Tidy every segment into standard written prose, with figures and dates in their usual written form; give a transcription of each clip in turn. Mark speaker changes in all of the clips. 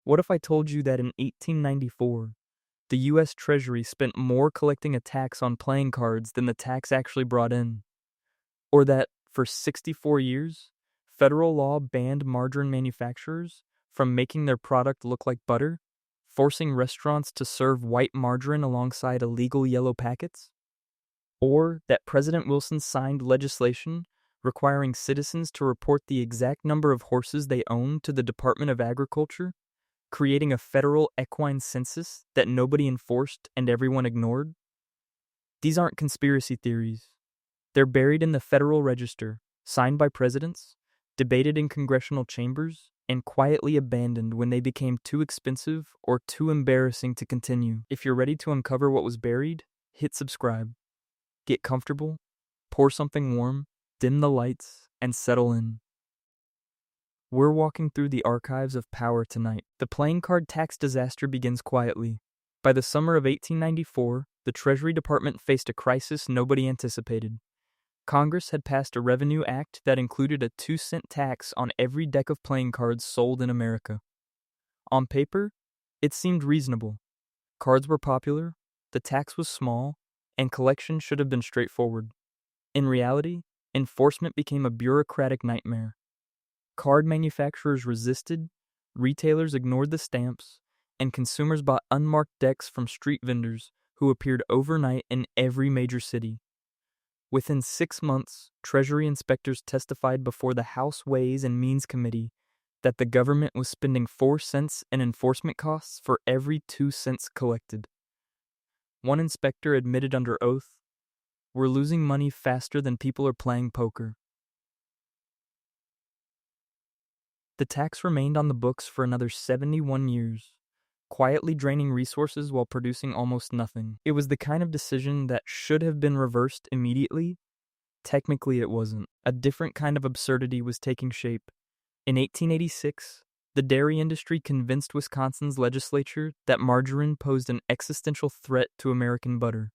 Speaker 1: What if I told you that in 1894, the US Treasury spent more collecting a tax on playing cards than the tax actually brought in? Or that, for 64 years, federal law banned margarine manufacturers from making their product look like butter, forcing restaurants to serve white margarine alongside illegal yellow packets? Or that President Wilson signed legislation requiring citizens to report the exact number of horses they own to the Department of Agriculture, creating a federal equine census that nobody enforced and everyone ignored? These aren't conspiracy theories. They're buried in the Federal Register, signed by presidents, debated in congressional chambers, and quietly abandoned when they became too expensive or too embarrassing to continue. If you're ready to uncover what was buried, hit subscribe. Get comfortable, pour something warm, dim the lights, and settle in. We're walking through the archives of power tonight. The playing card tax disaster begins quietly. By the summer of 1894, the Treasury Department faced a crisis nobody anticipated. Congress had passed a revenue act that included a 2-cent tax on every deck of playing cards sold in America. On paper, it seemed reasonable. Cards were popular, the tax was small, and collection should have been straightforward. In reality, enforcement became a bureaucratic nightmare. Card manufacturers resisted, retailers ignored the stamps, and consumers bought unmarked decks from street vendors who appeared overnight in every major city. Within 6 months, Treasury inspectors testified before the House Ways and Means Committee that the government was spending 4 cents in enforcement costs for every 2 cents collected. One inspector admitted under oath, "We're losing money faster than people are playing poker." The tax remained on the books for another 71 years, quietly draining resources while producing almost nothing. It was the kind of decision that should have been reversed immediately. Technically, it wasn't. A different kind of absurdity was taking shape. In 1886, the dairy industry convinced Wisconsin's legislature that margarine posed an existential threat to American butter.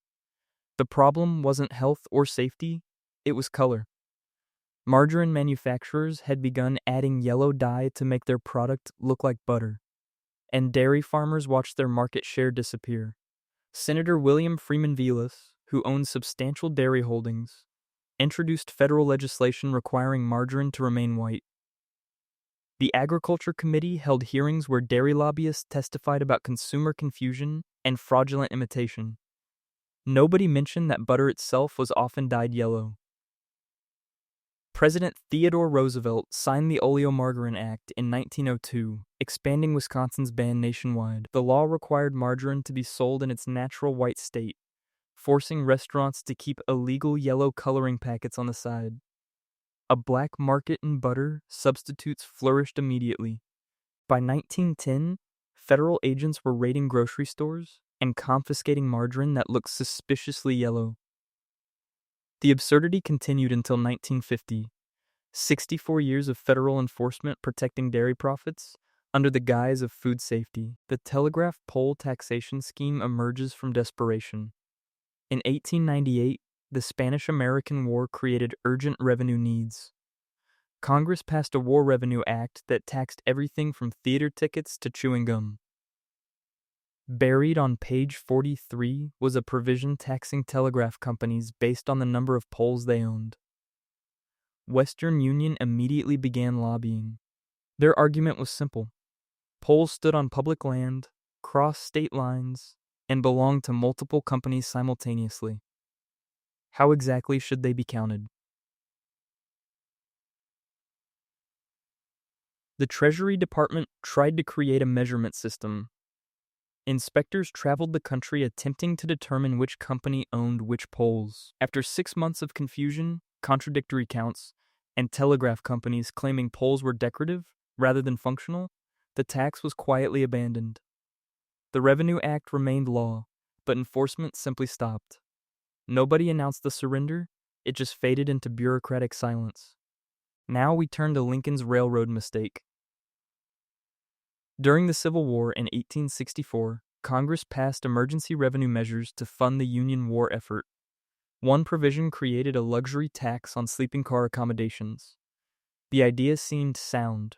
Speaker 1: The problem wasn't health or safety, it was color. Margarine manufacturers had begun adding yellow dye to make their product look like butter, and dairy farmers watched their market share disappear. Senator William Freeman Vilas, who owned substantial dairy holdings, introduced federal legislation requiring margarine to remain white. The Agriculture Committee held hearings where dairy lobbyists testified about consumer confusion and fraudulent imitation. Nobody mentioned that butter itself was often dyed yellow. President Theodore Roosevelt signed the Oleomargarine Act in 1902, expanding Wisconsin's ban nationwide. The law required margarine to be sold in its natural white state, forcing restaurants to keep illegal yellow coloring packets on the side. A black market in butter substitutes flourished immediately. By 1910, federal agents were raiding grocery stores and confiscating margarine that looked suspiciously yellow. The absurdity continued until 1950. 64 years of federal enforcement protecting dairy profits under the guise of food safety. The telegraph pole taxation scheme emerges from desperation. In 1898, the Spanish-American War created urgent revenue needs. Congress passed a War Revenue Act that taxed everything from theater tickets to chewing gum. Buried on page 43 was a provision taxing telegraph companies based on the number of poles they owned. Western Union immediately began lobbying. Their argument was simple. Poles stood on public land, crossed state lines, and belonged to multiple companies simultaneously. How exactly should they be counted? The Treasury Department tried to create a measurement system. Inspectors traveled the country attempting to determine which company owned which poles. After 6 months of confusion, contradictory counts, and telegraph companies claiming poles were decorative rather than functional, the tax was quietly abandoned. The Revenue Act remained law, but enforcement simply stopped. Nobody announced the surrender, it just faded into bureaucratic silence. Now we turn to Lincoln's railroad mistake. During the Civil War in 1864, Congress passed emergency revenue measures to fund the Union war effort. One provision created a luxury tax on sleeping car accommodations. The idea seemed sound.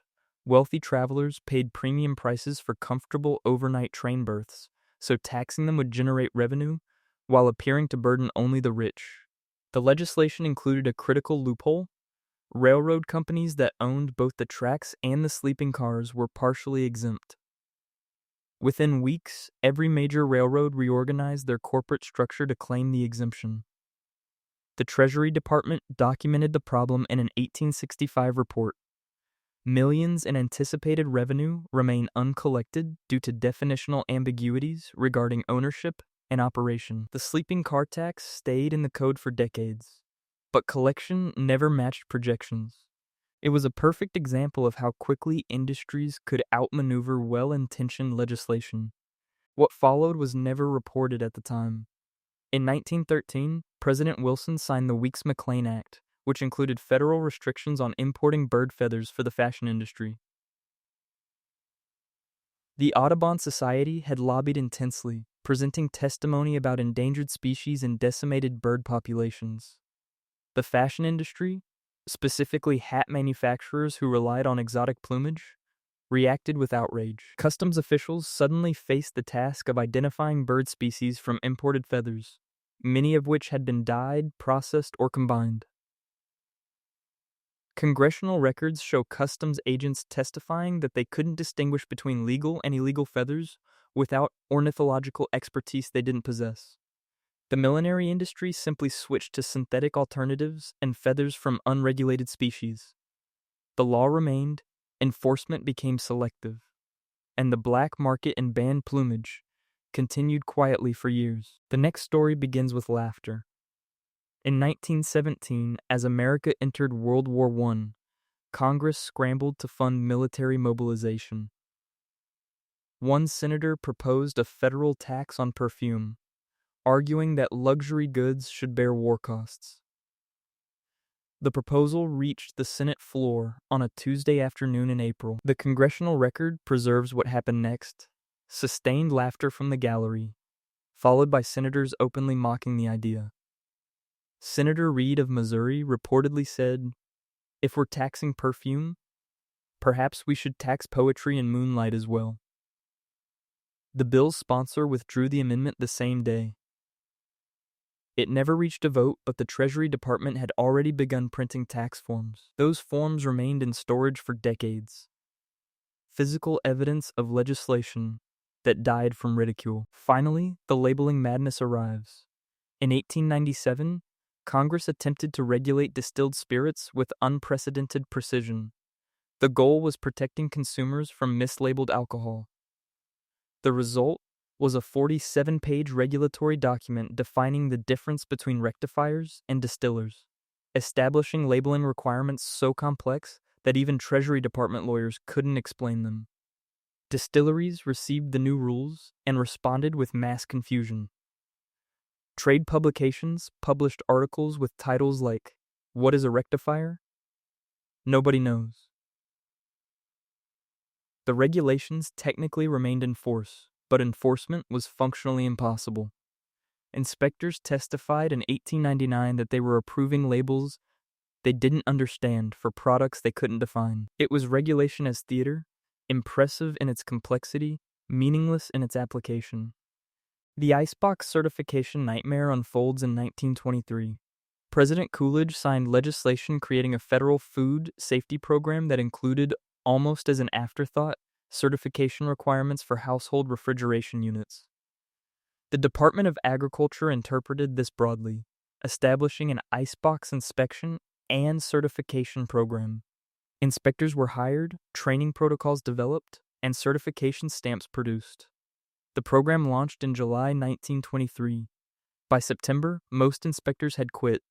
Speaker 1: Wealthy travelers paid premium prices for comfortable overnight train berths, so taxing them would generate revenue while appearing to burden only the rich. The legislation included a critical loophole. Railroad companies that owned both the tracks and the sleeping cars were partially exempt. Within weeks, every major railroad reorganized their corporate structure to claim the exemption. The Treasury Department documented the problem in an 1865 report. Millions in anticipated revenue remain uncollected due to definitional ambiguities regarding ownership and operation. The sleeping car tax stayed in the code for decades, but collection never matched projections. It was a perfect example of how quickly industries could outmaneuver well-intentioned legislation. What followed was never reported at the time. In 1913, President Wilson signed the Weeks-McLean Act, which included federal restrictions on importing bird feathers for the fashion industry. The Audubon Society had lobbied intensely, presenting testimony about endangered species and decimated bird populations. The fashion industry, specifically hat manufacturers who relied on exotic plumage, reacted with outrage. Customs officials suddenly faced the task of identifying bird species from imported feathers, many of which had been dyed, processed, or combined. Congressional records show customs agents testifying that they couldn't distinguish between legal and illegal feathers without ornithological expertise they didn't possess. The millinery industry simply switched to synthetic alternatives and feathers from unregulated species. The law remained, enforcement became selective, and the black market in banned plumage continued quietly for years. The next story begins with laughter. In 1917, as America entered World War I, Congress scrambled to fund military mobilization. One senator proposed a federal tax on perfume, arguing that luxury goods should bear war costs. The proposal reached the Senate floor on a Tuesday afternoon in April. The congressional record preserves what happened next: sustained laughter from the gallery, followed by senators openly mocking the idea. Senator Reed of Missouri reportedly said, "If we're taxing perfume, perhaps we should tax poetry and moonlight as well." The bill's sponsor withdrew the amendment the same day. It never reached a vote, but the Treasury Department had already begun printing tax forms. Those forms remained in storage for decades. Physical evidence of legislation that died from ridicule. Finally, the labeling madness arrives. In 1897, Congress attempted to regulate distilled spirits with unprecedented precision. The goal was protecting consumers from mislabeled alcohol. The result was a 47-page regulatory document defining the difference between rectifiers and distillers, establishing labeling requirements so complex that even Treasury Department lawyers couldn't explain them. Distilleries received the new rules and responded with mass confusion. Trade publications published articles with titles like, "What is a rectifier? Nobody knows." The regulations technically remained in force, but enforcement was functionally impossible. Inspectors testified in 1899 that they were approving labels they didn't understand for products they couldn't define. It was regulation as theater, impressive in its complexity, meaningless in its application. The icebox certification nightmare unfolds in 1923. President Coolidge signed legislation creating a federal food safety program that included, almost as an afterthought, certification requirements for household refrigeration units. The Department of Agriculture interpreted this broadly, establishing an icebox inspection and certification program. Inspectors were hired, training protocols developed, and certification stamps produced. The program launched in July 1923. By September, most inspectors had quit.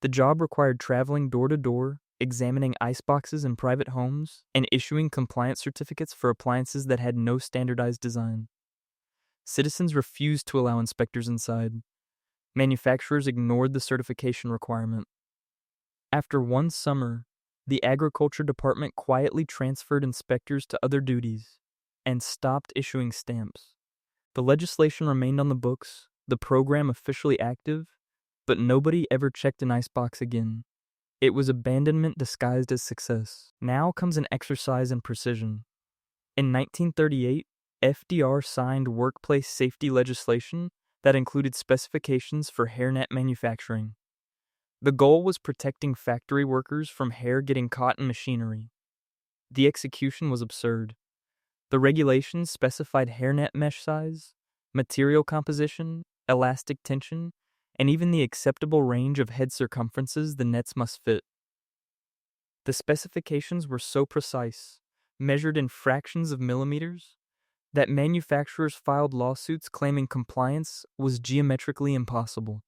Speaker 1: The job required traveling door to door, examining iceboxes in private homes, and issuing compliance certificates for appliances that had no standardized design. Citizens refused to allow inspectors inside. Manufacturers ignored the certification requirement. After one summer, the Agriculture Department quietly transferred inspectors to other duties and stopped issuing stamps. The legislation remained on the books, the program officially active, but nobody ever checked an icebox again. It was abandonment disguised as success. Now comes an exercise in precision. In 1938, FDR signed workplace safety legislation that included specifications for hairnet manufacturing. The goal was protecting factory workers from hair getting caught in machinery. The execution was absurd. The regulations specified hairnet mesh size, material composition, elastic tension, and even the acceptable range of head circumferences the nets must fit. The specifications were so precise, measured in fractions of millimeters, that manufacturers filed lawsuits claiming compliance was geometrically impossible.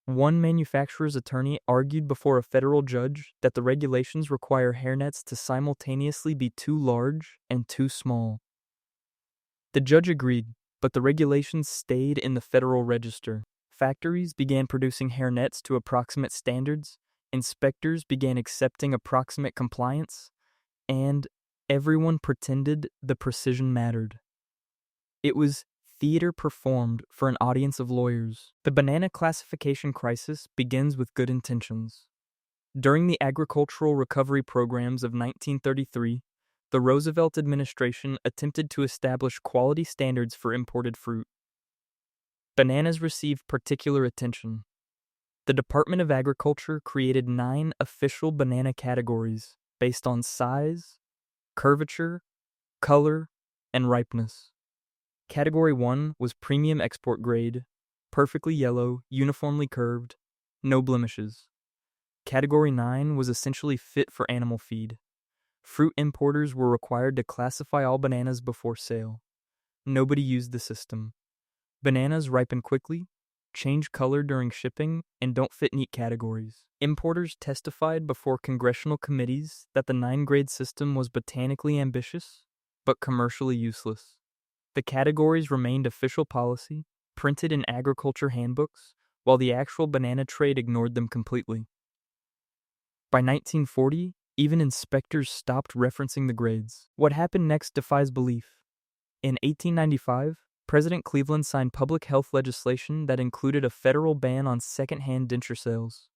Speaker 1: One manufacturer's attorney argued before a federal judge that the regulations require hairnets to simultaneously be too large and too small. The judge agreed, but the regulations stayed in the Federal Register. Factories began producing hairnets to approximate standards, inspectors began accepting approximate compliance, and everyone pretended the precision mattered. It was theater performed for an audience of lawyers. The banana classification crisis begins with good intentions. During the agricultural recovery programs of 1933, the Roosevelt administration attempted to establish quality standards for imported fruit. Bananas received particular attention. The Department of Agriculture created 9 official banana categories based on size, curvature, color, and ripeness. Category 1 was premium export grade, perfectly yellow, uniformly curved, no blemishes. Category 9 was essentially fit for animal feed. Fruit importers were required to classify all bananas before sale. Nobody used the system. Bananas ripen quickly, change color during shipping, and don't fit neat categories. Importers testified before congressional committees that the 9-grade system was botanically ambitious, but commercially useless. The categories remained official policy, printed in agriculture handbooks, while the actual banana trade ignored them completely. By 1940, even inspectors stopped referencing the grades. What happened next defies belief. In 1895, President Cleveland signed public health legislation that included a federal ban on second-hand denture sales.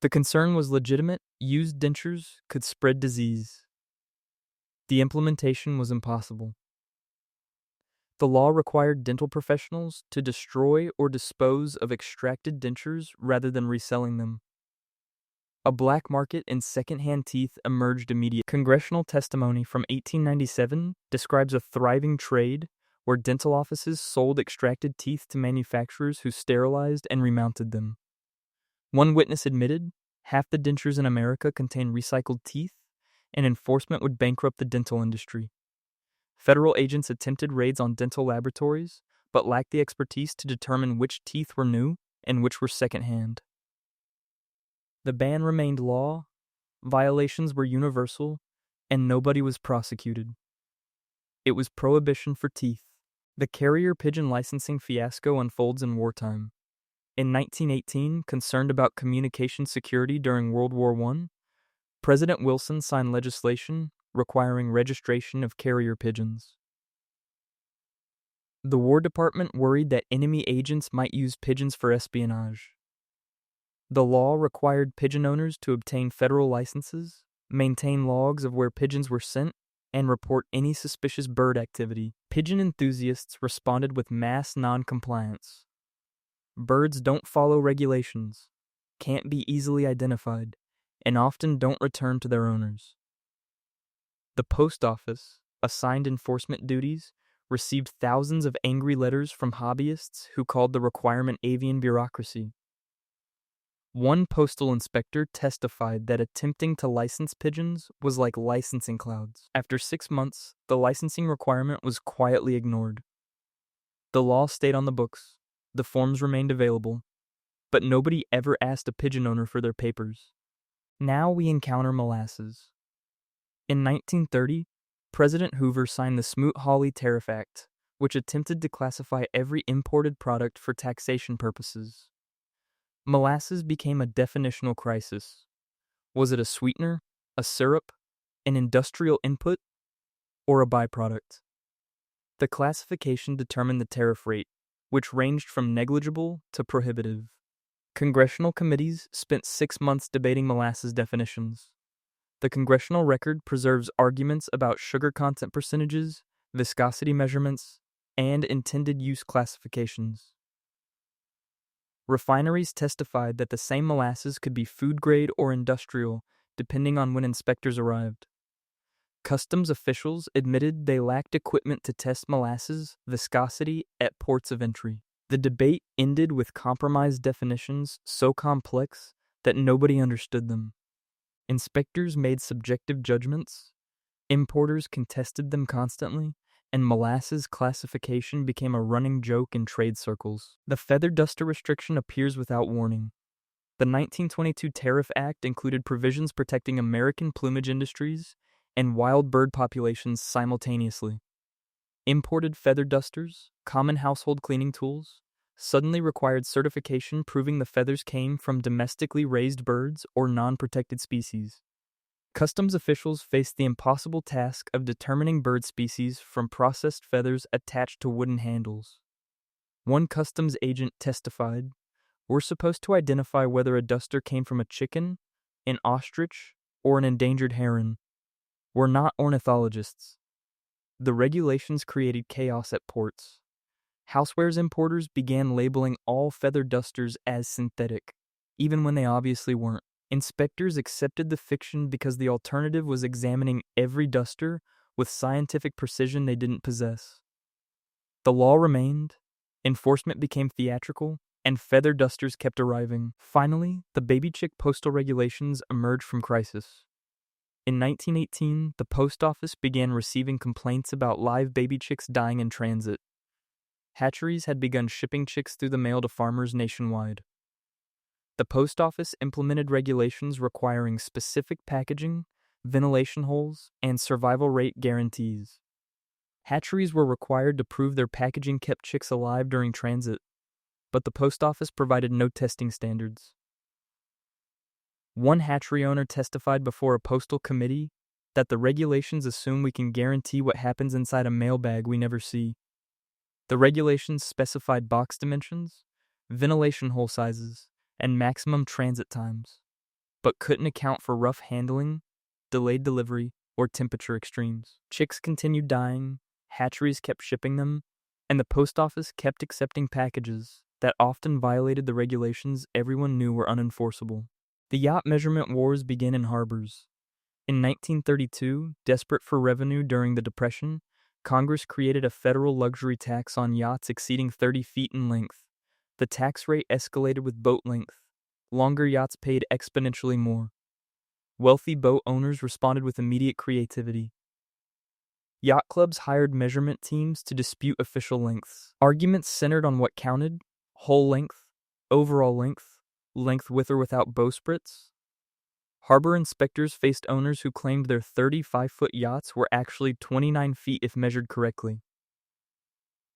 Speaker 1: The concern was legitimate. Used dentures could spread disease. The implementation was impossible. The law required dental professionals to destroy or dispose of extracted dentures rather than reselling them. A black market in second-hand teeth emerged immediately. Congressional testimony from 1897 describes a thriving trade where dental offices sold extracted teeth to manufacturers who sterilized and remounted them. One witness admitted half the dentures in America contain recycled teeth, and enforcement would bankrupt the dental industry. Federal agents attempted raids on dental laboratories, but lacked the expertise to determine which teeth were new and which were second-hand. The ban remained law, violations were universal, and nobody was prosecuted. It was prohibition for teeth. The carrier pigeon licensing fiasco unfolds in wartime. In 1918, concerned about communication security during World War I, President Wilson signed legislation requiring registration of carrier pigeons. The War Department worried that enemy agents might use pigeons for espionage. The law required pigeon owners to obtain federal licenses, maintain logs of where pigeons were sent, and report any suspicious bird activity. Pigeon enthusiasts responded with mass non-compliance. Birds don't follow regulations, can't be easily identified, and often don't return to their owners. The post office, assigned enforcement duties, received thousands of angry letters from hobbyists who called the requirement avian bureaucracy. One postal inspector testified that attempting to license pigeons was like licensing clouds. After 6 months, the licensing requirement was quietly ignored. The law stayed on the books, the forms remained available, but nobody ever asked a pigeon owner for their papers. Now we encounter molasses. In 1930, President Hoover signed the Smoot-Hawley Tariff Act, which attempted to classify every imported product for taxation purposes. Molasses became a definitional crisis. Was it a sweetener, a syrup, an industrial input, or a byproduct? The classification determined the tariff rate, which ranged from negligible to prohibitive. Congressional committees spent 6 months debating molasses definitions. The congressional record preserves arguments about sugar content percentages, viscosity measurements, and intended use classifications. Refineries testified that the same molasses could be food grade or industrial, depending on when inspectors arrived. Customs officials admitted they lacked equipment to test molasses viscosity at ports of entry. The debate ended with compromise definitions so complex that nobody understood them. Inspectors made subjective judgments, importers contested them constantly, and molasses classification became a running joke in trade circles. The feather duster restriction appears without warning. The 1922 Tariff Act included provisions protecting American plumage industries and wild bird populations simultaneously. Imported feather dusters, common household cleaning tools, suddenly required certification proving the feathers came from domestically raised birds or non-protected species. Customs officials faced the impossible task of determining bird species from processed feathers attached to wooden handles. One customs agent testified, "We're supposed to identify whether a duster came from a chicken, an ostrich, or an endangered heron. We're not ornithologists." The regulations created chaos at ports. Housewares importers began labeling all feather dusters as synthetic, even when they obviously weren't. Inspectors accepted the fiction because the alternative was examining every duster with scientific precision they didn't possess. The law remained, enforcement became theatrical, and feather dusters kept arriving. Finally, the baby chick postal regulations emerged from crisis. In 1918, the post office began receiving complaints about live baby chicks dying in transit. Hatcheries had begun shipping chicks through the mail to farmers nationwide. The post office implemented regulations requiring specific packaging, ventilation holes, and survival rate guarantees. Hatcheries were required to prove their packaging kept chicks alive during transit, but the post office provided no testing standards. One hatchery owner testified before a postal committee that the regulations assume we can guarantee what happens inside a mailbag we never see. The regulations specified box dimensions, ventilation hole sizes, and maximum transit times, but couldn't account for rough handling, delayed delivery, or temperature extremes. Chicks continued dying, hatcheries kept shipping them, and the post office kept accepting packages that often violated the regulations everyone knew were unenforceable. The yacht measurement wars began in harbors. In 1932, desperate for revenue during the Depression, Congress created a federal luxury tax on yachts exceeding 30 feet in length. The tax rate escalated with boat length. Longer yachts paid exponentially more. Wealthy boat owners responded with immediate creativity. Yacht clubs hired measurement teams to dispute official lengths. Arguments centered on what counted: hull length, overall length, length with or without bowsprits. Harbor inspectors faced owners who claimed their 35-foot yachts were actually 29 feet if measured correctly.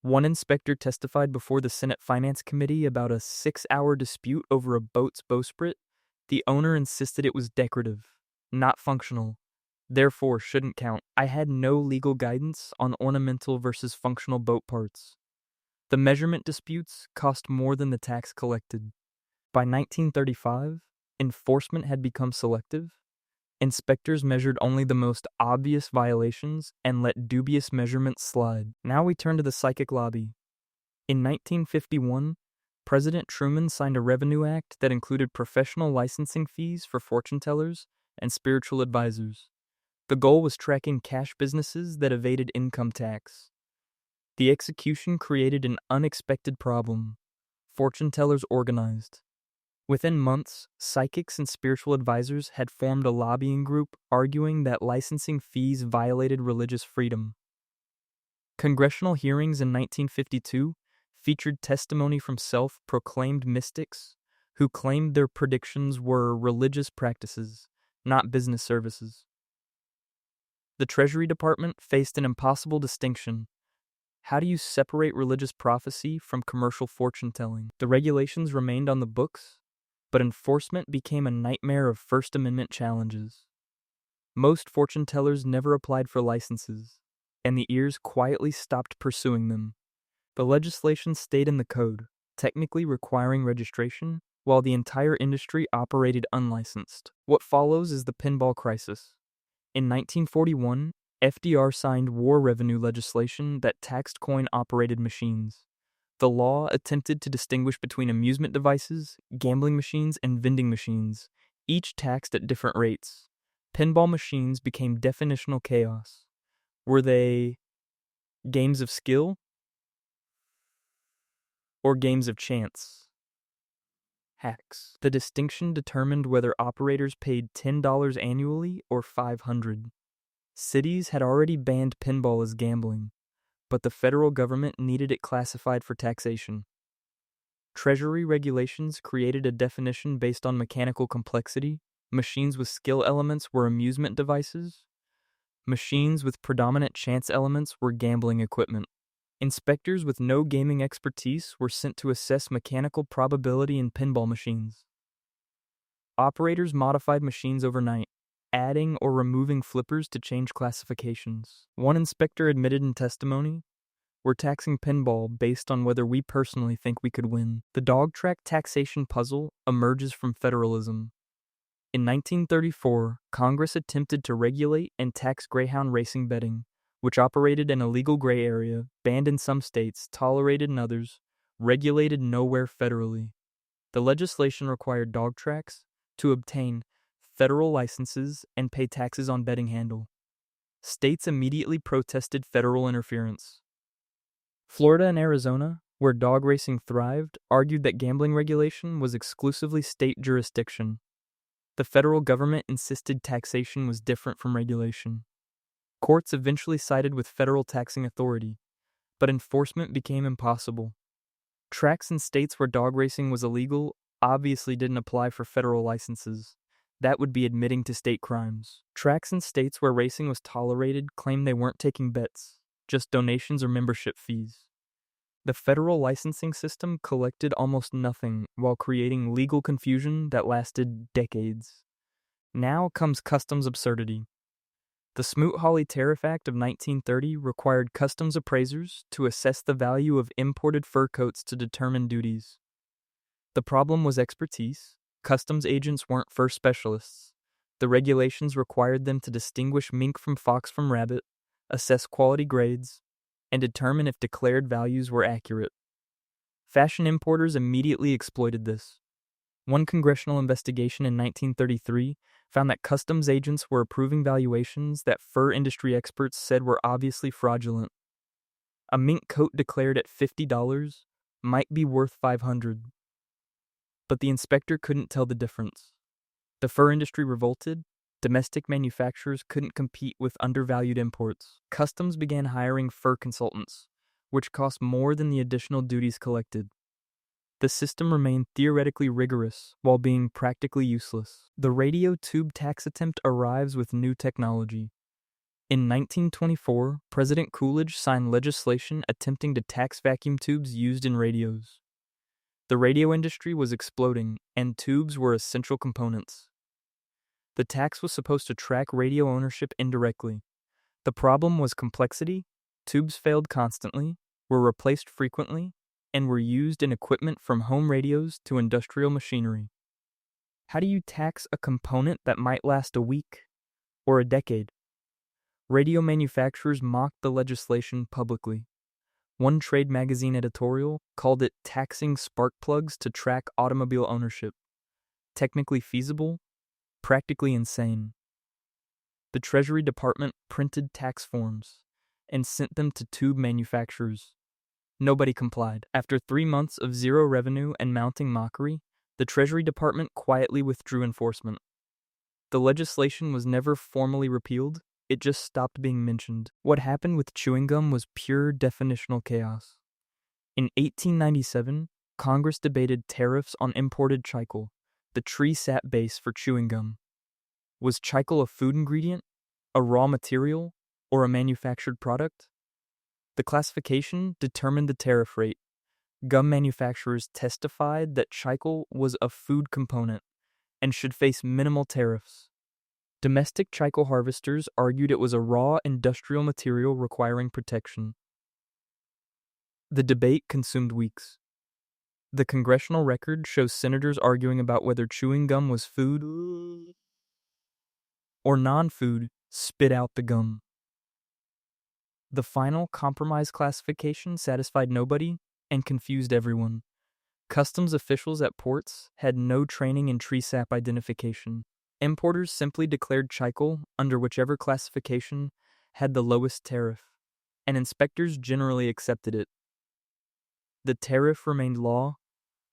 Speaker 1: One inspector testified before the Senate Finance Committee about a 6-hour dispute over a boat's bowsprit. The owner insisted it was decorative, not functional, therefore shouldn't count. "I had no legal guidance on ornamental versus functional boat parts." The measurement disputes cost more than the tax collected. By 1935, enforcement had become selective. Inspectors measured only the most obvious violations and let dubious measurements slide. Now we turn to the psychic lobby. In 1951, President Truman signed a revenue act that included professional licensing fees for fortune tellers and spiritual advisors. The goal was tracking cash businesses that evaded income tax. The execution created an unexpected problem. Fortune tellers organized. Within months, psychics and spiritual advisors had formed a lobbying group arguing that licensing fees violated religious freedom. Congressional hearings in 1952 featured testimony from self-proclaimed mystics who claimed their predictions were religious practices, not business services. The Treasury Department faced an impossible distinction. How do you separate religious prophecy from commercial fortune-telling? The regulations remained on the books, but enforcement became a nightmare of First Amendment challenges. Most fortune tellers never applied for licenses, and the ears quietly stopped pursuing them. The legislation stayed in the code, technically requiring registration, while the entire industry operated unlicensed. What follows is the pinball crisis. In 1941, FDR signed war revenue legislation that taxed coin-operated machines. The law attempted to distinguish between amusement devices, gambling machines, and vending machines, each taxed at different rates. Pinball machines became definitional chaos. Were they games of skill or games of chance? Hacks. The distinction determined whether operators paid $10 annually or $500. Cities had already banned pinball as gambling, but the federal government needed it classified for taxation. Treasury regulations created a definition based on mechanical complexity. Machines with skill elements were amusement devices. Machines with predominant chance elements were gambling equipment. Inspectors with no gaming expertise were sent to assess mechanical probability in pinball machines. Operators modified machines overnight, adding or removing flippers to change classifications. One inspector admitted in testimony, "We're taxing pinball based on whether we personally think we could win." The dog track taxation puzzle emerges from federalism. In 1934, Congress attempted to regulate and tax greyhound racing betting, which operated in a legal gray area, banned in some states, tolerated in others, regulated nowhere federally. The legislation required dog tracks to obtain federal licenses and pay taxes on betting handle. States immediately protested federal interference. Florida and Arizona, where dog racing thrived, argued that gambling regulation was exclusively state jurisdiction. The federal government insisted taxation was different from regulation. Courts eventually sided with federal taxing authority, but enforcement became impossible. Tracks in states where dog racing was illegal obviously didn't apply for federal licenses. That would be admitting to state crimes. Tracks in states where racing was tolerated claimed they weren't taking bets, just donations or membership fees. The federal licensing system collected almost nothing while creating legal confusion that lasted decades. Now comes customs absurdity. The Smoot-Hawley Tariff Act of 1930 required customs appraisers to assess the value of imported fur coats to determine duties. The problem was expertise. Customs agents weren't fur specialists. The regulations required them to distinguish mink from fox from rabbit, assess quality grades, and determine if declared values were accurate. Fashion importers immediately exploited this. One congressional investigation in 1933 found that customs agents were approving valuations that fur industry experts said were obviously fraudulent. A mink coat declared at $50 might be worth $500, but the inspector couldn't tell the difference. The fur industry revolted. Domestic manufacturers couldn't compete with undervalued imports. Customs began hiring fur consultants, which cost more than the additional duties collected. The system remained theoretically rigorous while being practically useless. The radio tube tax attempt arrives with new technology. In 1924, President Coolidge signed legislation attempting to tax vacuum tubes used in radios. The radio industry was exploding, and tubes were essential components. The tax was supposed to track radio ownership indirectly. The problem was complexity. Tubes failed constantly, were replaced frequently, and were used in equipment from home radios to industrial machinery. How do you tax a component that might last a week or a decade? Radio manufacturers mocked the legislation publicly. One trade magazine editorial called it taxing spark plugs to track automobile ownership. Technically feasible, practically insane. The Treasury Department printed tax forms and sent them to tube manufacturers. Nobody complied. After 3 months of zero revenue and mounting mockery, the Treasury Department quietly withdrew enforcement. The legislation was never formally repealed, it just stopped being mentioned. What happened with chewing gum was pure definitional chaos. In 1897, Congress debated tariffs on imported chicle, the tree sap base for chewing gum. Was chicle a food ingredient, a raw material, or a manufactured product? The classification determined the tariff rate. Gum manufacturers testified that chicle was a food component and should face minimal tariffs. Domestic chicle harvesters argued it was a raw industrial material requiring protection. The debate consumed weeks. The congressional record shows senators arguing about whether chewing gum was food or non-food. Spit out the gum. The final compromise classification satisfied nobody and confused everyone. Customs officials at ports had no training in tree sap identification. Importers simply declared chicle under whichever classification had the lowest tariff, and inspectors generally accepted it. The tariff remained law,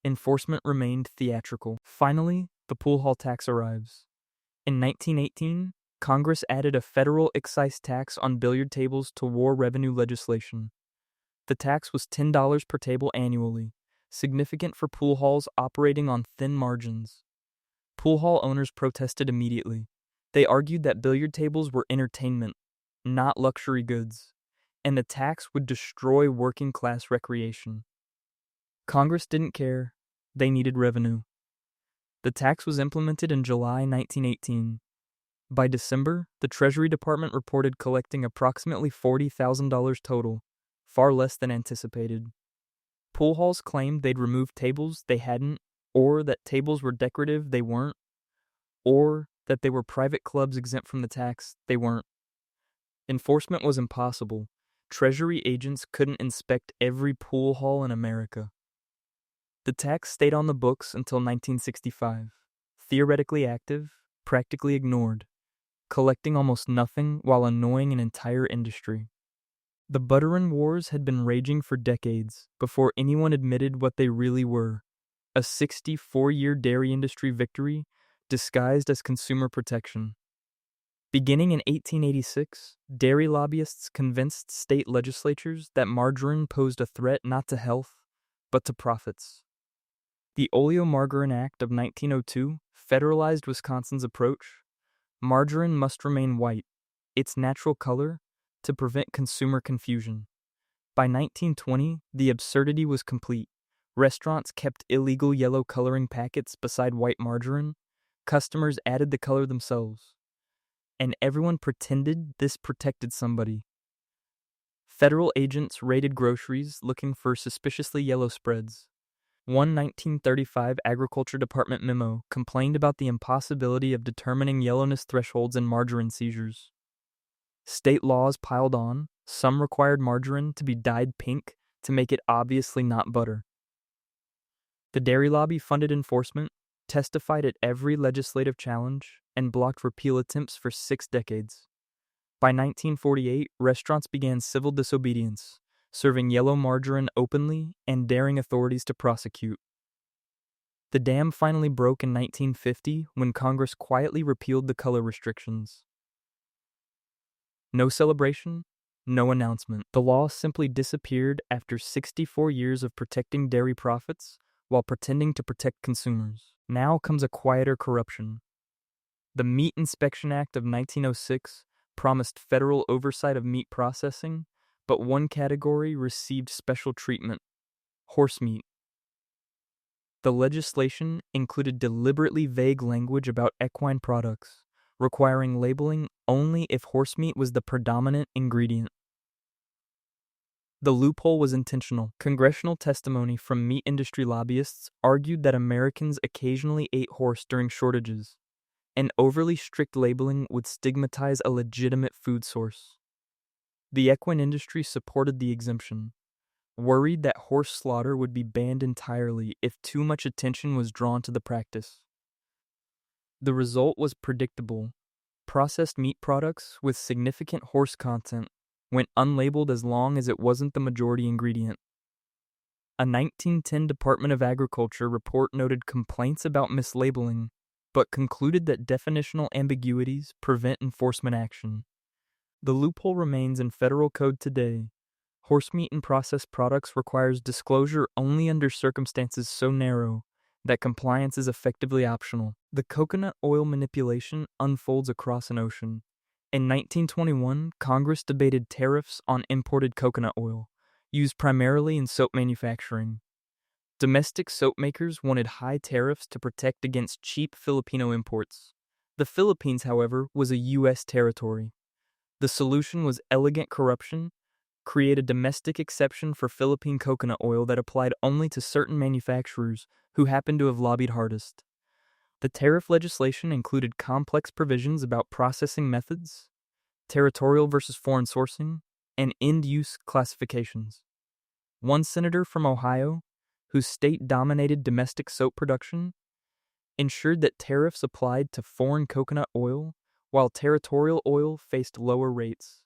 Speaker 1: enforcement remained theatrical. Finally, the pool hall tax arrives. In 1918, Congress added a federal excise tax on billiard tables to war revenue legislation. The tax was $10 per table annually, significant for pool halls operating on thin margins. Pool hall owners protested immediately. They argued that billiard tables were entertainment, not luxury goods, and the tax would destroy working-class recreation. Congress didn't care. They needed revenue. The tax was implemented in July 1918. By December, the Treasury Department reported collecting approximately $40,000 total, far less than anticipated. Pool halls claimed they'd removed tables they hadn't, or that tables were decorative they weren't, or that they were private clubs exempt from the tax they weren't. Enforcement was impossible. Treasury agents couldn't inspect every pool hall in America. The tax stayed on the books until 1965, theoretically active, practically ignored, collecting almost nothing while annoying an entire industry. The Buttering Wars had been raging for decades before anyone admitted what they really were, a 64-year dairy industry victory disguised as consumer protection. Beginning in 1886, dairy lobbyists convinced state legislatures that margarine posed a threat not to health, but to profits. The Oleomargarine Act of 1902 federalized Wisconsin's approach. Margarine must remain white, its natural color, to prevent consumer confusion. By 1920, the absurdity was complete. Restaurants kept illegal yellow coloring packets beside white margarine. Customers added the color themselves. And everyone pretended this protected somebody. Federal agents raided groceries looking for suspiciously yellow spreads. One 1935 Agriculture Department memo complained about the impossibility of determining yellowness thresholds in margarine seizures. State laws piled on. Some required margarine to be dyed pink to make it obviously not butter. The dairy lobby funded enforcement, testified at every legislative challenge, and blocked repeal attempts for 6 decades. By 1948, restaurants began civil disobedience, serving yellow margarine openly and daring authorities to prosecute. The dam finally broke in 1950 when Congress quietly repealed the color restrictions. No celebration, no announcement. The law simply disappeared after 64 years of protecting dairy profits while pretending to protect consumers. Now comes a quieter corruption. The Meat Inspection Act of 1906 promised federal oversight of meat processing, but one category received special treatment: horse meat. The legislation included deliberately vague language about equine products, requiring labeling only if horse meat was the predominant ingredient. The loophole was intentional. Congressional testimony from meat industry lobbyists argued that Americans occasionally ate horse during shortages, and overly strict labeling would stigmatize a legitimate food source. The equine industry supported the exemption, worried that horse slaughter would be banned entirely if too much attention was drawn to the practice. The result was predictable. Processed meat products with significant horse content went unlabeled as long as it wasn't the majority ingredient. A 1910 Department of Agriculture report noted complaints about mislabeling, but concluded that definitional ambiguities prevent enforcement action. The loophole remains in federal code today. Horse meat and processed products requires disclosure only under circumstances so narrow that compliance is effectively optional. The coconut oil manipulation unfolds across an ocean. In 1921, Congress debated tariffs on imported coconut oil, used primarily in soap manufacturing. Domestic soap makers wanted high tariffs to protect against cheap Filipino imports. The Philippines, however, was a U.S. territory. The solution was elegant corruption, create a domestic exception for Philippine coconut oil that applied only to certain manufacturers who happened to have lobbied hardest. The tariff legislation included complex provisions about processing methods, territorial versus foreign sourcing, and end-use classifications. One senator from Ohio, whose state dominated domestic soap production, ensured that tariffs applied to foreign coconut oil, while territorial oil faced lower rates,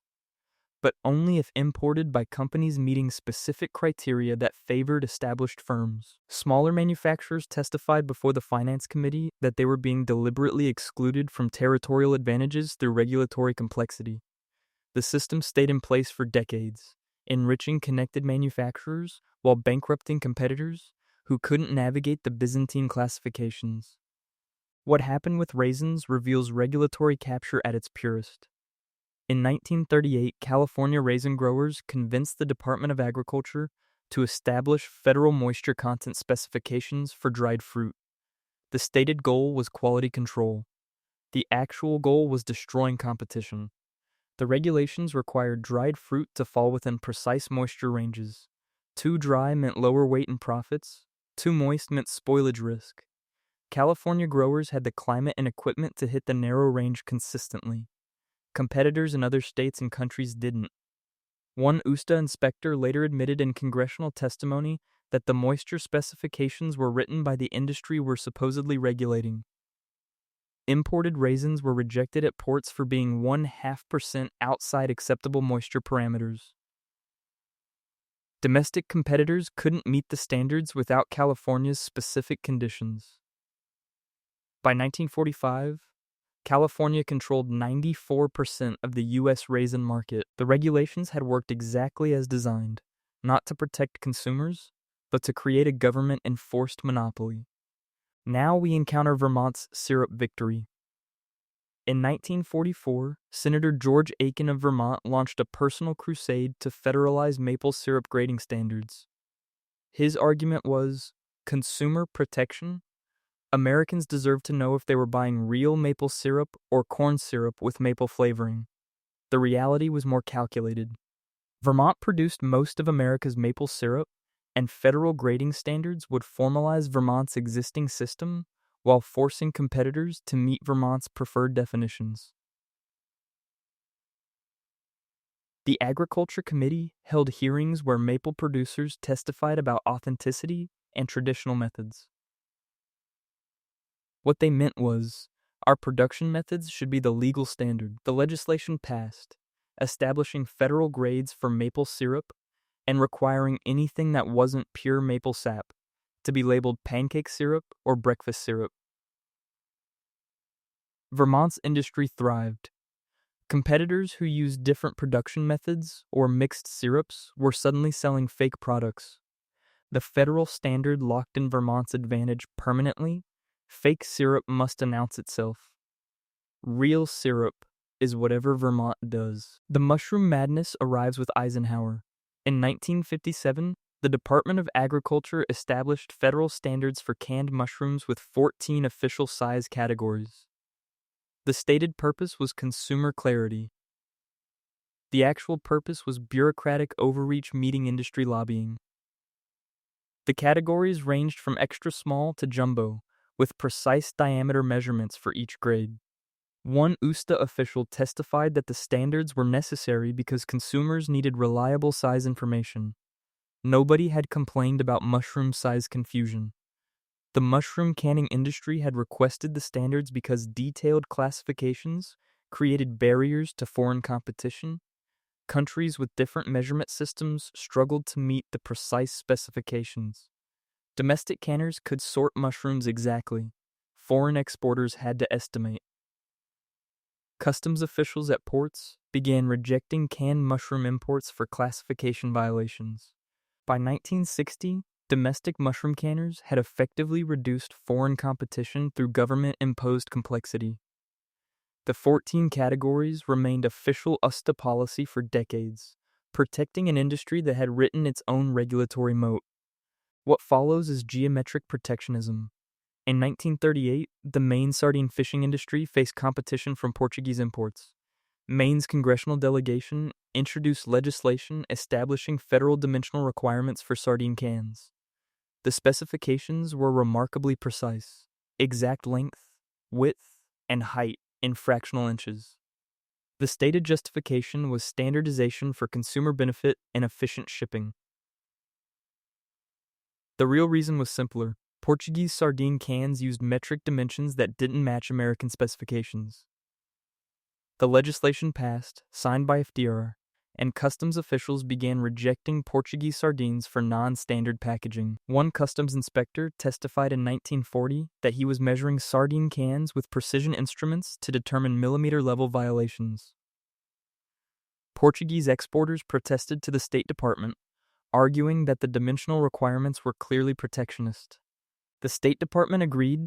Speaker 1: but only if imported by companies meeting specific criteria that favored established firms. Smaller manufacturers testified before the Finance Committee that they were being deliberately excluded from territorial advantages through regulatory complexity. The system stayed in place for decades, enriching connected manufacturers while bankrupting competitors who couldn't navigate the Byzantine classifications. What happened with raisins reveals regulatory capture at its purest. In 1938, California raisin growers convinced the Department of Agriculture to establish federal moisture content specifications for dried fruit. The stated goal was quality control. The actual goal was destroying competition. The regulations required dried fruit to fall within precise moisture ranges. Too dry meant lower weight and profits. Too moist meant spoilage risk. California growers had the climate and equipment to hit the narrow range consistently. Competitors in other states and countries didn't. One USDA inspector later admitted in congressional testimony that the moisture specifications were written by the industry we're supposedly regulating. Imported raisins were rejected at ports for being 0.5% outside acceptable moisture parameters. Domestic competitors couldn't meet the standards without California's specific conditions. By 1945, California controlled 94% of the U.S. raisin market. The regulations had worked exactly as designed, not to protect consumers, but to create a government-enforced monopoly. Now we encounter Vermont's syrup victory. In 1944, Senator George Aiken of Vermont launched a personal crusade to federalize maple syrup grading standards. His argument was, consumer protection. Americans deserved to know if they were buying real maple syrup or corn syrup with maple flavoring. The reality was more calculated. Vermont produced most of America's maple syrup, and federal grading standards would formalize Vermont's existing system while forcing competitors to meet Vermont's preferred definitions. The Agriculture Committee held hearings where maple producers testified about authenticity and traditional methods. What they meant was, our production methods should be the legal standard. The legislation passed, establishing federal grades for maple syrup and requiring anything that wasn't pure maple sap to be labeled pancake syrup or breakfast syrup. Vermont's industry thrived. Competitors who used different production methods or mixed syrups were suddenly selling fake products. The federal standard locked in Vermont's advantage permanently. Fake syrup must announce itself. Real syrup is whatever Vermont does. The mushroom madness arrives with Eisenhower. In 1957, the Department of Agriculture established federal standards for canned mushrooms with 14 official size categories. The stated purpose was consumer clarity. The actual purpose was bureaucratic overreach meeting industry lobbying. The categories ranged from extra small to jumbo, with precise diameter measurements for each grade. One USDA official testified that the standards were necessary because consumers needed reliable size information. Nobody had complained about mushroom size confusion. The mushroom canning industry had requested the standards because detailed classifications created barriers to foreign competition. Countries with different measurement systems struggled to meet the precise specifications. Domestic canners could sort mushrooms exactly. Foreign exporters had to estimate. Customs officials at ports began rejecting canned mushroom imports for classification violations. By 1960, domestic mushroom canners had effectively reduced foreign competition through government-imposed complexity. The 14 categories remained official USDA policy for decades, protecting an industry that had written its own regulatory moat. What follows is geometric protectionism. In 1938, the Maine sardine fishing industry faced competition from Portuguese imports. Maine's congressional delegation introduced legislation establishing federal dimensional requirements for sardine cans. The specifications were remarkably precise: exact length, width, and height in fractional inches. The stated justification was standardization for consumer benefit and efficient shipping. The real reason was simpler. Portuguese sardine cans used metric dimensions that didn't match American specifications. The legislation passed, signed by FDR, and customs officials began rejecting Portuguese sardines for non-standard packaging. One customs inspector testified in 1940 that he was measuring sardine cans with precision instruments to determine millimeter-level violations. Portuguese exporters protested to the State Department, arguing that the dimensional requirements were clearly protectionist. The State Department agreed,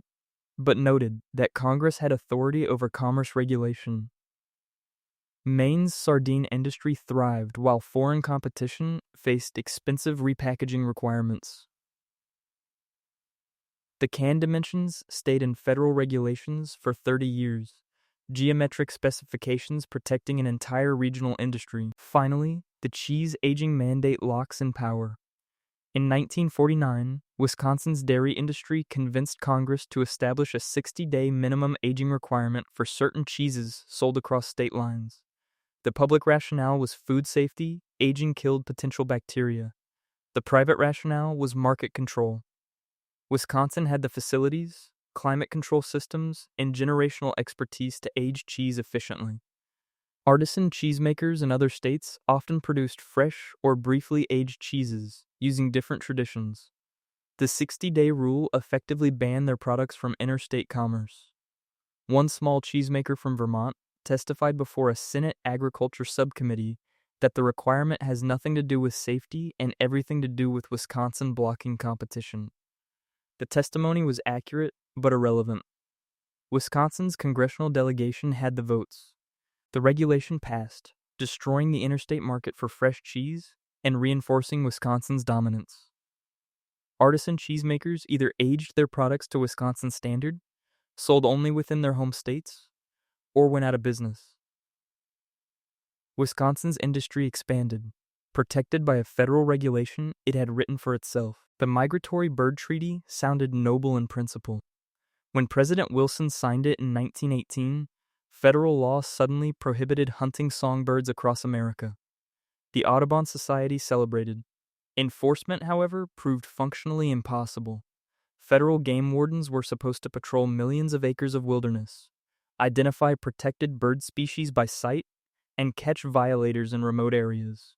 Speaker 1: but noted that Congress had authority over commerce regulation. Maine's sardine industry thrived while foreign competition faced expensive repackaging requirements. The can dimensions stayed in federal regulations for 30 years, geometric specifications protecting an entire regional industry. Finally, the cheese aging mandate locks in power. In 1949, Wisconsin's dairy industry convinced Congress to establish a 60-day minimum aging requirement for certain cheeses sold across state lines. The public rationale was food safety; aging killed potential bacteria. The private rationale was market control. Wisconsin had the facilities, climate control systems, and generational expertise to age cheese efficiently. Artisan cheesemakers in other states often produced fresh or briefly aged cheeses using different traditions. The 60-day rule effectively banned their products from interstate commerce. One small cheesemaker from Vermont testified before a Senate Agriculture Subcommittee that the requirement has nothing to do with safety and everything to do with Wisconsin blocking competition. The testimony was accurate but irrelevant. Wisconsin's congressional delegation had the votes. The regulation passed, destroying the interstate market for fresh cheese and reinforcing Wisconsin's dominance. Artisan cheesemakers either aged their products to Wisconsin standard, sold only within their home states, or went out of business. Wisconsin's industry expanded, protected by a federal regulation it had written for itself. The Migratory Bird Treaty sounded noble in principle. When President Wilson signed it in 1918, federal law suddenly prohibited hunting songbirds across America. The Audubon Society celebrated. Enforcement, however, proved functionally impossible. Federal game wardens were supposed to patrol millions of acres of wilderness, identify protected bird species by sight, and catch violators in remote areas.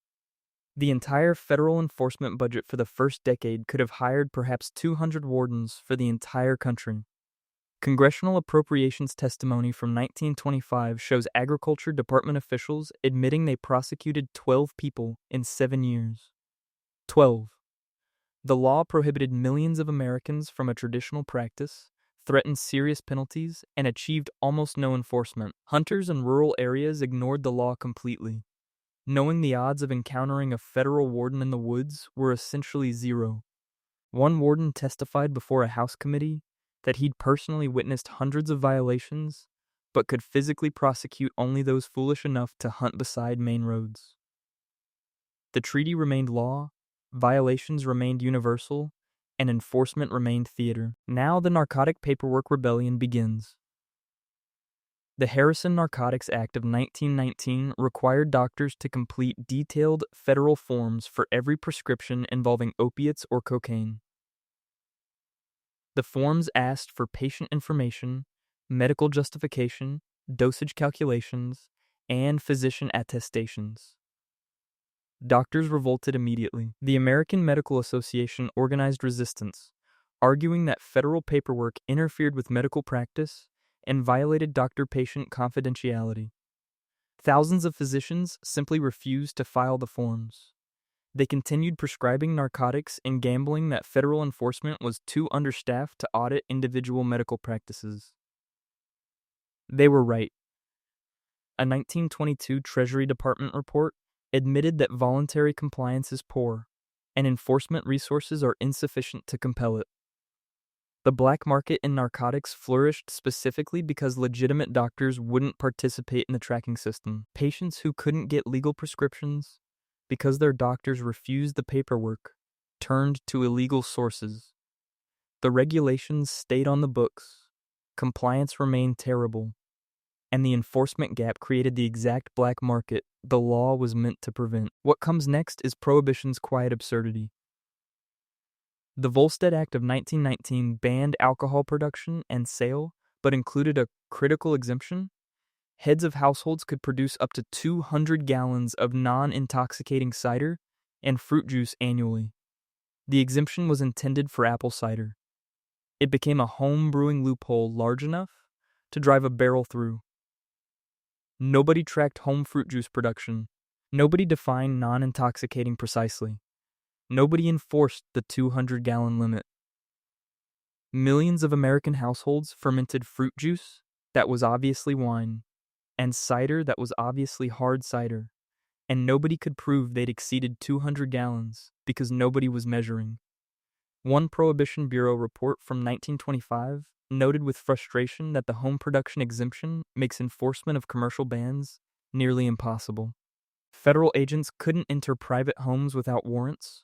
Speaker 1: The entire federal enforcement budget for the first decade could have hired perhaps 200 wardens for the entire country. Congressional appropriations testimony from 1925 shows Agriculture Department officials admitting they prosecuted 12 people in 7 years. 12. The law prohibited millions of Americans from a traditional practice, threatened serious penalties, and achieved almost no enforcement. Hunters in rural areas ignored the law completely, knowing the odds of encountering a federal warden in the woods were essentially zero. One warden testified before a House committee that he'd personally witnessed hundreds of violations, but could physically prosecute only those foolish enough to hunt beside main roads. The treaty remained law, violations remained universal, and enforcement remained theater. Now the Narcotic Paperwork Rebellion begins. The Harrison Narcotics Act of 1919 required doctors to complete detailed federal forms for every prescription involving opiates or cocaine. The forms asked for patient information, medical justification, dosage calculations, and physician attestations. Doctors revolted immediately. The American Medical Association organized resistance, arguing that federal paperwork interfered with medical practice and violated doctor-patient confidentiality. Thousands of physicians simply refused to file the forms. They continued prescribing narcotics and gambling that federal enforcement was too understaffed to audit individual medical practices. They were right. A 1922 Treasury Department report admitted that voluntary compliance is poor, and enforcement resources are insufficient to compel it. The black market in narcotics flourished specifically because legitimate doctors wouldn't participate in the tracking system. Patients who couldn't get legal prescriptions because their doctors refused the paperwork turned to illegal sources. The regulations stayed on the books, compliance remained terrible, and the enforcement gap created the exact black market the law was meant to prevent. What comes next is Prohibition's quiet absurdity. The Volstead Act of 1919 banned alcohol production and sale, but included a critical exemption. Heads of households could produce up to 200 gallons of non-intoxicating cider and fruit juice annually. The exemption was intended for apple cider. It became a home brewing loophole large enough to drive a barrel through. Nobody tracked home fruit juice production. Nobody defined non-intoxicating precisely. Nobody enforced the 200-gallon limit. Millions of American households fermented fruit juice that was obviously wine, and cider that was obviously hard cider, and nobody could prove they'd exceeded 200 gallons because nobody was measuring. One Prohibition Bureau report from 1925 noted with frustration that the home production exemption makes enforcement of commercial bans nearly impossible. Federal agents couldn't enter private homes without warrants,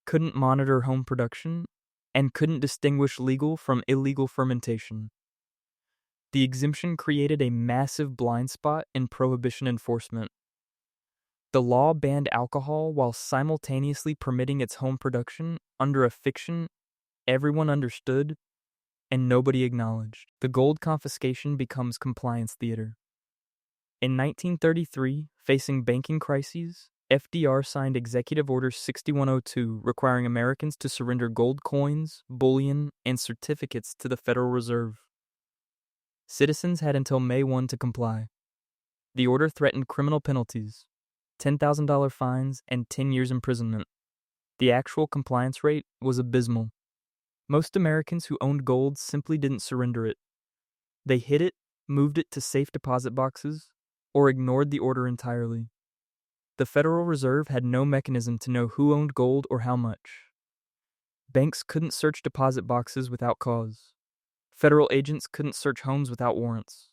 Speaker 1: couldn't monitor home production, and couldn't distinguish legal from illegal fermentation. The exemption created a massive blind spot in Prohibition enforcement. The law banned alcohol while simultaneously permitting its home production under a fiction everyone understood and nobody acknowledged. The gold confiscation becomes compliance theater. In 1933, facing banking crises, FDR signed Executive Order 6102 requiring Americans to surrender gold coins, bullion, and certificates to the Federal Reserve. Citizens had until May 1 to comply. The order threatened criminal penalties, $10,000 fines, and 10 years imprisonment. The actual compliance rate was abysmal. Most Americans who owned gold simply didn't surrender it. They hid it, moved it to safe deposit boxes, or ignored the order entirely. The Federal Reserve had no mechanism to know who owned gold or how much. Banks couldn't search deposit boxes without cause. Federal agents couldn't search homes without warrants.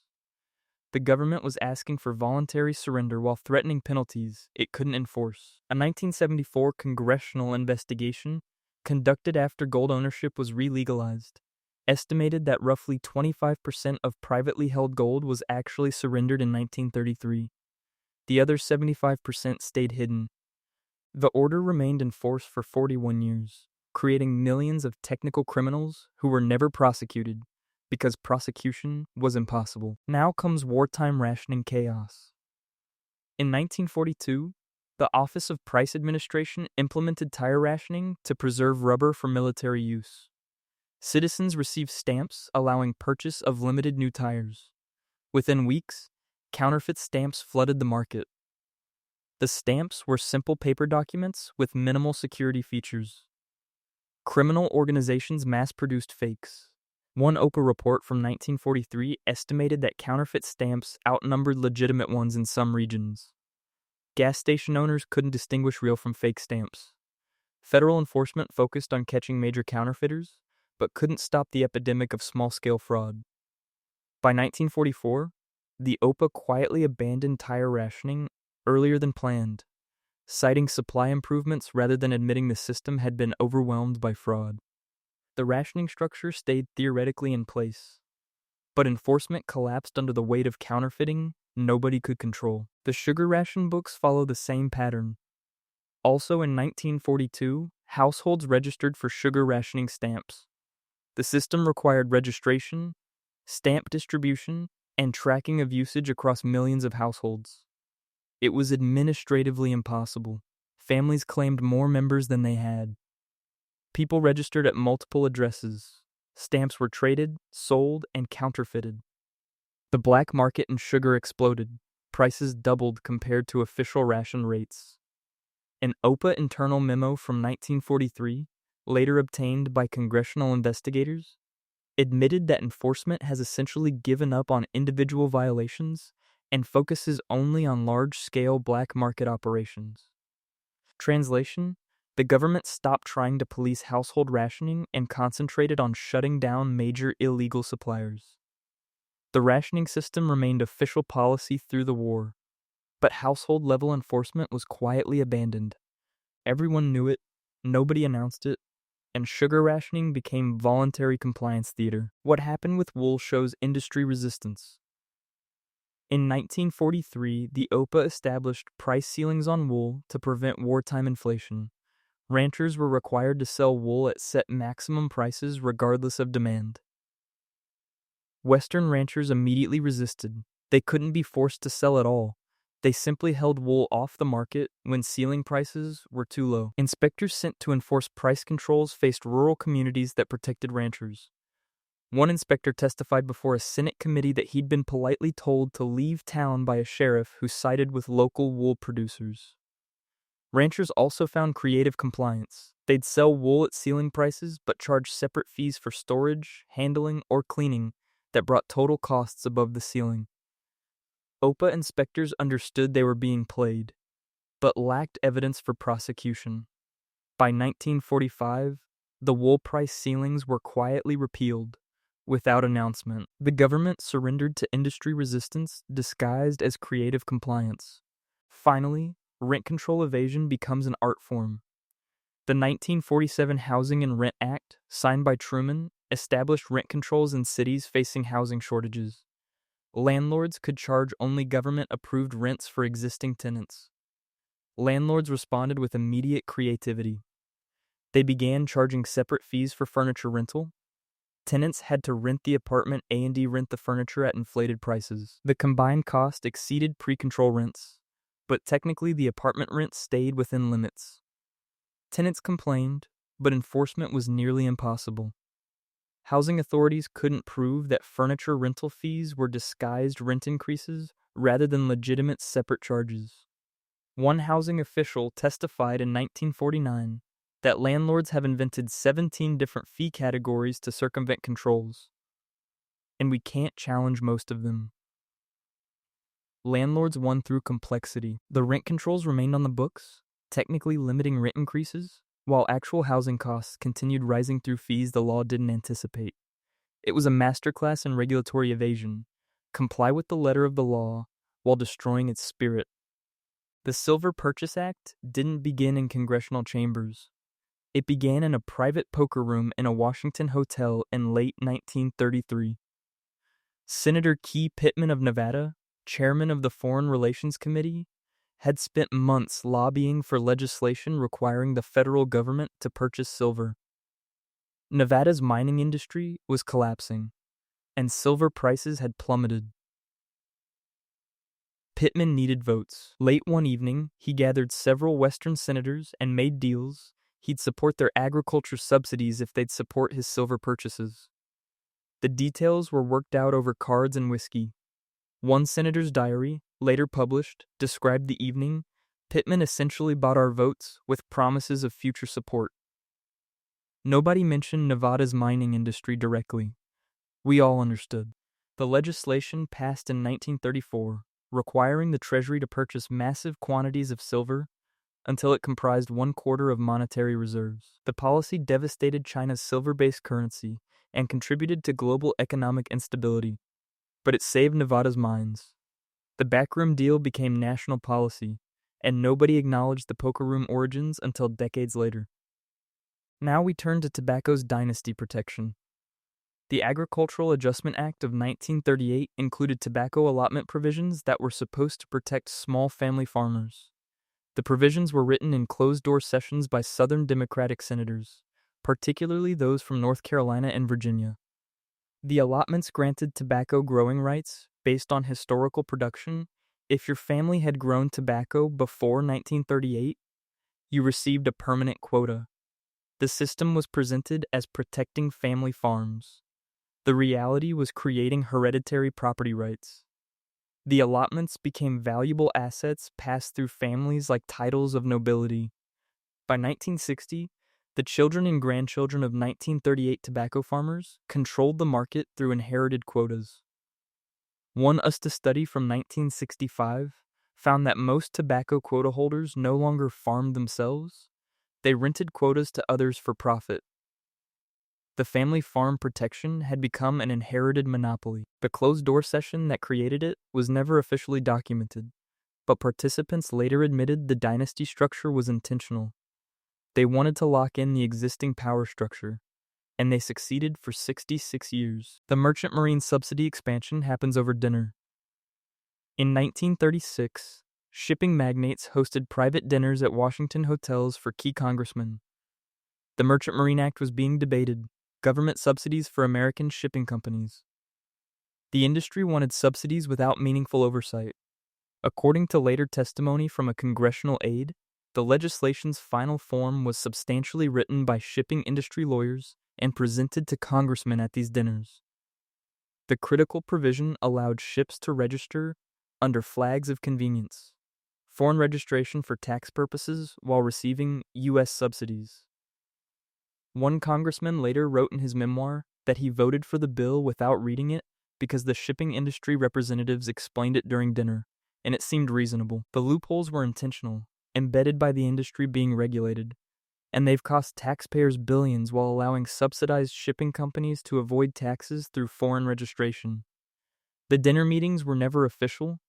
Speaker 1: The government was asking for voluntary surrender while threatening penalties it couldn't enforce. A 1974 congressional investigation conducted after gold ownership was re-legalized estimated that roughly 25% of privately held gold was actually surrendered in 1933. The other 75% stayed hidden. The order remained in force for 41 years, creating millions of technical criminals who were never prosecuted because prosecution was impossible. Now comes wartime rationing chaos. In 1942, the Office of Price Administration implemented tire rationing to preserve rubber for military use. Citizens received stamps allowing purchase of limited new tires. Within weeks, counterfeit stamps flooded the market. The stamps were simple paper documents with minimal security features. Criminal organizations mass-produced fakes. One OPA report from 1943 estimated that counterfeit stamps outnumbered legitimate ones in some regions. Gas station owners couldn't distinguish real from fake stamps. Federal enforcement focused on catching major counterfeiters, but couldn't stop the epidemic of small-scale fraud. By 1944, the OPA quietly abandoned tire rationing earlier than planned, citing supply improvements rather than admitting the system had been overwhelmed by fraud. The rationing structure stayed theoretically in place, but enforcement collapsed under the weight of counterfeiting nobody could control. The sugar ration books follow the same pattern. Also in 1942, households registered for sugar rationing stamps. The system required registration, stamp distribution, and tracking of usage across millions of households. It was administratively impossible. Families claimed more members than they had. People registered at multiple addresses. Stamps were traded, sold, and counterfeited. The black market in sugar exploded. Prices doubled compared to official ration rates. An OPA internal memo from 1943, later obtained by congressional investigators, admitted that enforcement has essentially given up on individual violations and focuses only on large-scale black market operations. Translation: The government stopped trying to police household rationing and concentrated on shutting down major illegal suppliers. The rationing system remained official policy through the war, but household-level enforcement was quietly abandoned. Everyone knew it, nobody announced it, and sugar rationing became voluntary compliance theater. What happened with wool shows industry resistance. In 1943, the OPA established price ceilings on wool to prevent wartime inflation. Ranchers were required to sell wool at set maximum prices regardless of demand. Western ranchers immediately resisted. They couldn't be forced to sell at all. They simply held wool off the market when ceiling prices were too low. Inspectors sent to enforce price controls faced rural communities that protected ranchers. One inspector testified before a Senate committee that he'd been politely told to leave town by a sheriff who sided with local wool producers. Ranchers also found creative compliance. They'd sell wool at ceiling prices but charge separate fees for storage, handling, or cleaning that brought total costs above the ceiling. OPA inspectors understood they were being played, but lacked evidence for prosecution. By 1945, the wool price ceilings were quietly repealed, without announcement. The government surrendered to industry resistance disguised as creative compliance. Finally, rent control evasion becomes an art form. The 1947 Housing and Rent Act, signed by Truman, established rent controls in cities facing housing shortages. Landlords could charge only government-approved rents for existing tenants. Landlords responded with immediate creativity. They began charging separate fees for furniture rental. Tenants had to rent the apartment and rent the furniture at inflated prices. The combined cost exceeded pre-control rents, but technically the apartment rent stayed within limits. Tenants complained, but enforcement was nearly impossible. Housing authorities couldn't prove that furniture rental fees were disguised rent increases rather than legitimate separate charges. One housing official testified in 1949 that landlords have invented 17 different fee categories to circumvent controls, and we can't challenge most of them. Landlords won through complexity. The rent controls remained on the books, technically limiting rent increases, while actual housing costs continued rising through fees the law didn't anticipate. It was a masterclass in regulatory evasion. Comply with the letter of the law while destroying its spirit. The Silver Purchase Act didn't begin in congressional chambers. It began in a private poker room in a Washington hotel in late 1933. Senator Key Pittman of Nevada, chairman of the Foreign Relations Committee, had spent months lobbying for legislation requiring the federal government to purchase silver. Nevada's mining industry was collapsing, and silver prices had plummeted. Pittman needed votes. Late one evening, he gathered several Western senators and made deals. He'd support their agriculture subsidies if they'd support his silver purchases. The details were worked out over cards and whiskey. One senator's diary, later published, described the evening. Pittman essentially bought our votes with promises of future support. Nobody mentioned Nevada's mining industry directly. We all understood. The legislation passed in 1934, requiring the Treasury to purchase massive quantities of silver until it comprised 1/4 of monetary reserves. The policy devastated China's silver-based currency and contributed to global economic instability, but it saved Nevada's mines. The backroom deal became national policy, and nobody acknowledged the poker room origins until decades later. Now we turn to tobacco's dynasty protection. The Agricultural Adjustment Act of 1938 included tobacco allotment provisions that were supposed to protect small family farmers. The provisions were written in closed-door sessions by Southern Democratic senators, particularly those from North Carolina and Virginia. The allotments granted tobacco growing rights based on historical production. If your family had grown tobacco before 1938, you received a permanent quota. The system was presented as protecting family farms. The reality was creating hereditary property rights. The allotments became valuable assets passed through families like titles of nobility. By 1960, the children and grandchildren of 1938 tobacco farmers controlled the market through inherited quotas. One USTA study from 1965 found that most tobacco quota holders no longer farmed themselves. They rented quotas to others for profit. The family farm protection had become an inherited monopoly. The closed-door session that created it was never officially documented, but participants later admitted the dynasty structure was intentional. They wanted to lock in the existing power structure, and they succeeded for 66 years. The merchant marine subsidy expansion happens over dinner. In 1936, shipping magnates hosted private dinners at Washington hotels for key congressmen. The Merchant Marine Act was being debated, government subsidies for American shipping companies. The industry wanted subsidies without meaningful oversight. According to later testimony from a congressional aide, the legislation's final form was substantially written by shipping industry lawyers and presented to congressmen at these dinners. The critical provision allowed ships to register under flags of convenience, foreign registration for tax purposes while receiving U.S. subsidies. One congressman later wrote in his memoir that he voted for the bill without reading it because the shipping industry representatives explained it during dinner, and it seemed reasonable. The loopholes were intentional, embedded by the industry being regulated, and they've cost taxpayers billions while allowing subsidized shipping companies to avoid taxes through foreign registration. The dinner meetings were never official,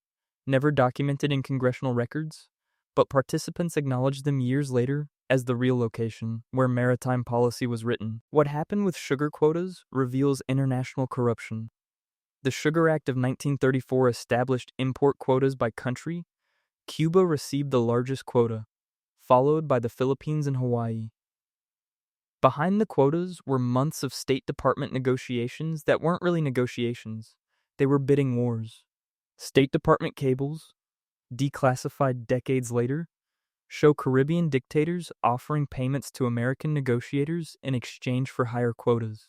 Speaker 1: never documented in congressional records, but participants acknowledged them years later as the real location where maritime policy was written. What happened with sugar quotas reveals international corruption. The Sugar Act of 1934 established import quotas by country. Cuba received the largest quota, followed by the Philippines and Hawaii. Behind the quotas were months of State Department negotiations that weren't really negotiations. They were bidding wars. State Department cables, declassified decades later, show Caribbean dictators offering payments to American negotiators in exchange for higher quotas.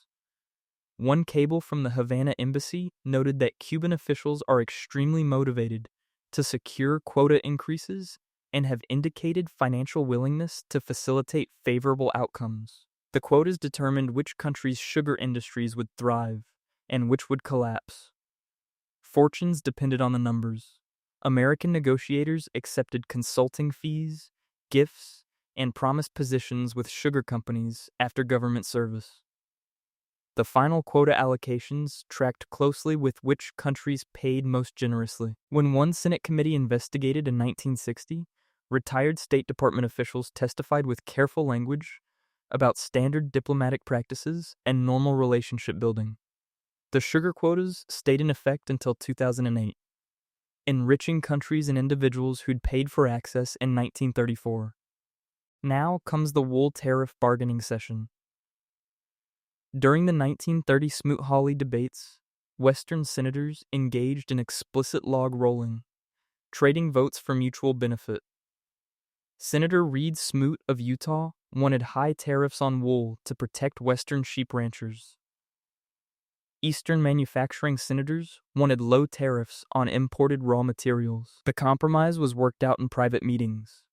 Speaker 1: One cable from the Havana embassy noted that Cuban officials are extremely motivated to secure quota increases and have indicated financial willingness to facilitate favorable outcomes. The quotas determined which countries' sugar industries would thrive and which would collapse. Fortunes depended on the numbers. American negotiators accepted consulting fees, gifts, and promised positions with sugar companies after government service. The final quota allocations tracked closely with which countries paid most generously. When one Senate committee investigated in 1960, retired State Department officials testified with careful language about standard diplomatic practices and normal relationship building. The sugar quotas stayed in effect until 2008, enriching countries and individuals who'd paid for access in 1934. Now comes the wool tariff bargaining session. During the 1930 Smoot-Hawley debates, Western senators engaged in explicit log rolling, trading votes for mutual benefit. Senator Reed Smoot of Utah wanted high tariffs on wool to protect Western sheep ranchers. Eastern manufacturing senators wanted low tariffs on imported raw materials. The compromise was worked out in private meetings.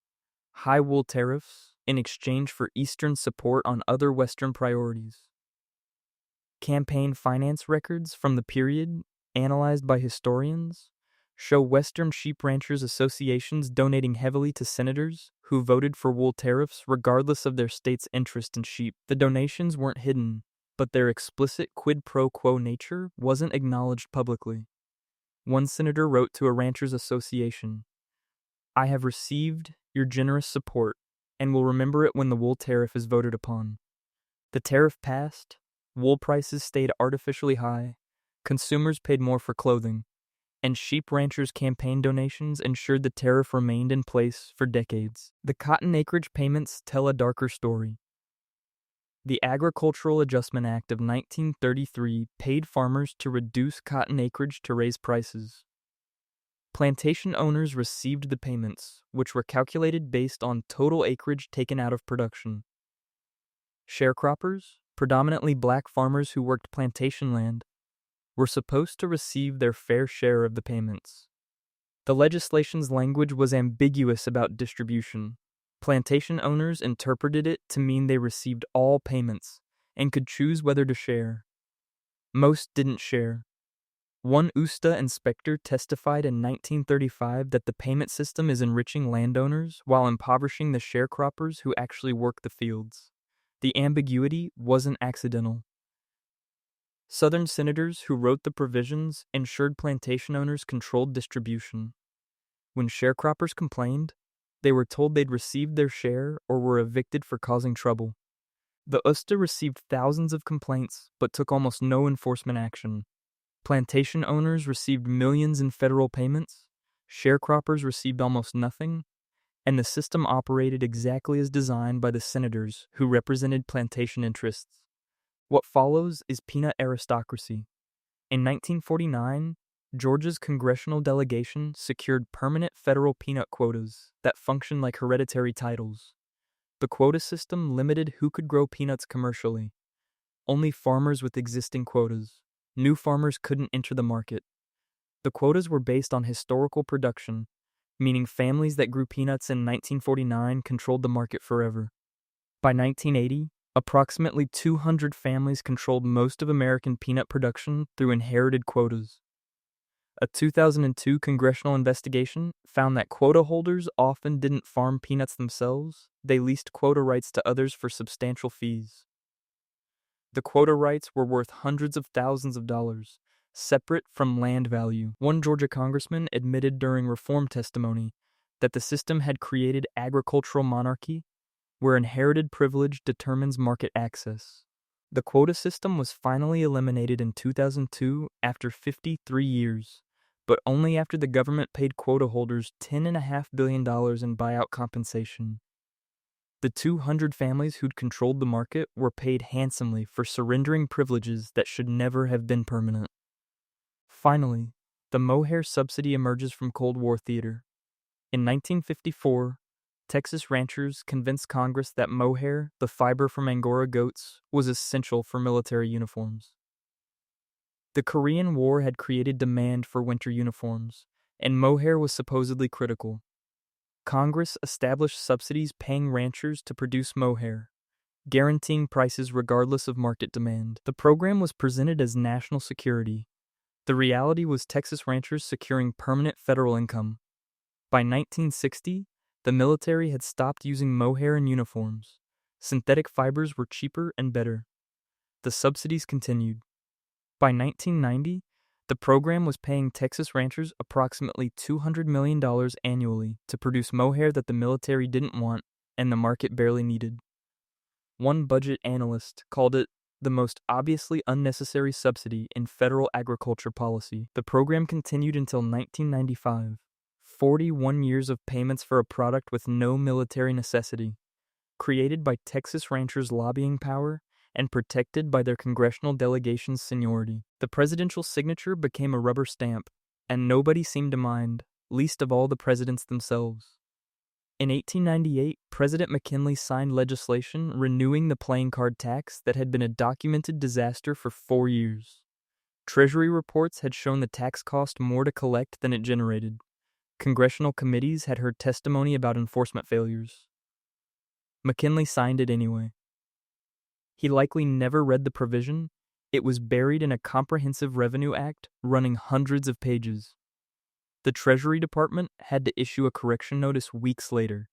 Speaker 1: High wool tariffs in exchange for Eastern support on other Western priorities. Campaign finance records from the period, analyzed by historians, show Western sheep ranchers associations donating heavily to senators who voted for wool tariffs regardless of their state's interest in sheep. The donations weren't hidden, but their explicit quid pro quo nature wasn't acknowledged publicly. One senator wrote to a ranchers' association, "I have received your generous support and will remember it when the wool tariff is voted upon." The tariff passed, wool prices stayed artificially high, consumers paid more for clothing, and sheep ranchers' campaign donations ensured the tariff remained in place for decades. The cotton acreage payments tell a darker story. The Agricultural Adjustment Act of 1933 paid farmers to reduce cotton acreage to raise prices. Plantation owners received the payments, which were calculated based on total acreage taken out of production. Sharecroppers, predominantly black farmers who worked plantation land, were supposed to receive their fair share of the payments. The legislation's language was ambiguous about distribution. Plantation owners interpreted it to mean they received all payments and could choose whether to share. Most didn't share. One USTA inspector testified in 1935 that the payment system is enriching landowners while impoverishing the sharecroppers who actually work the fields. The ambiguity wasn't accidental. Southern senators who wrote the provisions ensured plantation owners controlled distribution. When sharecroppers complained, they were told they'd received their share or were evicted for causing trouble. The USTA received thousands of complaints but took almost no enforcement action. Plantation owners received millions in federal payments, sharecroppers received almost nothing, and the system operated exactly as designed by the senators who represented plantation interests. What follows is peanut aristocracy. In 1949, Georgia's congressional delegation secured permanent federal peanut quotas that functioned like hereditary titles. The quota system limited who could grow peanuts commercially. Only farmers with existing quotas. New farmers couldn't enter the market. The quotas were based on historical production, meaning families that grew peanuts in 1949 controlled the market forever. By 1980, approximately 200 families controlled most of American peanut production through inherited quotas. A 2002 congressional investigation found that quota holders often didn't farm peanuts themselves, they leased quota rights to others for substantial fees. The quota rights were worth hundreds of thousands of dollars, separate from land value. One Georgia congressman admitted during reform testimony that the system had created agricultural monarchy, where inherited privilege determines market access. The quota system was finally eliminated in 2002 after 53 years, but only after the government paid quota holders $10.5 billion in buyout compensation. The 200 families who'd controlled the market were paid handsomely for surrendering privileges that should never have been permanent. Finally, the mohair subsidy emerges from Cold War theater. In 1954, Texas ranchers convinced Congress that mohair, the fiber from Angora goats, was essential for military uniforms. The Korean War had created demand for winter uniforms, and mohair was supposedly critical. Congress established subsidies paying ranchers to produce mohair, guaranteeing prices regardless of market demand. The program was presented as national security. The reality was Texas ranchers securing permanent federal income. By 1960, the military had stopped using mohair in uniforms. Synthetic fibers were cheaper and better. The subsidies continued. By 1990, the program was paying Texas ranchers approximately $200 million annually to produce mohair that the military didn't want and the market barely needed. One budget analyst called it the most obviously unnecessary subsidy in federal agriculture policy. The program continued until 1995, 41 years of payments for a product with no military necessity, created by Texas ranchers' lobbying power and protected by their congressional delegation's seniority. The presidential signature became a rubber stamp, and nobody seemed to mind, least of all the presidents themselves. In 1898, President McKinley signed legislation renewing the playing card tax that had been a documented disaster for 4 years. Treasury reports had shown the tax cost more to collect than it generated. Congressional committees had heard testimony about enforcement failures. McKinley signed it anyway. He likely never read the provision. It was buried in a comprehensive revenue act running hundreds of pages. The Treasury Department had to issue a correction notice weeks later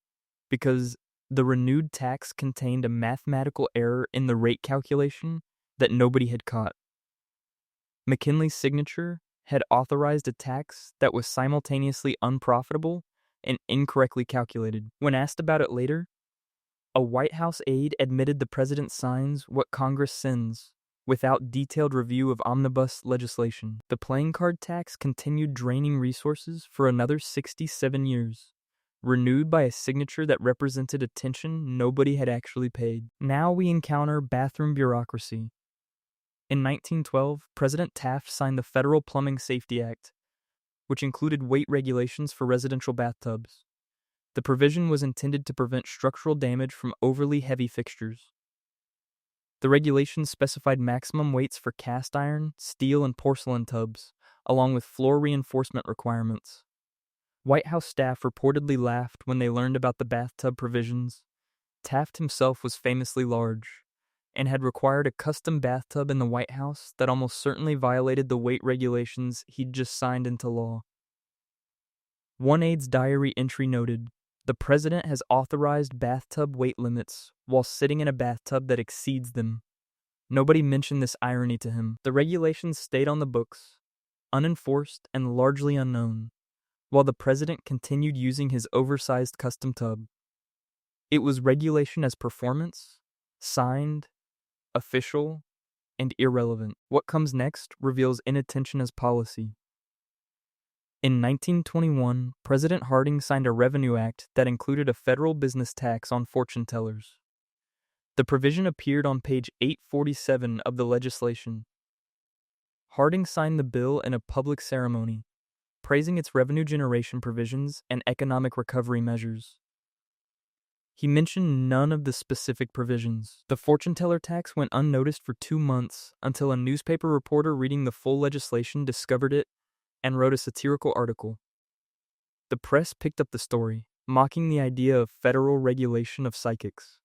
Speaker 1: because the renewed tax contained a mathematical error in the rate calculation that nobody had caught. McKinley's signature had authorized a tax that was simultaneously unprofitable and incorrectly calculated. When asked about it later, a White House aide admitted the president signs what Congress sends without detailed review of omnibus legislation. The playing card tax continued draining resources for another 67 years, renewed by a signature that represented attention nobody had actually paid. Now we encounter bathroom bureaucracy. In 1912, President Taft signed the Federal Plumbing Safety Act, which included weight regulations for residential bathtubs. The provision was intended to prevent structural damage from overly heavy fixtures. The regulations specified maximum weights for cast iron, steel, and porcelain tubs, along with floor reinforcement requirements. White House staff reportedly laughed when they learned about the bathtub provisions. Taft himself was famously large. and had required a custom bathtub in the White House that almost certainly violated the weight regulations he'd just signed into law. One aide's diary entry noted, "The president has authorized bathtub weight limits while sitting in a bathtub that exceeds them." Nobody mentioned this irony to him. The regulations stayed on the books, unenforced and largely unknown, while the president continued using his oversized custom tub. It was regulation as performance, signed, official, and irrelevant. What comes next reveals inattention as policy. In 1921, President Harding signed a revenue act that included a federal business tax on fortune tellers. The provision appeared on page 847 of the legislation. Harding signed the bill in a public ceremony, praising its revenue generation provisions and economic recovery measures. He mentioned none of the specific provisions. The fortune teller tax went unnoticed for 2 months until a newspaper reporter reading the full legislation discovered it and wrote a satirical article. The press picked up the story, mocking the idea of federal regulation of psychics.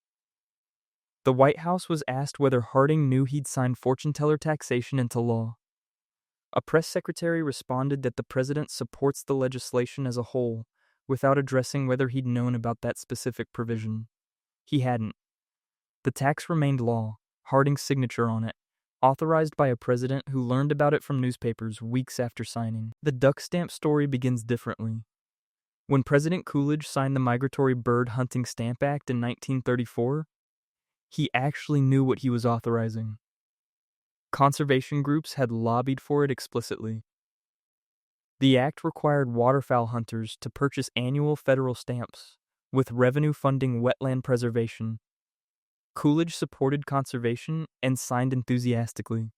Speaker 1: The White House was asked whether Harding knew he'd signed fortune teller taxation into law. A press secretary responded that the president supports the legislation as a whole, without addressing whether he'd known about that specific provision. He hadn't. The tax remained law, Harding's signature on it, authorized by a president who learned about it from newspapers weeks after signing. The duck stamp story begins differently. When President Coolidge signed the Migratory Bird Hunting Stamp Act in 1934, he actually knew what he was authorizing. Conservation groups had lobbied for it explicitly. The act required waterfowl hunters to purchase annual federal stamps, with revenue funding wetland preservation. Coolidge supported conservation and signed enthusiastically.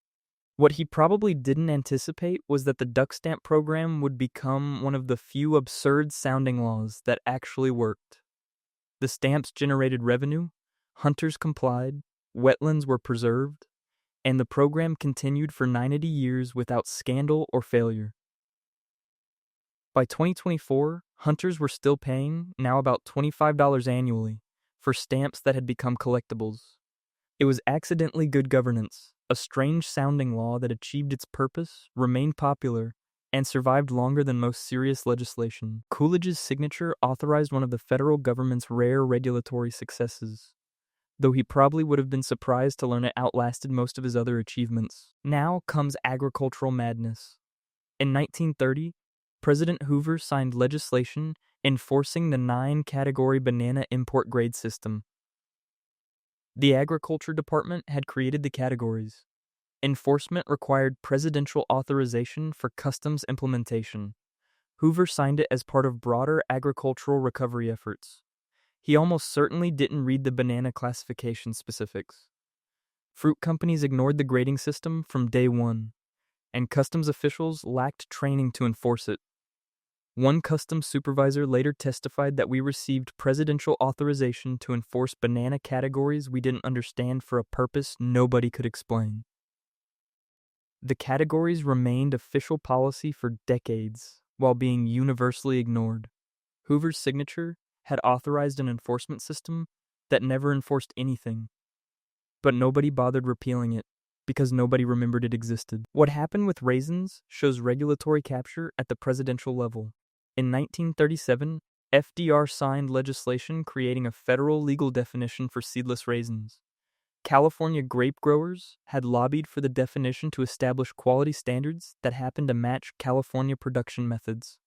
Speaker 1: What he probably didn't anticipate was that the duck stamp program would become one of the few absurd-sounding laws that actually worked. The stamps generated revenue, hunters complied, wetlands were preserved, and the program continued for 90 years without scandal or failure. By 2024, hunters were still paying, now about $25 annually, for stamps that had become collectibles. It was accidentally good governance, a strange-sounding law that achieved its purpose, remained popular, and survived longer than most serious legislation. Coolidge's signature authorized one of the federal government's rare regulatory successes, though he probably would have been surprised to learn it outlasted most of his other achievements. Now comes agricultural madness. In 1930, President Hoover signed legislation enforcing the 9-category banana import grade system. The Agriculture Department had created the categories. Enforcement required presidential authorization for customs implementation. Hoover signed it as part of broader agricultural recovery efforts. He almost certainly didn't read the banana classification specifics. Fruit companies ignored the grading system from day one, and customs officials lacked training to enforce it. One customs supervisor later testified that we received presidential authorization to enforce banana categories we didn't understand for a purpose nobody could explain. The categories remained official policy for decades while being universally ignored. Hoover's signature had authorized an enforcement system that never enforced anything, but nobody bothered repealing it because nobody remembered it existed. What happened with raisins shows regulatory capture at the presidential level. In 1937, FDR signed legislation creating a federal legal definition for seedless raisins. California grape growers had lobbied for the definition to establish quality standards that happened to match California production methods.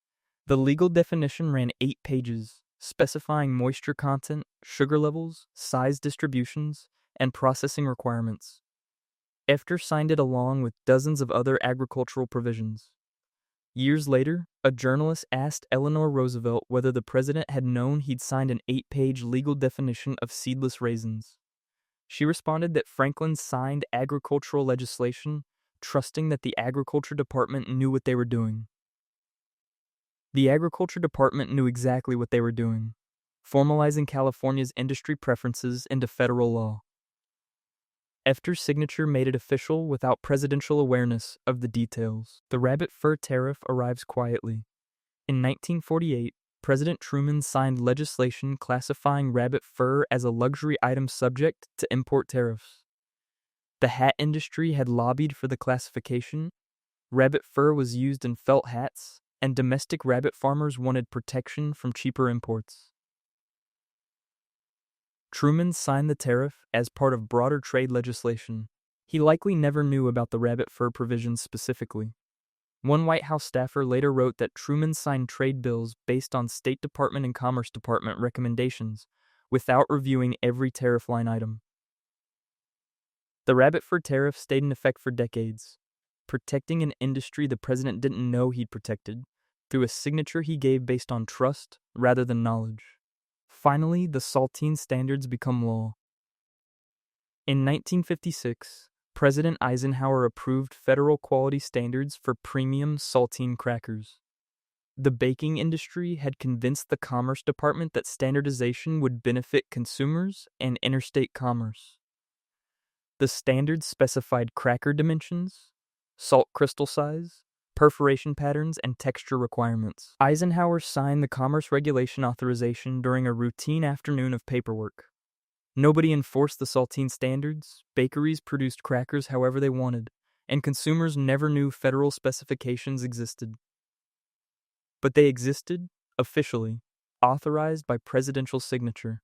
Speaker 1: The legal definition ran 8 pages, specifying moisture content, sugar levels, size distributions, and processing requirements. FDR signed it along with dozens of other agricultural provisions. Years later, a journalist asked Eleanor Roosevelt whether the president had known he'd signed an 8-page legal definition of seedless raisins. She responded that Franklin signed agricultural legislation, trusting that the Agriculture Department knew what they were doing. The Agriculture Department knew exactly what they were doing, formalizing California's industry preferences into federal law. FDR's signature made it official without presidential awareness of the details. The rabbit fur tariff arrives quietly. In 1948, President Truman signed legislation classifying rabbit fur as a luxury item subject to import tariffs. The hat industry had lobbied for the classification, rabbit fur was used in felt hats, and domestic rabbit farmers wanted protection from cheaper imports. Truman signed the tariff as part of broader trade legislation. He likely never knew about the rabbit fur provisions specifically. One White House staffer later wrote that Truman signed trade bills based on State Department and Commerce Department recommendations, without reviewing every tariff line item. The rabbit fur tariff stayed in effect for decades, protecting an industry the president didn't know he'd protected, through a signature he gave based on trust rather than knowledge. Finally, the saltine standards become law. In 1956, President Eisenhower approved federal quality standards for premium saltine crackers. The baking industry had convinced the Commerce Department that standardization would benefit consumers and interstate commerce. The standards specified cracker dimensions, salt crystal size, perforation patterns, and texture requirements. Eisenhower signed the Commerce Regulation Authorization during a routine afternoon of paperwork. Nobody enforced the saltine standards, bakeries produced crackers however they wanted, and consumers never knew federal specifications existed. But they existed, officially, authorized by presidential signature.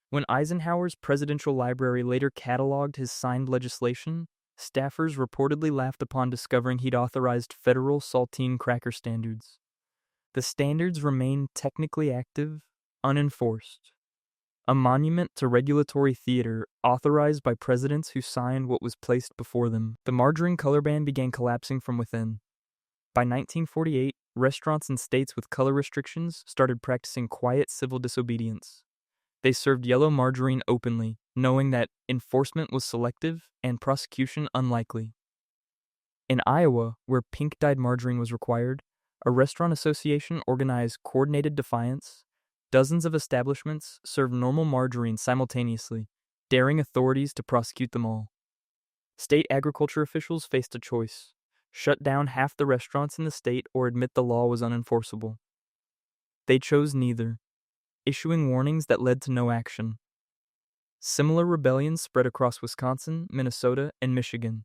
Speaker 1: When Eisenhower's presidential library later cataloged his signed legislation, staffers reportedly laughed upon discovering he'd authorized federal saltine cracker standards. The standards remained technically active, unenforced. A monument to regulatory theater authorized by presidents who signed what was placed before them. The margarine color ban began collapsing from within. By 1948, restaurants in states with color restrictions started practicing quiet civil disobedience. They served yellow margarine openly, knowing that enforcement was selective and prosecution unlikely. In Iowa, where pink-dyed margarine was required, a restaurant association organized coordinated defiance. Dozens of establishments served normal margarine simultaneously, daring authorities to prosecute them all. State agriculture officials faced a choice: shut down half the restaurants in the state or admit the law was unenforceable. They chose neither, issuing warnings that led to no action. Similar rebellions spread across Wisconsin, Minnesota, and Michigan.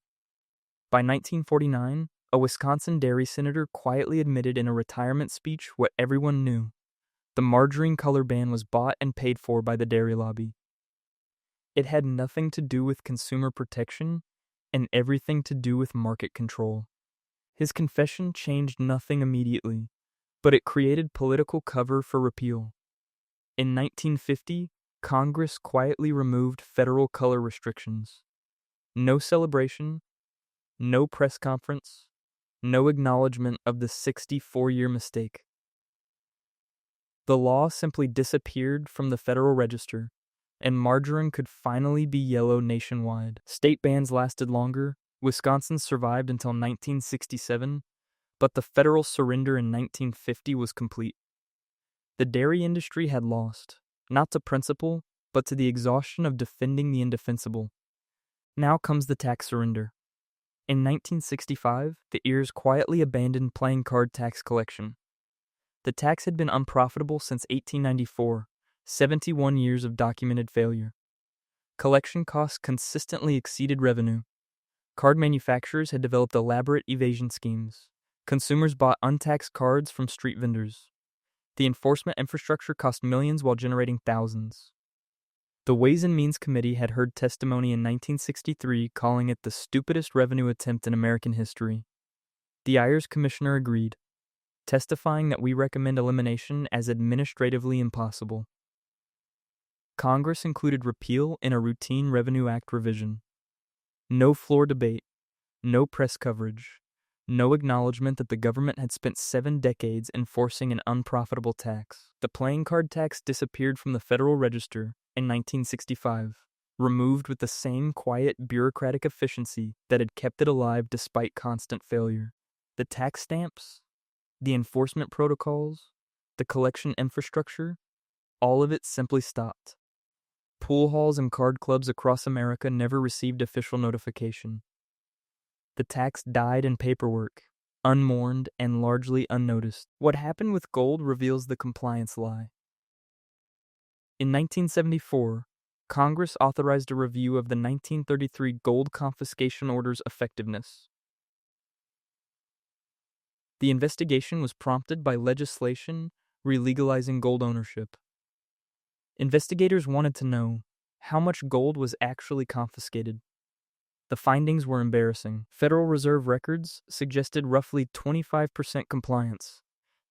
Speaker 1: By 1949, a Wisconsin dairy senator quietly admitted in a retirement speech what everyone knew: the margarine color ban was bought and paid for by the dairy lobby. It had nothing to do with consumer protection and everything to do with market control. His confession changed nothing immediately, but it created political cover for repeal. In 1950, Congress quietly removed federal color restrictions. No celebration, no press conference, no acknowledgement of the 64-year mistake. The law simply disappeared from the Federal Register, and margarine could finally be yellow nationwide. State bans lasted longer. Wisconsin survived until 1967, but the federal surrender in 1950 was complete. The dairy industry had lost, not to principle, but to the exhaustion of defending the indefensible. Now comes the tax surrender. In 1965, the ears quietly abandoned playing card tax collection. The tax had been unprofitable since 1894, 71 years of documented failure. Collection costs consistently exceeded revenue. Card manufacturers had developed elaborate evasion schemes. Consumers bought untaxed cards from street vendors. The enforcement infrastructure cost millions while generating thousands. The Ways and Means Committee had heard testimony in 1963 calling it the stupidest revenue attempt in American history. The IRS commissioner agreed, testifying that we recommend elimination as administratively impossible. Congress included repeal in a routine Revenue Act revision. No floor debate, no press coverage, no acknowledgement that the government had spent 7 decades enforcing an unprofitable tax. The playing card tax disappeared from the Federal Register in 1965, removed with the same quiet bureaucratic efficiency that had kept it alive despite constant failure. The tax stamps, the enforcement protocols, the collection infrastructure, all of it simply stopped. Pool halls and card clubs across America never received official notification. The tax died in paperwork, unmourned and largely unnoticed. What happened with gold reveals the compliance lie. In 1974, Congress authorized a review of the 1933 gold confiscation order's effectiveness. The investigation was prompted by legislation relegalizing gold ownership. Investigators wanted to know how much gold was actually confiscated. The findings were embarrassing. Federal Reserve records suggested roughly 25% compliance,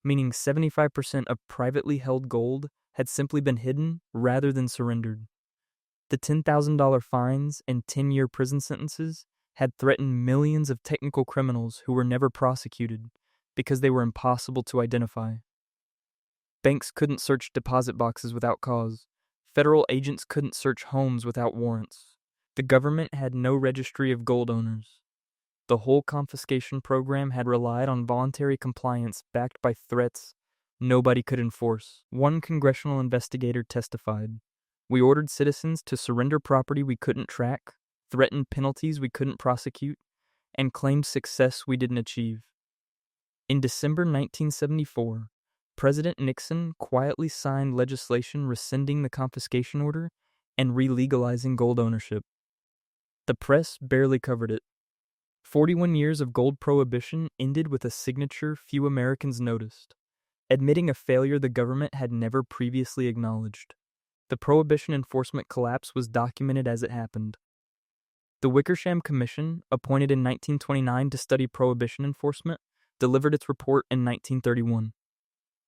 Speaker 1: meaning 75% of privately held gold had simply been hidden rather than surrendered. The $10,000 fines and 10-year prison sentences had threatened millions of technical criminals who were never prosecuted because they were impossible to identify. Banks couldn't search deposit boxes without cause. Federal agents couldn't search homes without warrants. The government had no registry of gold owners. The whole confiscation program had relied on voluntary compliance backed by threats nobody could enforce. One congressional investigator testified, "We ordered citizens to surrender property we couldn't track, threatened penalties we couldn't prosecute, and claimed success we didn't achieve." In December 1974, President Nixon quietly signed legislation rescinding the confiscation order and re-legalizing gold ownership. The press barely covered it. 41 years of gold prohibition ended with a signature few Americans noticed, admitting a failure the government had never previously acknowledged. The prohibition enforcement collapse was documented as it happened. The Wickersham Commission, appointed in 1929 to study prohibition enforcement, delivered its report in 1931.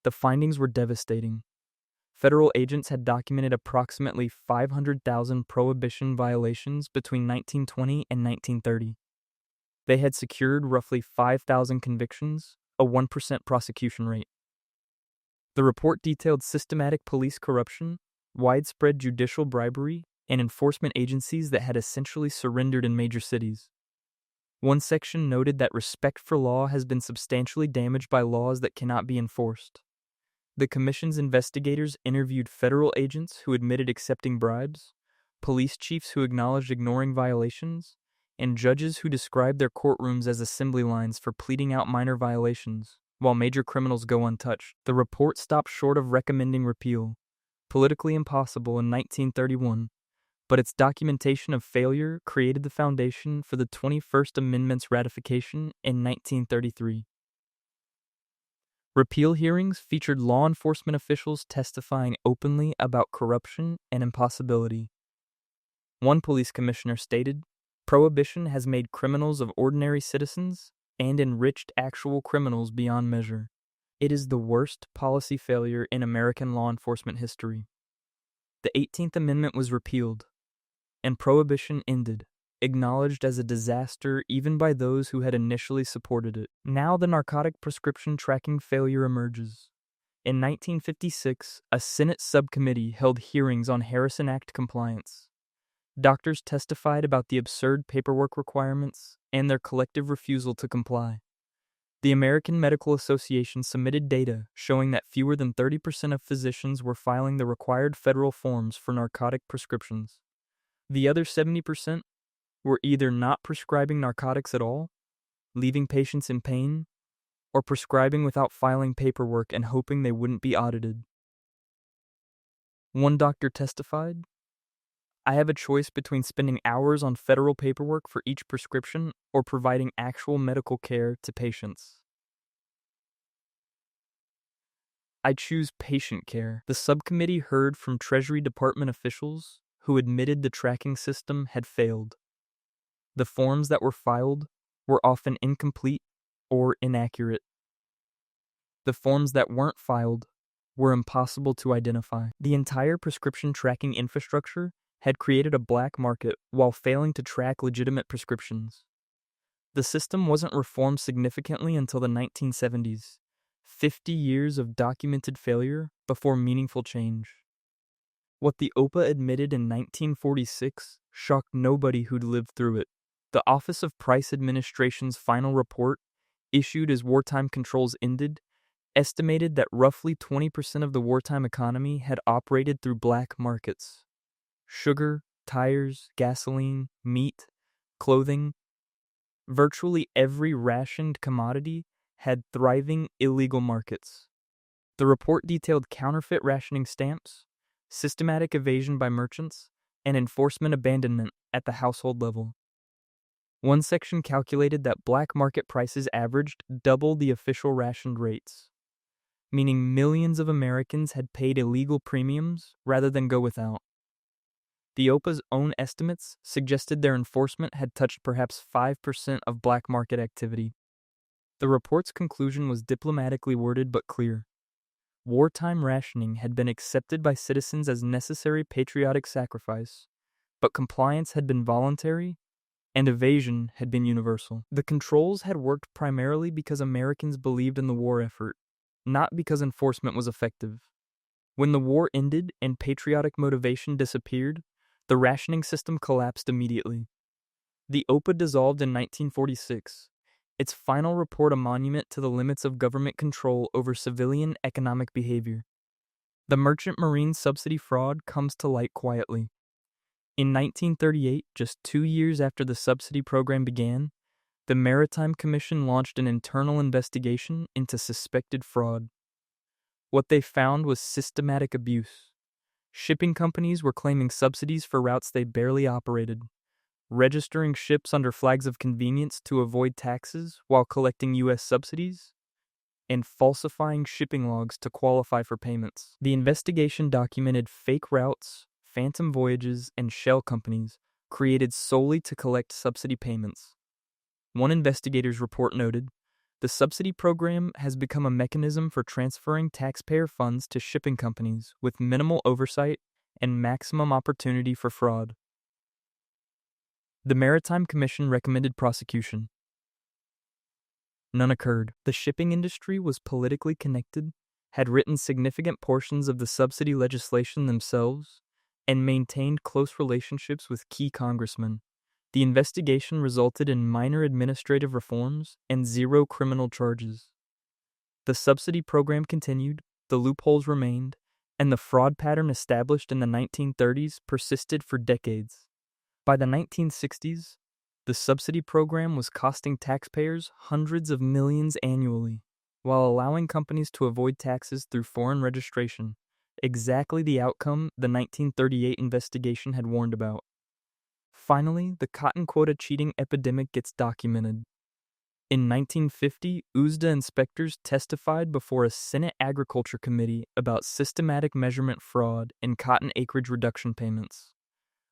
Speaker 1: The findings were devastating. Federal agents had documented approximately 500,000 prohibition violations between 1920 and 1930. They had secured roughly 5,000 convictions, a 1% prosecution rate. The report detailed systematic police corruption, widespread judicial bribery, and enforcement agencies that had essentially surrendered in major cities. One section noted that respect for law has been substantially damaged by laws that cannot be enforced. The commission's investigators interviewed federal agents who admitted accepting bribes, police chiefs who acknowledged ignoring violations, and judges who described their courtrooms as assembly lines for pleading out minor violations, while major criminals go untouched. The report stopped short of recommending repeal, politically impossible in 1931, but its documentation of failure created the foundation for the 21st Amendment's ratification in 1933. Repeal hearings featured law enforcement officials testifying openly about corruption and impossibility. One police commissioner stated, "Prohibition has made criminals of ordinary citizens and enriched actual criminals beyond measure. It is the worst policy failure in American law enforcement history." The 18th Amendment was repealed, and Prohibition ended, acknowledged as a disaster even by those who had initially supported it. Now the narcotic prescription tracking failure emerges. In 1956, a Senate subcommittee held hearings on Harrison Act compliance. Doctors testified about the absurd paperwork requirements and their collective refusal to comply. The American Medical Association submitted data showing that fewer than 30% of physicians were filing the required federal forms for narcotic prescriptions. The other 70% were either not prescribing narcotics at all, leaving patients in pain, or prescribing without filing paperwork and hoping they wouldn't be audited. One doctor testified, "I have a choice between spending hours on federal paperwork for each prescription or providing actual medical care to patients. I choose patient care." The subcommittee heard from Treasury Department officials who admitted the tracking system had failed. The forms that were filed were often incomplete or inaccurate. The forms that weren't filed were impossible to identify. The entire prescription tracking infrastructure had created a black market while failing to track legitimate prescriptions. The system wasn't reformed significantly until the 1970s, 50 years of documented failure before meaningful change. What the OPA admitted in 1946 shocked nobody who'd lived through it. The Office of Price Administration's final report, issued as wartime controls ended, estimated that roughly 20% of the wartime economy had operated through black markets. Sugar, tires, gasoline, meat, clothing, virtually every rationed commodity had thriving illegal markets. The report detailed counterfeit rationing stamps, systematic evasion by merchants, and enforcement abandonment at the household level. One section calculated that black market prices averaged double the official rationed rates, meaning millions of Americans had paid illegal premiums rather than go without. The OPA's own estimates suggested their enforcement had touched perhaps 5% of black market activity. The report's conclusion was diplomatically worded but clear. Wartime rationing had been accepted by citizens as necessary patriotic sacrifice, but compliance had been voluntary, and evasion had been universal. The controls had worked primarily because Americans believed in the war effort, not because enforcement was effective. When the war ended and patriotic motivation disappeared, the rationing system collapsed immediately. The OPA dissolved in 1946, its final report a monument to the limits of government control over civilian economic behavior. The merchant marine subsidy fraud comes to light quietly. In 1938, just 2 years after the subsidy program began, the Maritime Commission launched an internal investigation into suspected fraud. What they found was systematic abuse. Shipping companies were claiming subsidies for routes they barely operated, registering ships under flags of convenience to avoid taxes while collecting U.S. subsidies, and falsifying shipping logs to qualify for payments. The investigation documented fake routes, phantom voyages, and shell companies created solely to collect subsidy payments. One investigator's report noted, "The subsidy program has become a mechanism for transferring taxpayer funds to shipping companies with minimal oversight and maximum opportunity for fraud." The Maritime Commission recommended prosecution. None occurred. The shipping industry was politically connected, had written significant portions of the subsidy legislation themselves, and maintained close relationships with key congressmen. The investigation resulted in minor administrative reforms and 0 criminal charges. The subsidy program continued, the loopholes remained, and the fraud pattern established in the 1930s persisted for decades. By the 1960s, the subsidy program was costing taxpayers hundreds of millions annually, while allowing companies to avoid taxes through foreign registration, exactly the outcome the 1938 investigation had warned about. Finally, the cotton quota cheating epidemic gets documented. In 1950, USDA inspectors testified before a Senate Agriculture Committee about systematic measurement fraud and cotton acreage reduction payments.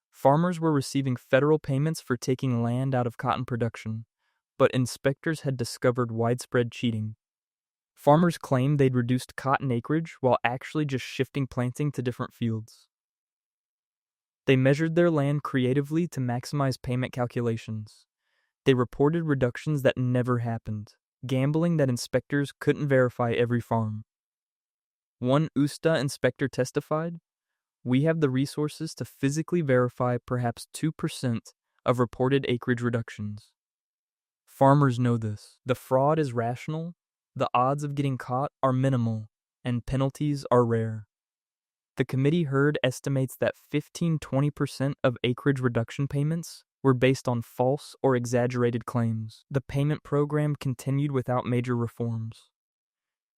Speaker 1: Farmers were receiving federal payments for taking land out of cotton production, but inspectors had discovered widespread cheating. Farmers claimed they'd reduced cotton acreage while actually just shifting planting to different fields. They measured their land creatively to maximize payment calculations. They reported reductions that never happened, gambling that inspectors couldn't verify every farm. One USDA inspector testified, "We have the resources to physically verify perhaps 2% of reported acreage reductions." Farmers know this. The fraud is rational, the odds of getting caught are minimal, and penalties are rare. The committee heard estimates that 15-20% of acreage reduction payments were based on false or exaggerated claims. The payment program continued without major reforms.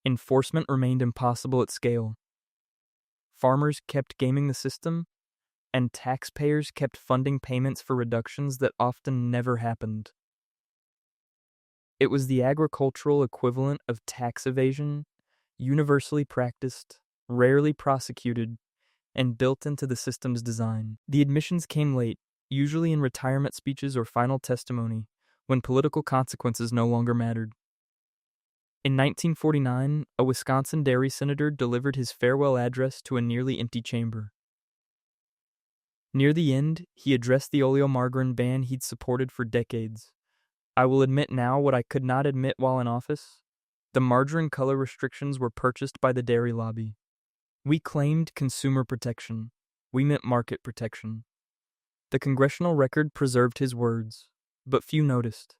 Speaker 1: Enforcement remained impossible at scale. Farmers kept gaming the system, and taxpayers kept funding payments for reductions that often never happened. It was the agricultural equivalent of tax evasion, universally practiced, rarely prosecuted, and built into the system's design. The admissions came late, usually in retirement speeches or final testimony, when political consequences no longer mattered. In 1949, a Wisconsin dairy senator delivered his farewell address to a nearly empty chamber. Near the end, he addressed the oleomargarine ban he'd supported for decades. "I will admit now what I could not admit while in office. The margarine color restrictions were purchased by the dairy lobby. We claimed consumer protection. We meant market protection." The congressional record preserved his words, but few noticed.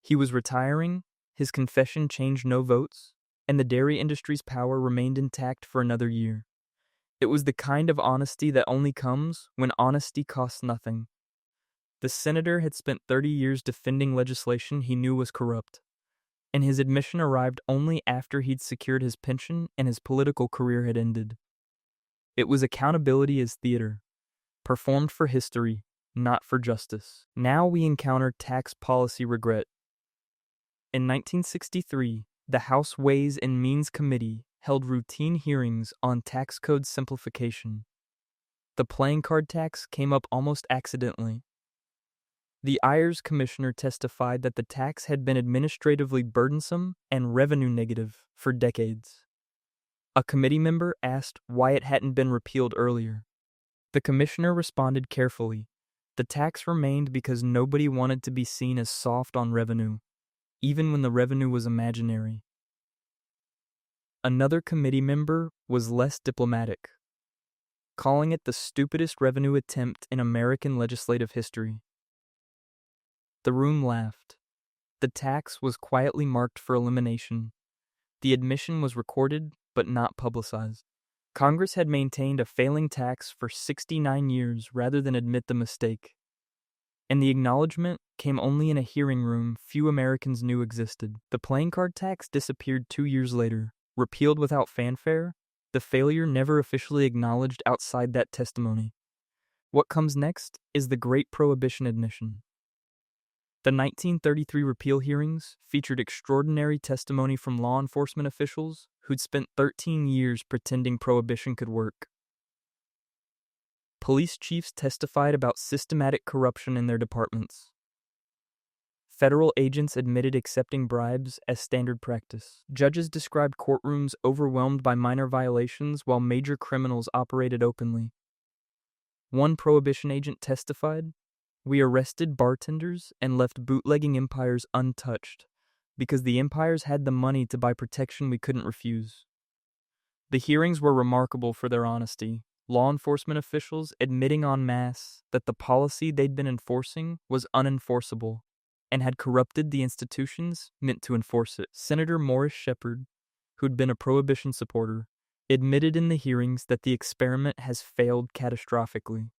Speaker 1: He was retiring, his confession changed no votes, and the dairy industry's power remained intact for another year. It was the kind of honesty that only comes when honesty costs nothing. The senator had spent 30 years defending legislation he knew was corrupt, and his admission arrived only after he'd secured his pension and his political career had ended. It was accountability as theater, performed for history, not for justice. Now we encounter tax policy regret. In 1963, the House Ways and Means Committee held routine hearings on tax code simplification. The playing card tax came up almost accidentally. The Ayers Commissioner testified that the tax had been administratively burdensome and revenue negative for decades. A committee member asked why it hadn't been repealed earlier. The commissioner responded carefully. The tax remained because nobody wanted to be seen as soft on revenue, even when the revenue was imaginary. Another committee member was less diplomatic, calling it the stupidest revenue attempt in American legislative history. The room laughed. The tax was quietly marked for elimination. The admission was recorded but not publicized. Congress had maintained a failing tax for 69 years rather than admit the mistake. And the acknowledgement came only in a hearing room few Americans knew existed. The playing card tax disappeared 2 years later, repealed without fanfare, the failure never officially acknowledged outside that testimony. What comes next is the Great Prohibition admission. The 1933 repeal hearings featured extraordinary testimony from law enforcement officials who'd spent 13 years pretending prohibition could work. Police chiefs testified about systematic corruption in their departments. Federal agents admitted accepting bribes as standard practice. Judges described courtrooms overwhelmed by minor violations while major criminals operated openly. One prohibition agent testified, "We arrested bartenders and left bootlegging empires untouched because the empires had the money to buy protection we couldn't refuse." The hearings were remarkable for their honesty. Law enforcement officials admitting en masse that the policy they'd been enforcing was unenforceable and had corrupted the institutions meant to enforce it. Senator Morris Shepherd, who'd been a prohibition supporter, admitted in the hearings that the experiment has failed catastrophically.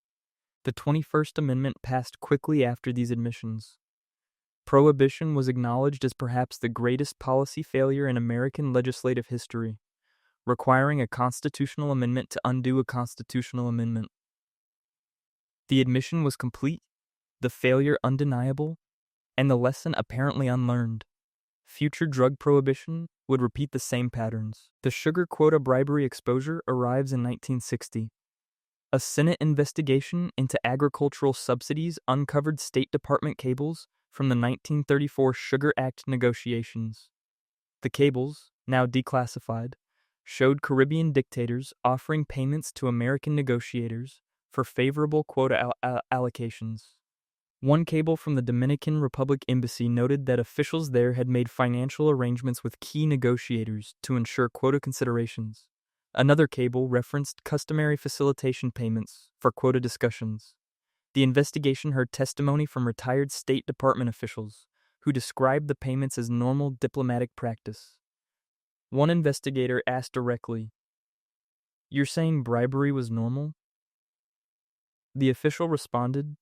Speaker 1: The 21st Amendment passed quickly after these admissions. Prohibition was acknowledged as perhaps the greatest policy failure in American legislative history, requiring a constitutional amendment to undo a constitutional amendment. The admission was complete, the failure undeniable, and the lesson apparently unlearned. Future drug prohibition would repeat the same patterns. The sugar quota bribery exposure arrives in 1960. A Senate investigation into agricultural subsidies uncovered State Department cables from the 1934 Sugar Act negotiations. The cables, now declassified, showed Caribbean dictators offering payments to American negotiators for favorable quota allocations. One cable from the Dominican Republic Embassy noted that officials there had made financial arrangements with key negotiators to ensure quota considerations. Another cable referenced customary facilitation payments for quota discussions. The investigation heard testimony from retired State Department officials who described the payments as normal diplomatic practice. One investigator asked directly, "You're saying bribery was normal?" The official responded,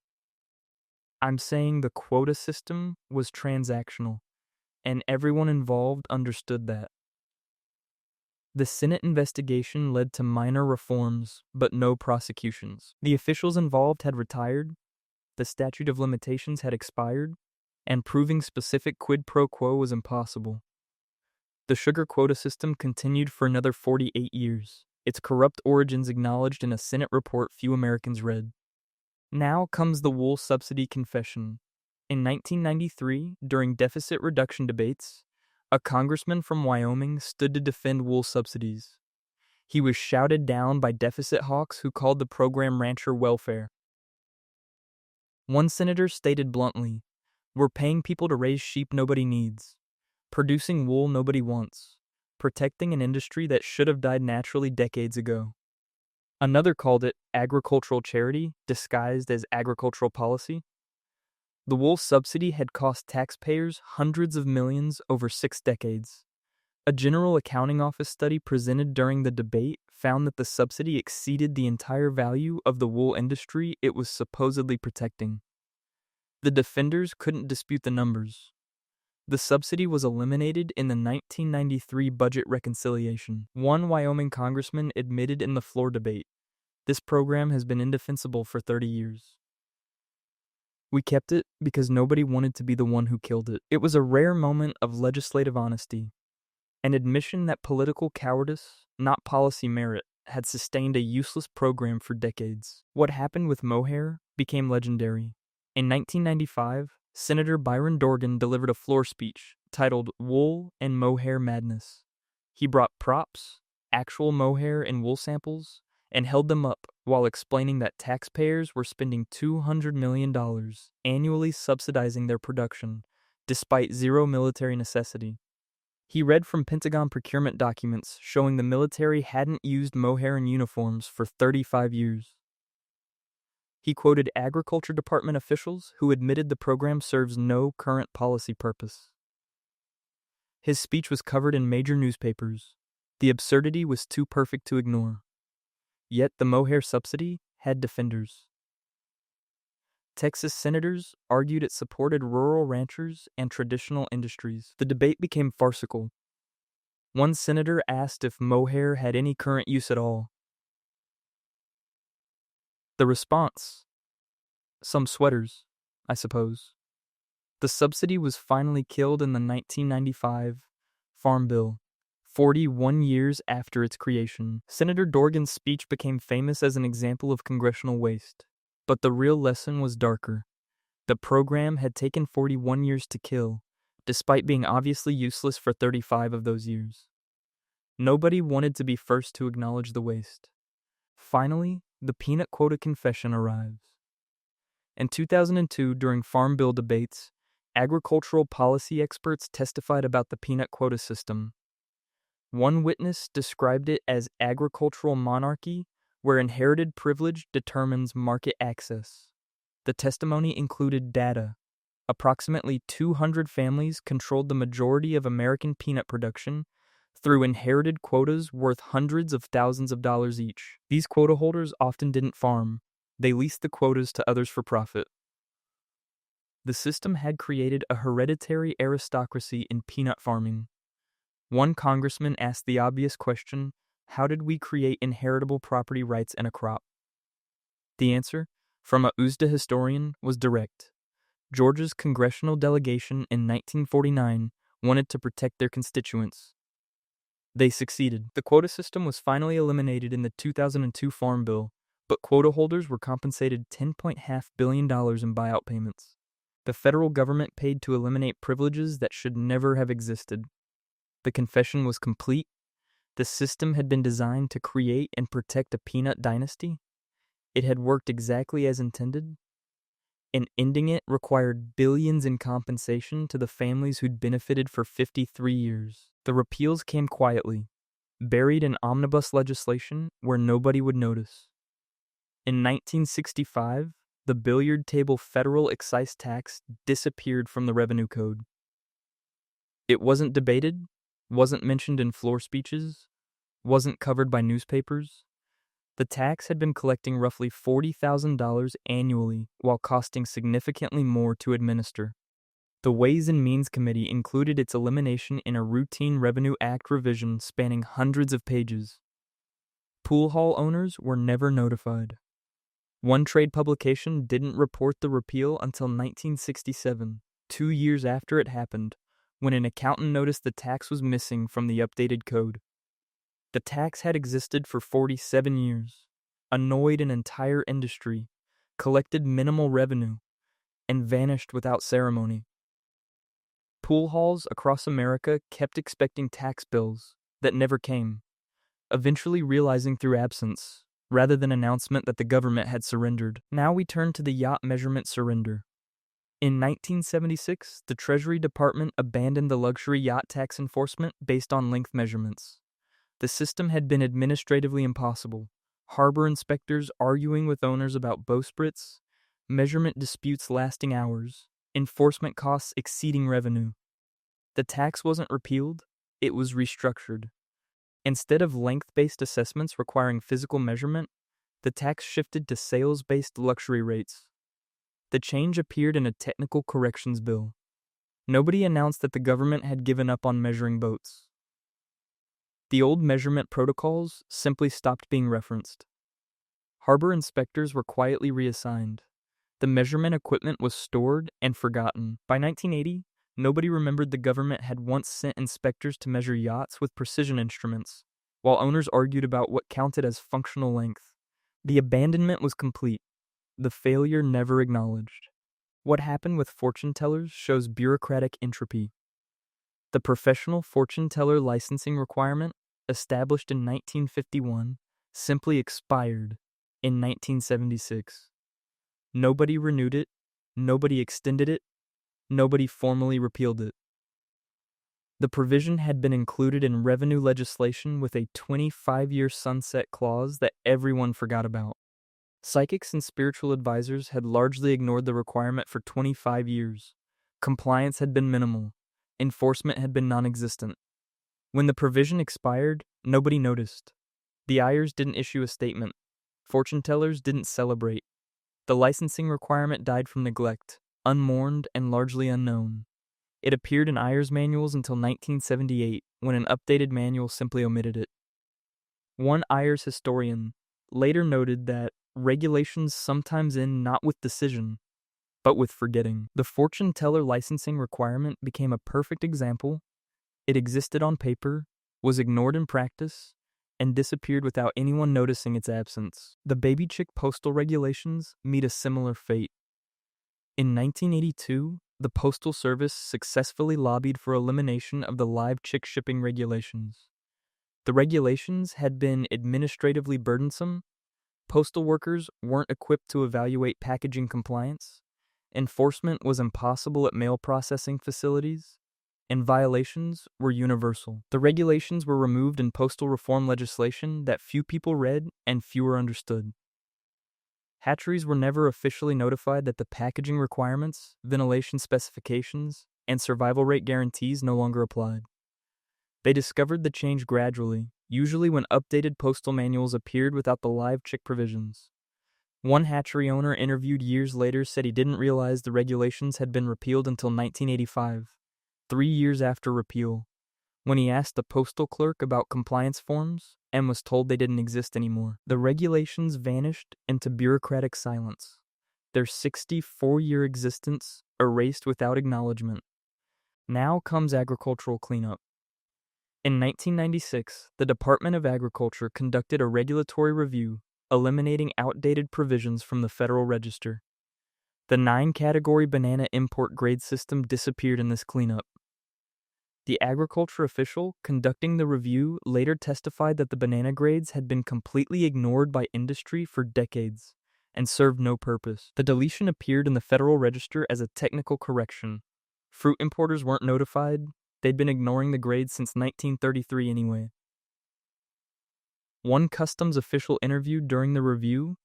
Speaker 1: "I'm saying the quota system was transactional, and everyone involved understood that." The Senate investigation led to minor reforms, but no prosecutions. The officials involved had retired, the statute of limitations had expired, and proving specific quid pro quo was impossible. The sugar quota system continued for another 48 years, its corrupt origins acknowledged in a Senate report few Americans read. Now comes the wool subsidy confession. In 1993, during deficit reduction debates, a congressman from Wyoming stood to defend wool subsidies. He was shouted down by deficit hawks who called the program rancher welfare. One senator stated bluntly, "We're paying people to raise sheep nobody needs, producing wool nobody wants, protecting an industry that should have died naturally decades ago." Another called it agricultural charity disguised as agricultural policy. The wool subsidy had cost taxpayers hundreds of millions over 6 decades. A General Accounting Office study presented during the debate found that the subsidy exceeded the entire value of the wool industry it was supposedly protecting. The defenders couldn't dispute the numbers. The subsidy was eliminated in the 1993 budget reconciliation. One Wyoming congressman admitted in the floor debate, This program has been indefensible for 30 years. We kept it because nobody wanted to be the one who killed it. It was a rare moment of legislative honesty, an admission that political cowardice, not policy merit, had sustained a useless program for decades. What happened with mohair became legendary. In 1995, Senator Byron Dorgan delivered a floor speech titled Wool and Mohair Madness. He brought props, actual mohair and wool samples, and held them up while explaining that taxpayers were spending $200 million annually subsidizing their production, despite zero military necessity. He read from Pentagon procurement documents showing the military hadn't used mohair in uniforms for 35 years. He quoted Agriculture Department officials who admitted the program serves no current policy purpose. His speech was covered in major newspapers. The absurdity was too perfect to ignore. Yet the mohair subsidy had defenders. Texas senators argued it supported rural ranchers and traditional industries. The debate became farcical. One senator asked if mohair had any current use at all. The response: some sweaters, I suppose. The subsidy was finally killed in the 1995 Farm Bill, 41 years after its creation. Senator Dorgan's speech became famous as an example of congressional waste. But the real lesson was darker. The program had taken 41 years to kill, despite being obviously useless for 35 of those years. Nobody wanted to be first to acknowledge the waste. Finally, the peanut quota confession arrives. In 2002, during Farm Bill debates, agricultural policy experts testified about the peanut quota system. One witness described it as agricultural monarchy, where inherited privilege determines market access. The testimony included data. Approximately 200 families controlled the majority of American peanut production through inherited quotas worth hundreds of thousands of dollars each. These quota holders often didn't farm. They leased the quotas to others for profit. The system had created a hereditary aristocracy in peanut farming. One congressman asked the obvious question: how did we create inheritable property rights in a crop? The answer, from a USDA historian, was direct. Georgia's congressional delegation in 1949 wanted to protect their constituents. They succeeded. The quota system was finally eliminated in the 2002 Farm Bill, but quota holders were compensated $10.5 billion in buyout payments. The federal government paid to eliminate privileges that should never have existed. The confession was complete. The system had been designed to create and protect a peanut dynasty. It had worked exactly as intended, and ending it required billions in compensation to the families who'd benefited for 53 years. The repeals came quietly, buried in omnibus legislation where nobody would notice. In 1965, the billiard table federal excise tax disappeared from the Revenue Code. It wasn't debated, wasn't mentioned in floor speeches, wasn't covered by newspapers. The tax had been collecting roughly $40,000 annually while costing significantly more to administer. The Ways and Means Committee included its elimination in a routine Revenue Act revision spanning hundreds of pages. Pool hall owners were never notified. One trade publication didn't report the repeal until 1967, 2 years after it happened, when an accountant noticed the tax was missing from the updated code. The tax had existed for 47 years, annoyed an entire industry, collected minimal revenue, and vanished without ceremony. Pool halls across America kept expecting tax bills that never came, eventually realizing through absence, rather than announcement, that the government had surrendered. Now we turn to the yacht measurement surrender. In 1976, the Treasury Department abandoned the luxury yacht tax enforcement based on length measurements. The system had been administratively impossible. Harbor inspectors arguing with owners about bowsprits, measurement disputes lasting hours, enforcement costs exceeding revenue. The tax wasn't repealed, it was restructured. Instead of length-based assessments requiring physical measurement, the tax shifted to sales-based luxury rates. The change appeared in a technical corrections bill. Nobody announced that the government had given up on measuring boats. The old measurement protocols simply stopped being referenced. Harbor inspectors were quietly reassigned. The measurement equipment was stored and forgotten. By 1980, nobody remembered the government had once sent inspectors to measure yachts with precision instruments, while owners argued about what counted as functional length. The abandonment was complete, the failure never acknowledged. What happened with fortune tellers shows bureaucratic entropy. The professional fortune teller licensing requirement, established in 1951, simply expired in 1976. Nobody renewed it, nobody extended it, nobody formally repealed it. The provision had been included in revenue legislation with a 25-year sunset clause that everyone forgot about. Psychics and spiritual advisors had largely ignored the requirement for 25 years. Compliance had been minimal. Enforcement had been non-existent. When the provision expired, nobody noticed. The Ayers didn't issue a statement. Fortune tellers didn't celebrate. The licensing requirement died from neglect, unmourned and largely unknown. It appeared in Ayers manuals until 1978, when an updated manual simply omitted it. One Ayers historian later noted that regulations sometimes end not with decision, but with forgetting. The fortune teller licensing requirement became a perfect example. It existed on paper, was ignored in practice, and disappeared without anyone noticing its absence. The baby chick postal regulations meet a similar fate. In 1982, the Postal Service successfully lobbied for elimination of the live chick shipping regulations. The regulations had been administratively burdensome. Postal workers weren't equipped to evaluate packaging compliance. Enforcement was impossible at mail processing facilities, and violations were universal. The regulations were removed in postal reform legislation that few people read and fewer understood. Hatcheries were never officially notified that the packaging requirements, ventilation specifications, and survival rate guarantees no longer applied. They discovered the change gradually, usually when updated postal manuals appeared without the live chick provisions. One hatchery owner interviewed years later said he didn't realize the regulations had been repealed until 1985, 3 years after repeal, when he asked the postal clerk about compliance forms and was told they didn't exist anymore. The regulations vanished into bureaucratic silence, their 64-year existence erased without acknowledgement. Now comes agricultural cleanup. In 1996, the Department of Agriculture conducted a regulatory review, eliminating outdated provisions from the Federal Register. The 9-category banana import grade system disappeared in this cleanup. The agriculture official conducting the review later testified that the banana grades had been completely ignored by industry for decades and served no purpose. The deletion appeared in the Federal Register as a technical correction. Fruit importers weren't notified. They'd been ignoring the grades since 1933 anyway. One customs official interviewed during the review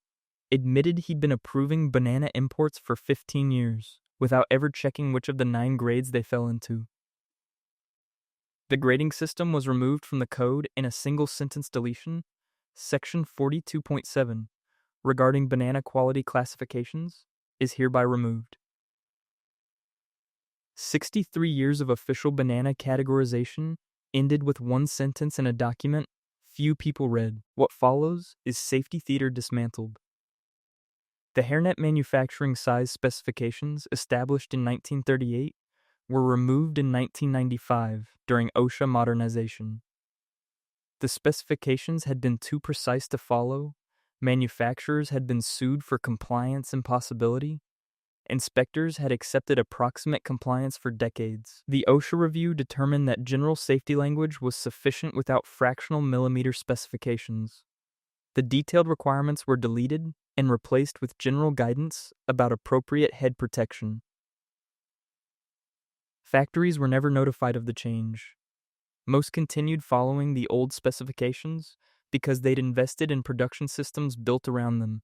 Speaker 1: admitted he'd been approving banana imports for 15 years without ever checking which of the 9 grades they fell into. The grading system was removed from the code in a single-sentence deletion. Section 42.7, regarding banana quality classifications, is hereby removed. 63 years of official banana categorization ended with one sentence in a document few people read. What follows is safety theater dismantled. The hairnet manufacturing size specifications, established in 1938, were removed in 1995 during OSHA modernization. The specifications had been too precise to follow, manufacturers had been sued for compliance impossibility, inspectors had accepted approximate compliance for decades. The OSHA review determined that general safety language was sufficient without fractional millimeter specifications. The detailed requirements were deleted and replaced with general guidance about appropriate head protection. Factories were never notified of the change. Most continued following the old specifications because they'd invested in production systems built around them,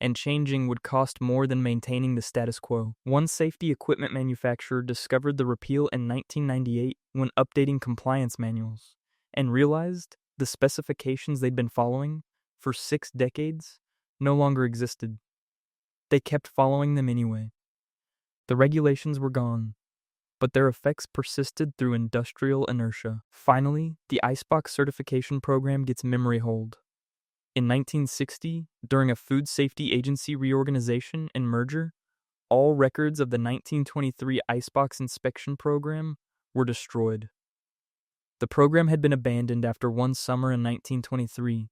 Speaker 1: and changing would cost more than maintaining the status quo. One safety equipment manufacturer discovered the repeal in 1998 when updating compliance manuals, and realized the specifications they'd been following for 6 decades no longer existed. They kept following them anyway. The regulations were gone, but their effects persisted through industrial inertia. Finally, the Icebox certification program gets memory hold. In 1960, during a Food Safety Agency reorganization and merger, all records of the 1923 Icebox Inspection Program were destroyed. The program had been abandoned after one summer in 1923,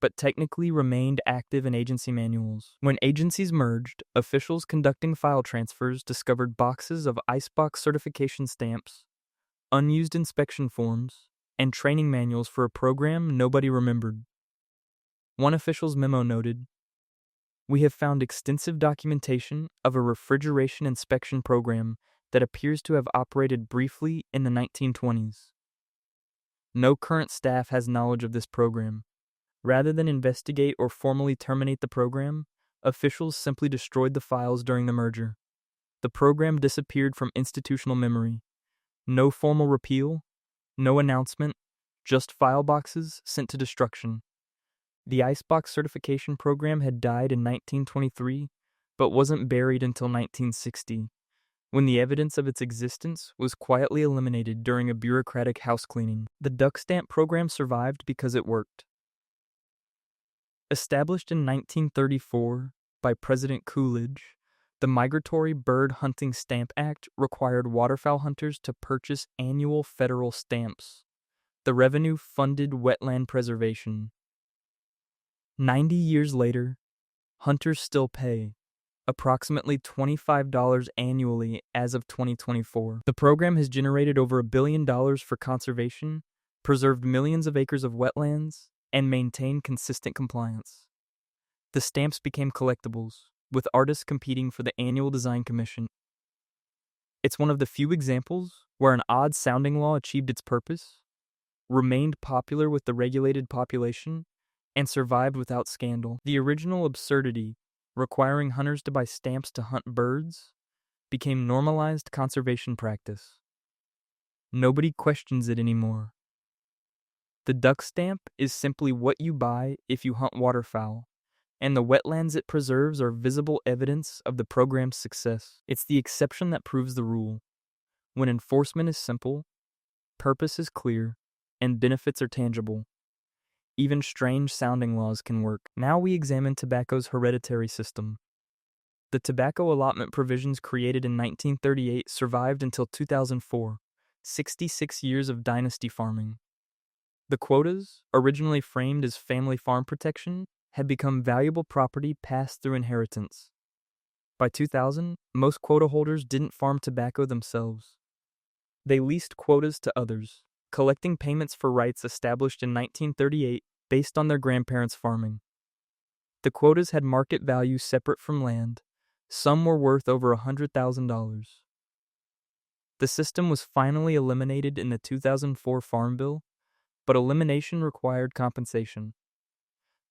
Speaker 1: but technically remained active in agency manuals. When agencies merged, officials conducting file transfers discovered boxes of Icebox certification stamps, unused inspection forms, and training manuals for a program nobody remembered. One official's memo noted, "We have found extensive documentation of a refrigeration inspection program that appears to have operated briefly in the 1920s. No current staff has knowledge of this program. Rather than investigate or formally terminate the program, officials simply destroyed the files during the merger. The program disappeared from institutional memory. No formal repeal, no announcement, just file boxes sent to destruction." The Icebox certification program had died in 1923, but wasn't buried until 1960, when the evidence of its existence was quietly eliminated during a bureaucratic housecleaning. The duck stamp program survived because it worked. Established in 1934 by President Coolidge, the Migratory Bird Hunting Stamp Act required waterfowl hunters to purchase annual federal stamps. The revenue funded wetland preservation. 90 years later, hunters still pay approximately $25 annually as of 2024. The program has generated over $1 billion for conservation, preserved millions of acres of wetlands, and maintained consistent compliance. The stamps became collectibles, with artists competing for the annual design commission. It's one of the few examples where an odd-sounding law achieved its purpose, remained popular with the regulated population, and survived without scandal. The original absurdity, requiring hunters to buy stamps to hunt birds, became normalized conservation practice. Nobody questions it anymore. The duck stamp is simply what you buy if you hunt waterfowl, and the wetlands it preserves are visible evidence of the program's success. It's the exception that proves the rule. When enforcement is simple, purpose is clear, and benefits are tangible, even strange-sounding laws can work. Now we examine tobacco's hereditary system. The tobacco allotment provisions created in 1938 survived until 2004, 66 years of dynasty farming. The quotas, originally framed as family farm protection, had become valuable property passed through inheritance. By 2000, most quota holders didn't farm tobacco themselves. They leased quotas to others, collecting payments for rights established in 1938 based on their grandparents' farming. The quotas had market value separate from land. Some were worth over $100,000. The system was finally eliminated in the 2004 Farm Bill, but elimination required compensation.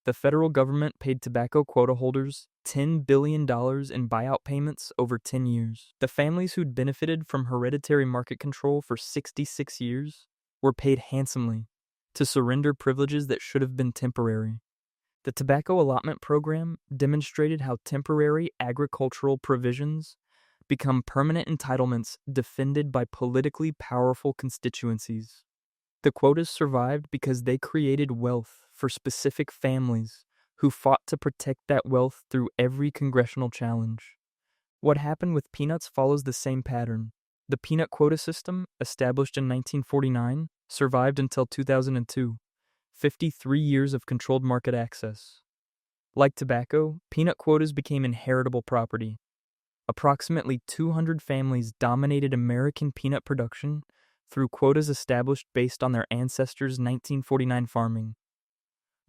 Speaker 1: The federal government paid tobacco quota holders $10 billion in buyout payments over 10 years. The families who'd benefited from hereditary market control for 66 years were paid handsomely to surrender privileges that should have been temporary. The tobacco allotment program demonstrated how temporary agricultural provisions become permanent entitlements defended by politically powerful constituencies. The quotas survived because they created wealth for specific families who fought to protect that wealth through every congressional challenge. What happened with peanuts follows the same pattern. The peanut quota system, established in 1949, survived until 2002, 53 years of controlled market access. Like tobacco, peanut quotas became inheritable property. Approximately 200 families dominated American peanut production through quotas established based on their ancestors' 1949 farming.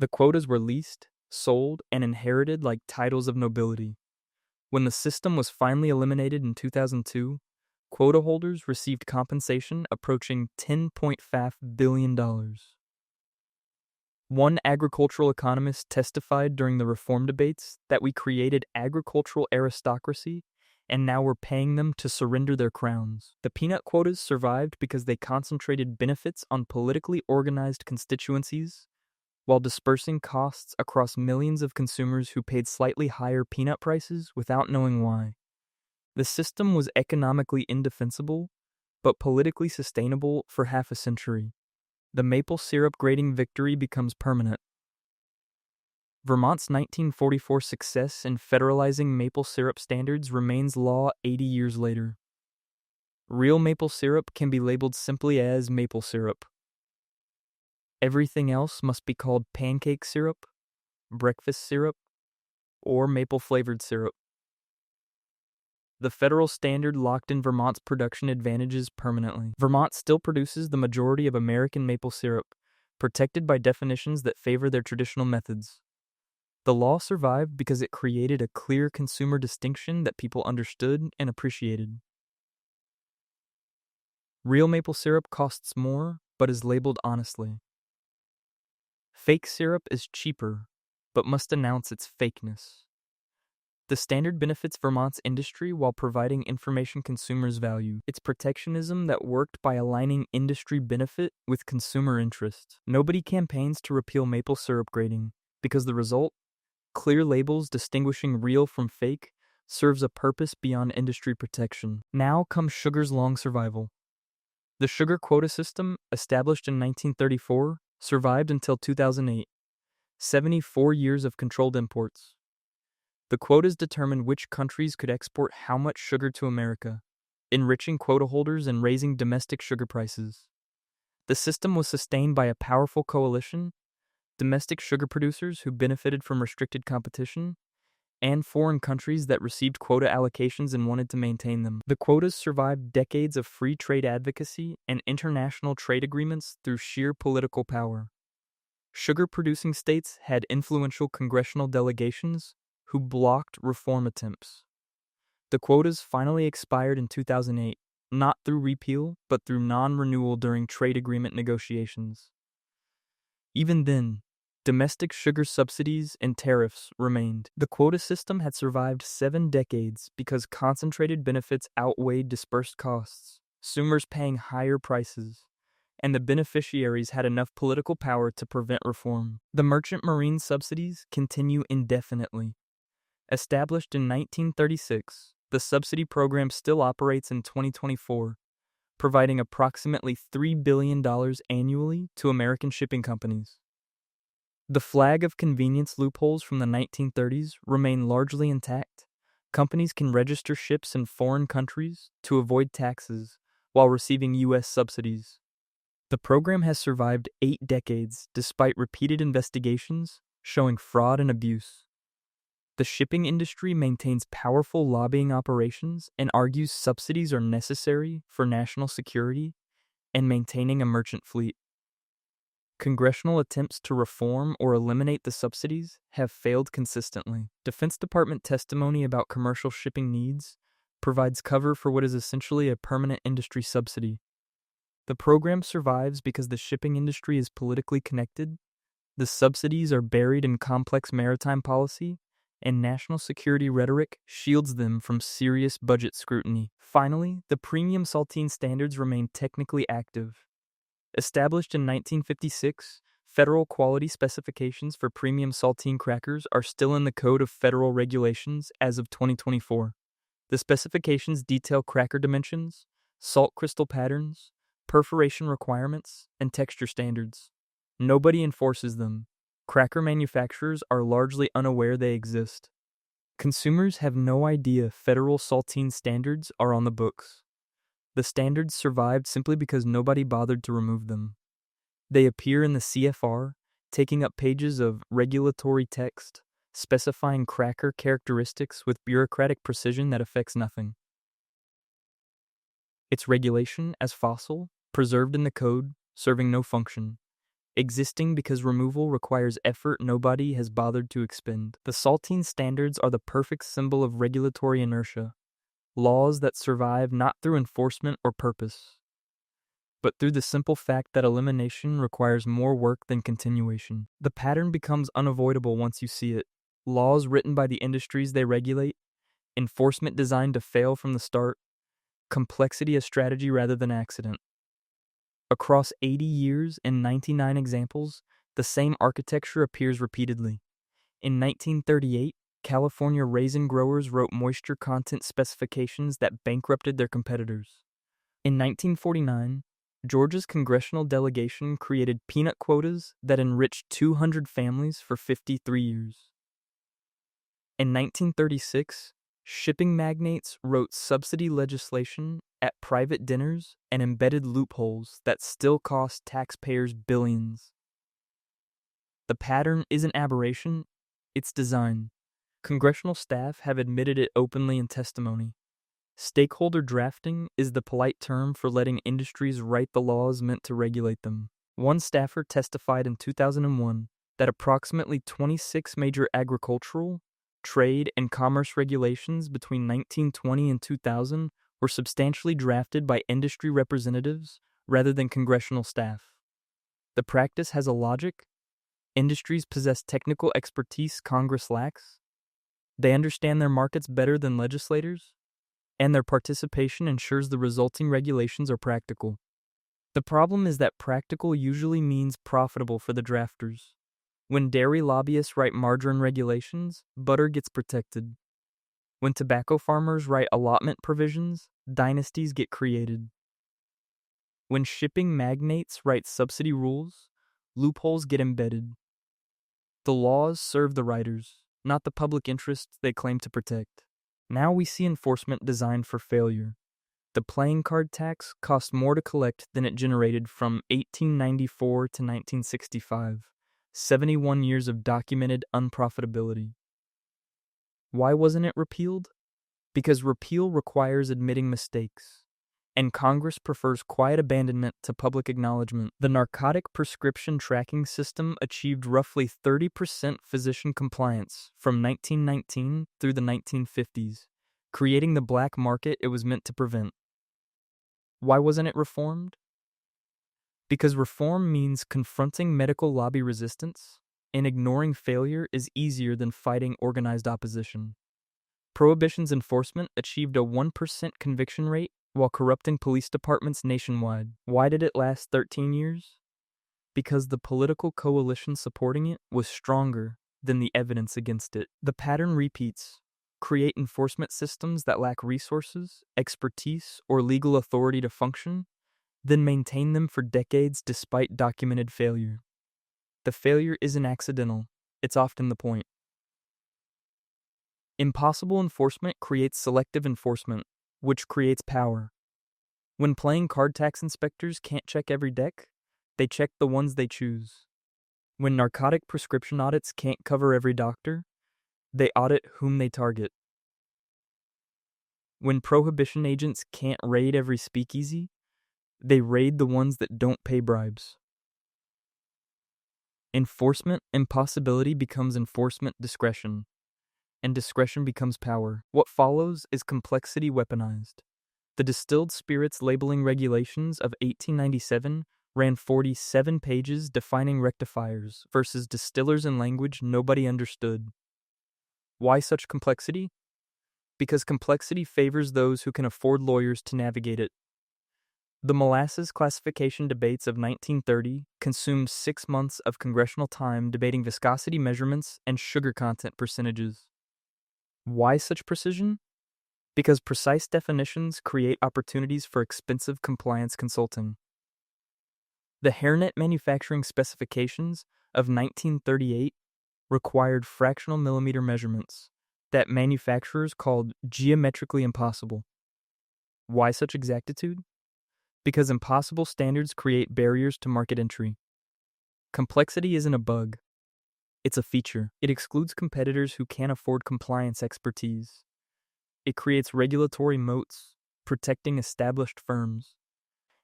Speaker 1: The quotas were leased, sold, and inherited like titles of nobility. When the system was finally eliminated in 2002, quota holders received compensation approaching $10.5 billion. One agricultural economist testified during the reform debates that we created agricultural aristocracy and now we're paying them to surrender their crowns. The peanut quotas survived because they concentrated benefits on politically organized constituencies while dispersing costs across millions of consumers who paid slightly higher peanut prices without knowing why. The system was economically indefensible, but politically sustainable for half a century. The maple syrup grading victory becomes permanent. Vermont's 1944 success in federalizing maple syrup standards remains law 80 years later. Real maple syrup can be labeled simply as maple syrup. Everything else must be called pancake syrup, breakfast syrup, or maple-flavored syrup. The federal standard locked in Vermont's production advantages permanently. Vermont still produces the majority of American maple syrup, protected by definitions that favor their traditional methods. The law survived because it created a clear consumer distinction that people understood and appreciated. Real maple syrup costs more, but is labeled honestly. Fake syrup is cheaper, but must announce its fakeness. The standard benefits Vermont's industry while providing information consumers value. It's protectionism that worked by aligning industry benefit with consumer interest. Nobody campaigns to repeal maple syrup grading, because the result, clear labels distinguishing real from fake, serves a purpose beyond industry protection. Now comes sugar's long survival. The sugar quota system, established in 1934, survived until 2008, 74 years of controlled imports. The quotas determined which countries could export how much sugar to America, enriching quota holders and raising domestic sugar prices. The system was sustained by a powerful coalition, domestic sugar producers who benefited from restricted competition, and foreign countries that received quota allocations and wanted to maintain them. The quotas survived decades of free trade advocacy and international trade agreements through sheer political power. Sugar-producing states had influential congressional delegations who blocked reform attempts. The quotas finally expired in 2008, not through repeal, but through non-renewal during trade agreement negotiations. Even then, domestic sugar subsidies and tariffs remained. The quota system had survived 7 decades because concentrated benefits outweighed dispersed costs, consumers paying higher prices, and the beneficiaries had enough political power to prevent reform. The merchant marine subsidies continue indefinitely. Established in 1936, the subsidy program still operates in 2024, providing approximately $3 billion annually to American shipping companies. The flag of convenience loopholes from the 1930s remain largely intact. Companies can register ships in foreign countries to avoid taxes while receiving U.S. subsidies. The program has survived 8 decades despite repeated investigations showing fraud and abuse. The shipping industry maintains powerful lobbying operations and argues subsidies are necessary for national security and maintaining a merchant fleet. Congressional attempts to reform or eliminate the subsidies have failed consistently. Defense Department testimony about commercial shipping needs provides cover for what is essentially a permanent industry subsidy. The program survives because the shipping industry is politically connected, the subsidies are buried in complex maritime policy, and national security rhetoric shields them from serious budget scrutiny. Finally, the premium saltine standards remain technically active. Established in 1956, federal quality specifications for premium saltine crackers are still in the Code of Federal Regulations as of 2024. The specifications detail cracker dimensions, salt crystal patterns, perforation requirements, and texture standards. Nobody enforces them. Cracker manufacturers are largely unaware they exist. Consumers have no idea federal saltine standards are on the books. The standards survived simply because nobody bothered to remove them. They appear in the CFR, taking up pages of regulatory text, specifying cracker characteristics with bureaucratic precision that affects nothing. Its regulation as fossil, preserved in the code, serving no function. Existing because removal requires effort nobody has bothered to expend. The saltine standards are the perfect symbol of regulatory inertia, laws that survive not through enforcement or purpose, but through the simple fact that elimination requires more work than continuation. The pattern becomes unavoidable once you see it. Laws written by the industries they regulate, enforcement designed to fail from the start, complexity a strategy rather than accident. Across 80 years and 99 examples, the same architecture appears repeatedly. In 1938, California raisin growers wrote moisture content specifications that bankrupted their competitors. In 1949, Georgia's congressional delegation created peanut quotas that enriched 200 families for 53 years. In 1936, shipping magnates wrote subsidy legislation at private dinners and embedded loopholes that still cost taxpayers billions. The pattern isn't aberration, it's design. Congressional staff have admitted it openly in testimony. Stakeholder drafting is the polite term for letting industries write the laws meant to regulate them. One staffer testified in 2001 that approximately 26 major agricultural, trade, and commerce regulations between 1920 and 2000 were substantially drafted by industry representatives rather than congressional staff. The practice has a logic. Industries possess technical expertise Congress lacks. They understand their markets better than legislators, and their participation ensures the resulting regulations are practical. The problem is that practical usually means profitable for the drafters. When dairy lobbyists write margarine regulations, butter gets protected. When tobacco farmers write allotment provisions, dynasties get created. When shipping magnates write subsidy rules, loopholes get embedded. The laws serve the writers, not the public interest they claim to protect. Now we see enforcement designed for failure. The playing card tax cost more to collect than it generated from 1894 to 1965, 71 years of documented unprofitability. Why wasn't it repealed? Because repeal requires admitting mistakes, and Congress prefers quiet abandonment to public acknowledgement. The narcotic prescription tracking system achieved roughly 30% physician compliance from 1919 through the 1950s, creating the black market it was meant to prevent. Why wasn't it reformed? Because reform means confronting medical lobby resistance, and ignoring failure is easier than fighting organized opposition. Prohibition's enforcement achieved a 1% conviction rate while corrupting police departments nationwide. Why did it last 13 years? Because the political coalition supporting it was stronger than the evidence against it. The pattern repeats. Create enforcement systems that lack resources, expertise, or legal authority to function, then maintain them for decades despite documented failure. The failure isn't accidental, it's often the point. Impossible enforcement creates selective enforcement, which creates power. When playing card tax inspectors can't check every deck, they check the ones they choose. When narcotic prescription audits can't cover every doctor, they audit whom they target. When prohibition agents can't raid every speakeasy, they raid the ones that don't pay bribes. Enforcement impossibility becomes enforcement discretion, and discretion becomes power. What follows is complexity weaponized. The distilled spirits labeling regulations of 1897 ran 47 pages defining rectifiers versus distillers in language nobody understood. Why such complexity? Because complexity favors those who can afford lawyers to navigate it. The molasses classification debates of 1930 consumed 6 months of congressional time debating viscosity measurements and sugar content percentages. Why such precision? Because precise definitions create opportunities for expensive compliance consulting. The hairnet manufacturing specifications of 1938 required fractional millimeter measurements that manufacturers called geometrically impossible. Why such exactitude? Because impossible standards create barriers to market entry. Complexity isn't a bug. It's a feature. It excludes competitors who can't afford compliance expertise. It creates regulatory moats, protecting established firms.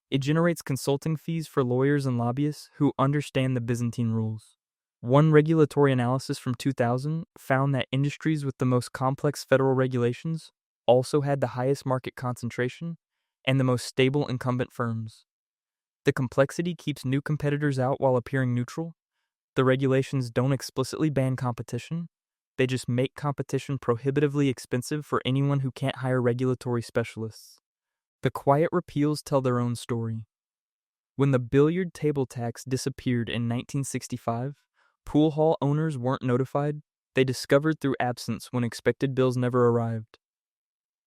Speaker 1: It generates consulting fees for lawyers and lobbyists who understand the Byzantine rules. One regulatory analysis from 2000 found that industries with the most complex federal regulations also had the highest market concentration and the most stable incumbent firms. The complexity keeps new competitors out while appearing neutral. The regulations don't explicitly ban competition. They just make competition prohibitively expensive for anyone who can't hire regulatory specialists. The quiet repeals tell their own story. When the billiard table tax disappeared in 1965, pool hall owners weren't notified. They discovered through absence when expected bills never arrived.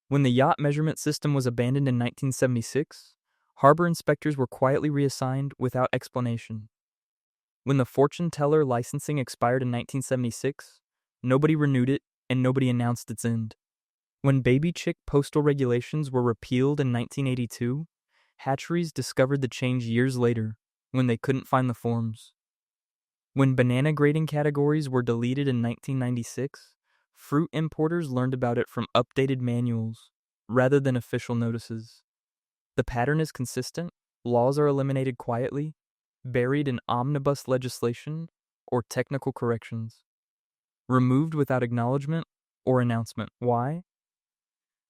Speaker 1: When the yacht measurement system was abandoned in 1976, Harbor inspectors were quietly reassigned without explanation. When the fortune teller licensing expired in 1976, nobody renewed it and nobody announced its end. When baby chick postal regulations were repealed in 1982, hatcheries discovered the change years later when they couldn't find the forms. When banana grading categories were deleted in 1996, fruit importers learned about it from updated manuals rather than official notices. The pattern is consistent. Laws are eliminated quietly, buried in omnibus legislation or technical corrections, removed without acknowledgement or announcement. Why?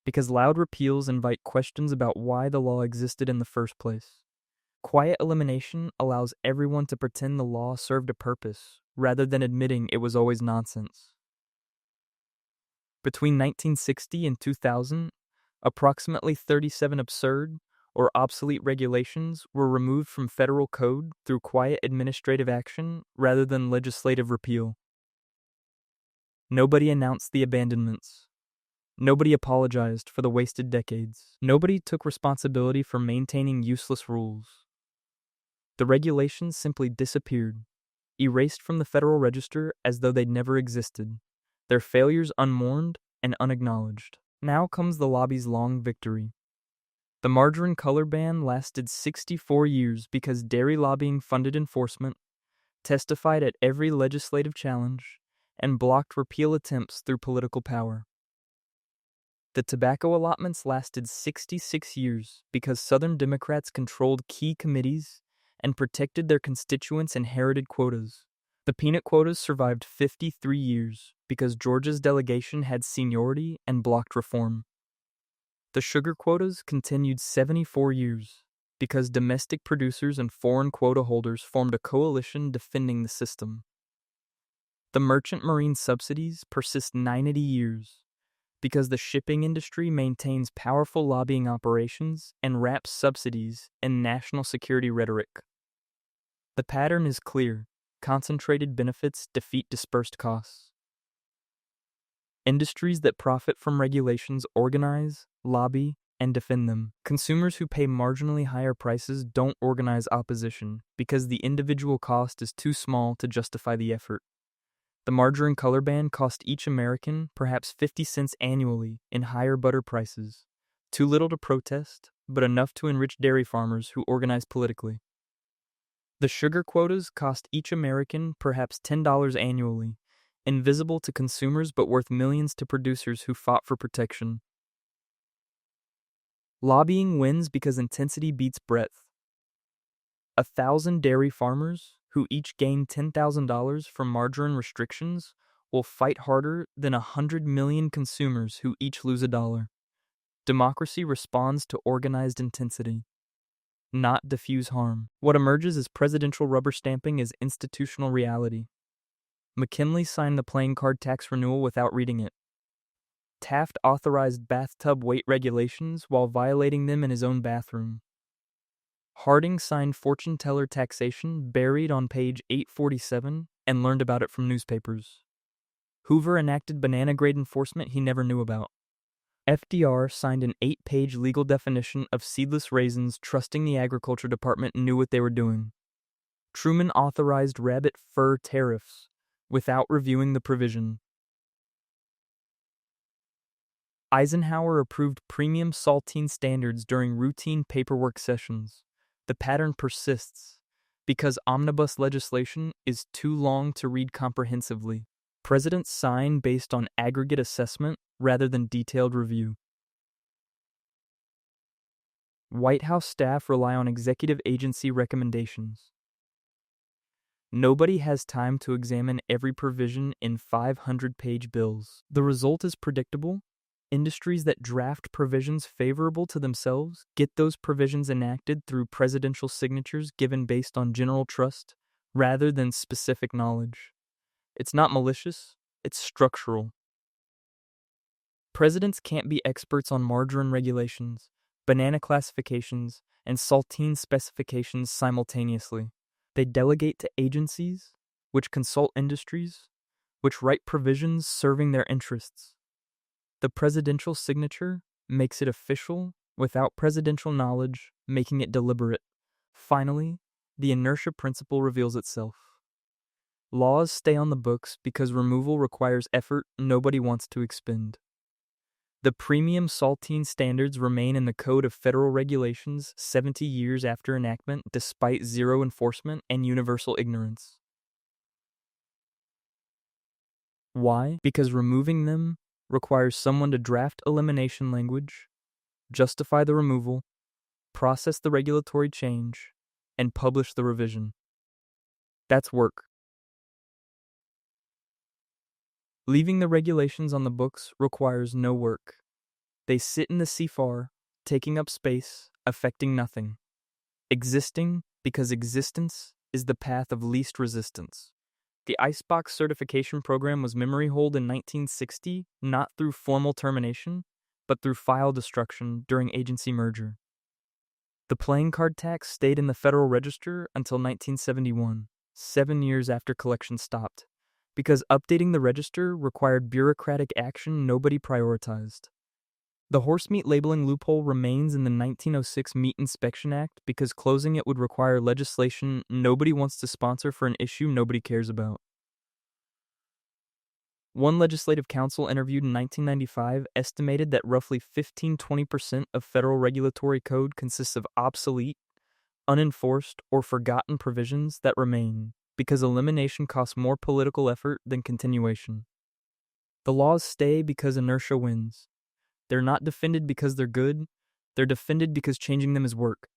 Speaker 1: Because loud repeals invite questions about why the law existed in the first place. Quiet elimination allows everyone to pretend the law served a purpose, rather than admitting it was always nonsense. Between 1960 and 2000, approximately 37 absurd or obsolete regulations were removed from federal code through quiet administrative action rather than legislative repeal. Nobody announced the abandonments. Nobody apologized for the wasted decades. Nobody took responsibility for maintaining useless rules. The regulations simply disappeared, erased from the Federal Register as though they'd never existed, their failures unmourned and unacknowledged. Now comes the lobby's long victory. The margarine color ban lasted 64 years because dairy lobbying funded enforcement, testified at every legislative challenge, and blocked repeal attempts through political power. The tobacco allotments lasted 66 years because Southern Democrats controlled key committees and protected their constituents' inherited quotas. The peanut quotas survived 53 years because Georgia's delegation had seniority and blocked reform. The sugar quotas continued 74 years because domestic producers and foreign quota holders formed a coalition defending the system. The merchant marine subsidies persist 90 years because the shipping industry maintains powerful lobbying operations and wraps subsidies in national security rhetoric. The pattern is clear. Concentrated benefits defeat dispersed costs. Industries that profit from regulations organize, lobby, and defend them. Consumers who pay marginally higher prices don't organize opposition because the individual cost is too small to justify the effort. The margarine color ban cost each American perhaps 50 cents annually in higher butter prices. Too little to protest, but enough to enrich dairy farmers who organize politically. The sugar quotas cost each American perhaps $10 annually, invisible to consumers but worth millions to producers who fought for protection. Lobbying wins because intensity beats breadth. 1,000 dairy farmers, who each gain $10,000 from margarine restrictions, will fight harder than 100 million consumers who each lose $1. Democracy responds to organized intensity, not diffuse harm. What emerges as presidential rubber stamping is institutional reality. McKinley signed the playing card tax renewal without reading it. Taft authorized bathtub weight regulations while violating them in his own bathroom. Harding signed fortune teller taxation buried on page 847 and learned about it from newspapers. Hoover enacted banana grade enforcement he never knew about. FDR signed an 8-page legal definition of seedless raisins, trusting the Agriculture Department knew what they were doing. Truman authorized rabbit fur tariffs without reviewing the provision. Eisenhower approved premium saltine standards during routine paperwork sessions. The pattern persists because omnibus legislation is too long to read comprehensively. Presidents sign based on aggregate assessment rather than detailed review. White House staff rely on executive agency recommendations. Nobody has time to examine every provision in 500-page bills. The result is predictable. Industries that draft provisions favorable to themselves get those provisions enacted through presidential signatures given based on general trust rather than specific knowledge. It's not malicious, it's structural. Presidents can't be experts on margarine regulations, banana classifications, and saltine specifications simultaneously. They delegate to agencies, which consult industries, which write provisions serving their interests. The presidential signature makes it official without presidential knowledge, making it deliberate. Finally, the inertia principle reveals itself. Laws stay on the books because removal requires effort nobody wants to expend. The premium saltine standards remain in the Code of Federal Regulations 70 years after enactment despite zero enforcement and universal ignorance. Why? Because removing them requires someone to draft elimination language, justify the removal, process the regulatory change, and publish the revision. That's work. Leaving the regulations on the books requires no work. They sit in the CFAR, taking up space, affecting nothing. Existing because existence is the path of least resistance. The Icebox certification program was memory holed in 1960, not through formal termination, but through file destruction during agency merger. The playing card tax stayed in the Federal Register until 1971, 7 years after collection stopped, because updating the register required bureaucratic action nobody prioritized. The horsemeat labeling loophole remains in the 1906 Meat Inspection Act because closing it would require legislation nobody wants to sponsor for an issue nobody cares about. One legislative counsel interviewed in 1995 estimated that roughly 15-20% of federal regulatory code consists of obsolete, unenforced, or forgotten provisions that remain because elimination costs more political effort than continuation. The laws stay because inertia wins. They're not defended because they're good, they're defended because changing them is work.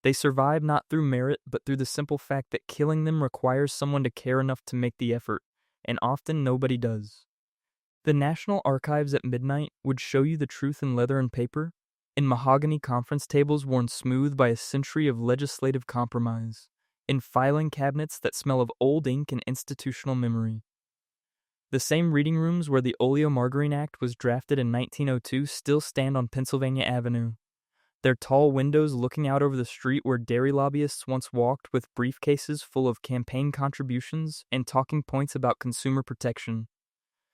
Speaker 1: They survive not through merit, but through the simple fact that killing them requires someone to care enough to make the effort, and often nobody does. The National Archives at midnight would show you the truth in leather and paper, in mahogany conference tables worn smooth by a century of legislative compromise, in filing cabinets that smell of old ink and institutional memory. The same reading rooms where the Oleomargarine Act was drafted in 1902 still stand on Pennsylvania Avenue, their tall windows looking out over the street where dairy lobbyists once walked with briefcases full of campaign contributions and talking points about consumer protection.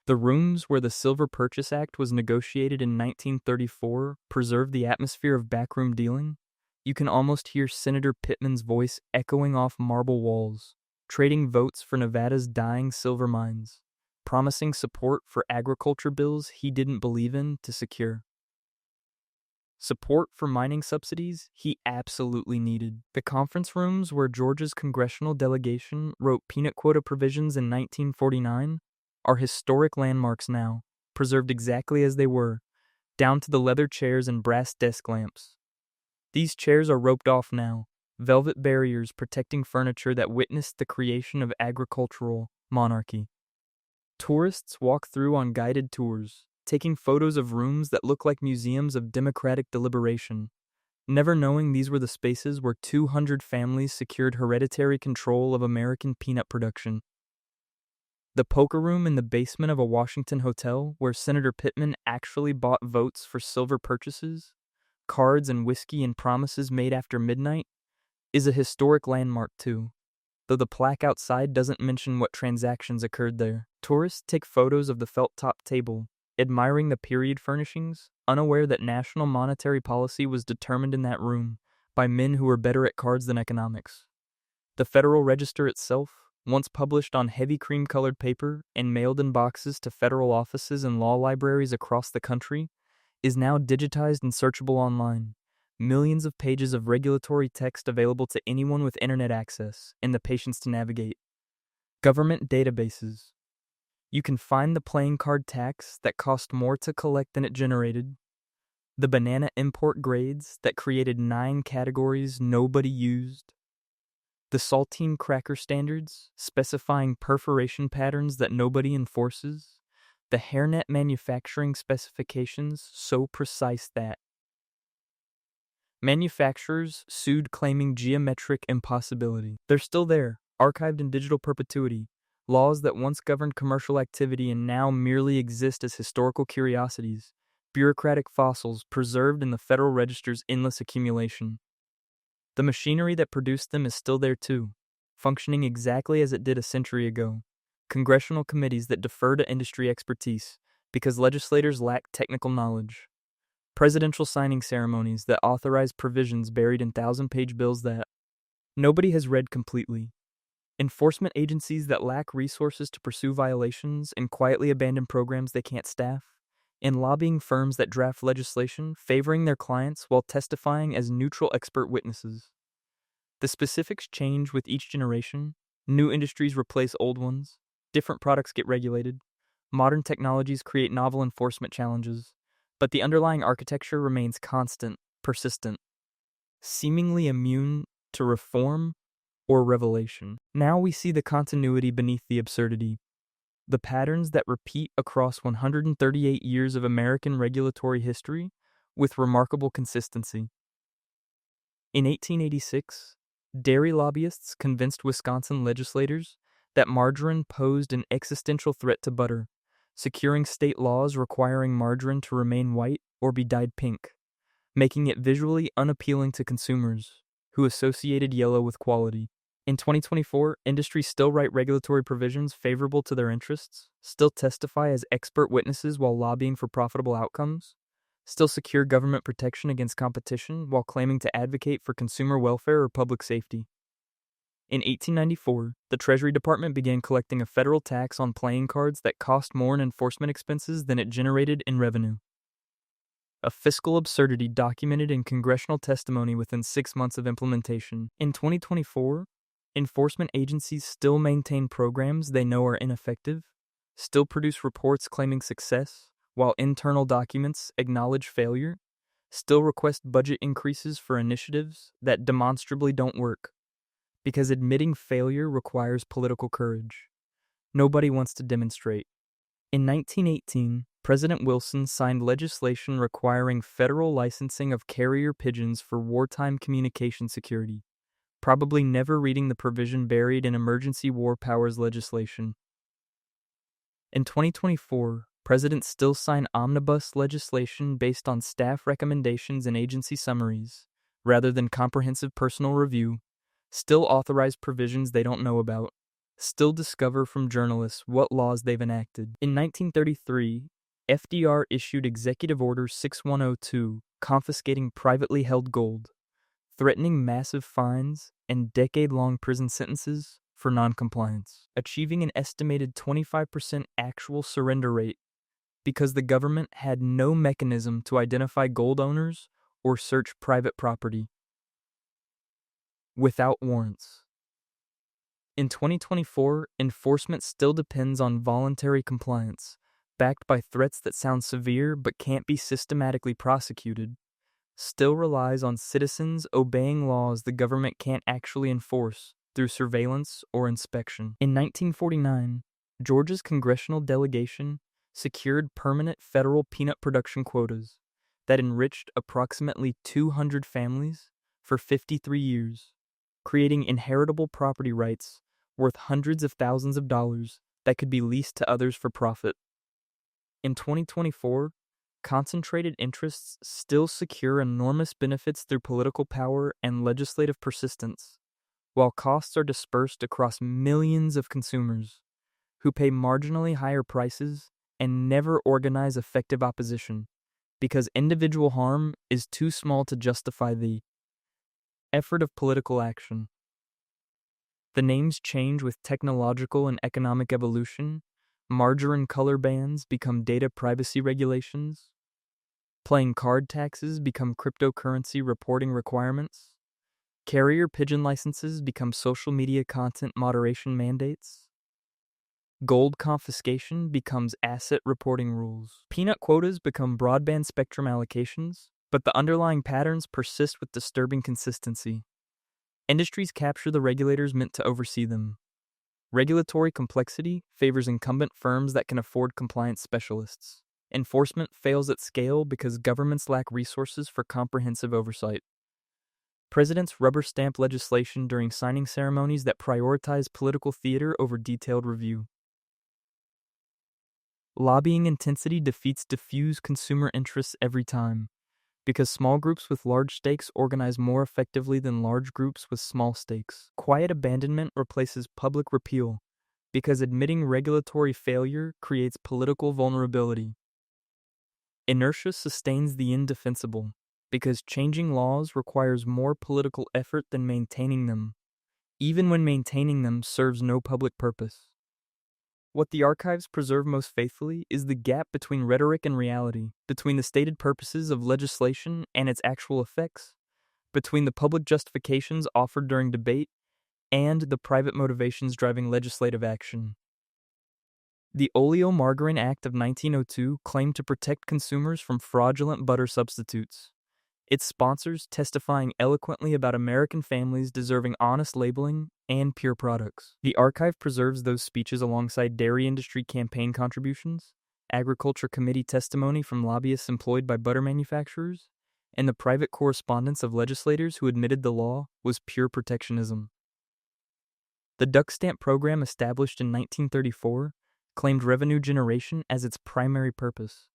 Speaker 1: The rooms where the Silver Purchase Act was negotiated in 1934 preserve the atmosphere of backroom dealing. You can almost hear Senator Pittman's voice echoing off marble walls, trading votes for Nevada's dying silver mines, promising support for agriculture bills he didn't believe in to secure. Support for mining subsidies he absolutely needed. The conference rooms where Georgia's congressional delegation wrote peanut quota provisions in 1949 are historic landmarks now, preserved exactly as they were, down to the leather chairs and brass desk lamps. These chairs are roped off now, velvet barriers protecting furniture that witnessed the creation of agricultural monarchy. Tourists walk through on guided tours, taking photos of rooms that look like museums of democratic deliberation, never knowing these were the spaces where 200 families secured hereditary control of American peanut production. The poker room in the basement of a Washington hotel where Senator Pittman actually bought votes for silver purchases, cards and whiskey and promises made after midnight, is a historic landmark too, though the plaque outside doesn't mention what transactions occurred there. Tourists take photos of the felt-top table, admiring the period furnishings, unaware that national monetary policy was determined in that room by men who were better at cards than economics. The Federal Register itself, once published on heavy cream-colored paper and mailed in boxes to federal offices and law libraries across the country, is now digitized and searchable online. Millions of pages of regulatory text available to anyone with internet access and the patience to navigate. Government databases. You can find the playing card tax that cost more to collect than it generated, the banana import grades that created 9 categories nobody used, the saltine cracker standards specifying perforation patterns that nobody enforces, the hairnet manufacturing specifications so precise that manufacturers sued claiming geometric impossibility. They're still there, archived in digital perpetuity, laws that once governed commercial activity and now merely exist as historical curiosities, bureaucratic fossils preserved in the Federal Register's endless accumulation. The machinery that produced them is still there too, functioning exactly as it did a century ago. Congressional committees that defer to industry expertise because legislators lack technical knowledge. Presidential signing ceremonies that authorize provisions buried in thousand-page bills that nobody has read completely. Enforcement agencies that lack resources to pursue violations and quietly abandon programs they can't staff. And lobbying firms that draft legislation favoring their clients while testifying as neutral expert witnesses. The specifics change with each generation. New industries replace old ones. Different products get regulated. Modern technologies create novel enforcement challenges. But the underlying architecture remains constant, persistent, seemingly immune to reform or revelation. Now we see the continuity beneath the absurdity. The patterns that repeat across 138 years of American regulatory history with remarkable consistency. In 1886, dairy lobbyists convinced Wisconsin legislators that margarine posed an existential threat to butter, securing state laws requiring margarine to remain white or be dyed pink, making it visually unappealing to consumers who associated yellow with quality. In 2024, industries still write regulatory provisions favorable to their interests, still testify as expert witnesses while lobbying for profitable outcomes, still secure government protection against competition while claiming to advocate for consumer welfare or public safety. In 1894, the Treasury Department began collecting a federal tax on playing cards that cost more in enforcement expenses than it generated in revenue. A fiscal absurdity documented in congressional testimony within 6 months of implementation. In 2024, enforcement agencies still maintain programs they know are ineffective, still produce reports claiming success, while internal documents acknowledge failure, still request budget increases for initiatives that demonstrably don't work, because admitting failure requires political courage. Nobody wants to demonstrate. In 1918, President Wilson signed legislation requiring federal licensing of carrier pigeons for wartime communication security, probably never reading the provision buried in emergency war powers legislation. In 2024, presidents still sign omnibus legislation based on staff recommendations and agency summaries, rather than comprehensive personal review, still authorize provisions they don't know about, still discover from journalists what laws they've enacted. In 1933, FDR issued Executive Order 6102, confiscating privately held gold, threatening massive fines and decade-long prison sentences for noncompliance, achieving an estimated 25% actual surrender rate because the government had no mechanism to identify gold owners or search private property without warrants. In 2024, enforcement still depends on voluntary compliance, backed by threats that sound severe but can't be systematically prosecuted, still relies on citizens obeying laws the government can't actually enforce through surveillance or inspection. In 1949, Georgia's congressional delegation secured permanent federal peanut production quotas that enriched approximately 200 families for 53 years, creating inheritable property rights worth hundreds of thousands of dollars that could be leased to others for profit. In 2024, concentrated interests still secure enormous benefits through political power and legislative persistence, while costs are dispersed across millions of consumers who pay marginally higher prices and never organize effective opposition because individual harm is too small to justify the effort of political action. The names change with technological and economic evolution. Margarine color bans become data privacy regulations. Playing card taxes become cryptocurrency reporting requirements. Carrier pigeon licenses become social media content moderation mandates. Gold confiscation becomes asset reporting rules. Peanut quotas become broadband spectrum allocations, but the underlying patterns persist with disturbing consistency. Industries capture the regulators meant to oversee them. Regulatory complexity favors incumbent firms that can afford compliance specialists. Enforcement fails at scale because governments lack resources for comprehensive oversight. Presidents rubber stamp legislation during signing ceremonies that prioritize political theater over detailed review. Lobbying intensity defeats diffuse consumer interests every time, because small groups with large stakes organize more effectively than large groups with small stakes. Quiet abandonment replaces public repeal, because admitting regulatory failure creates political vulnerability. Inertia sustains the indefensible, because changing laws requires more political effort than maintaining them, even when maintaining them serves no public purpose. What the archives preserve most faithfully is the gap between rhetoric and reality, between the stated purposes of legislation and its actual effects, between the public justifications offered during debate and the private motivations driving legislative action. The Oleomargarine Act of 1902 claimed to protect consumers from fraudulent butter substitutes, its sponsors testifying eloquently about American families deserving honest labeling and pure products. The archive preserves those speeches alongside dairy industry campaign contributions, agriculture committee testimony from lobbyists employed by butter manufacturers, and the private correspondence of legislators who admitted the law was pure protectionism. The duck stamp program established in 1934 claimed revenue generation as its primary purpose,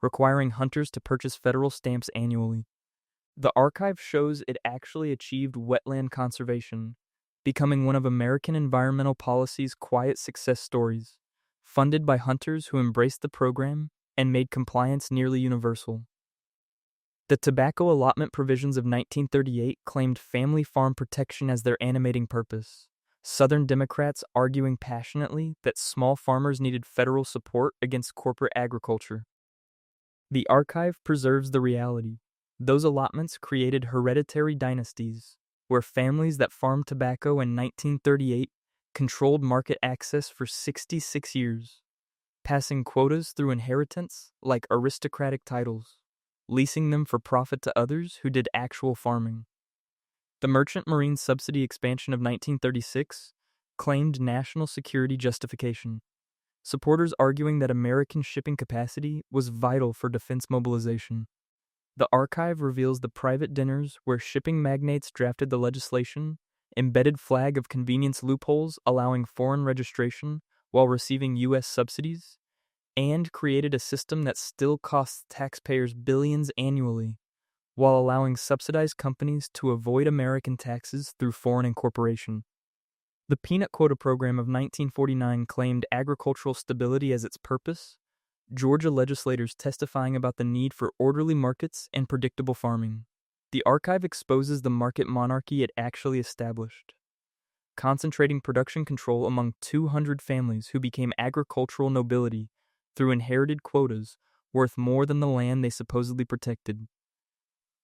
Speaker 1: requiring hunters to purchase federal stamps annually. The archive shows it actually achieved wetland conservation, becoming one of American environmental policy's quiet success stories, funded by hunters who embraced the program and made compliance nearly universal. The tobacco allotment provisions of 1938 claimed family farm protection as their animating purpose, Southern Democrats arguing passionately that small farmers needed federal support against corporate agriculture. The archive preserves the reality. Those allotments created hereditary dynasties, where families that farmed tobacco in 1938 controlled market access for 66 years, passing quotas through inheritance like aristocratic titles, leasing them for profit to others who did actual farming. The Merchant Marine Subsidy expansion of 1936 claimed national security justification, supporters arguing that American shipping capacity was vital for defense mobilization. The archive reveals the private dinners where shipping magnates drafted the legislation, embedded flag of convenience loopholes allowing foreign registration while receiving U.S. subsidies, and created a system that still costs taxpayers billions annually, while allowing subsidized companies to avoid American taxes through foreign incorporation. The Peanut Quota Program of 1949 claimed agricultural stability as its purpose, Georgia legislators testifying about the need for orderly markets and predictable farming. The archive exposes the market monarchy it actually established, concentrating production control among 200 families who became agricultural nobility through inherited quotas worth more than the land they supposedly protected.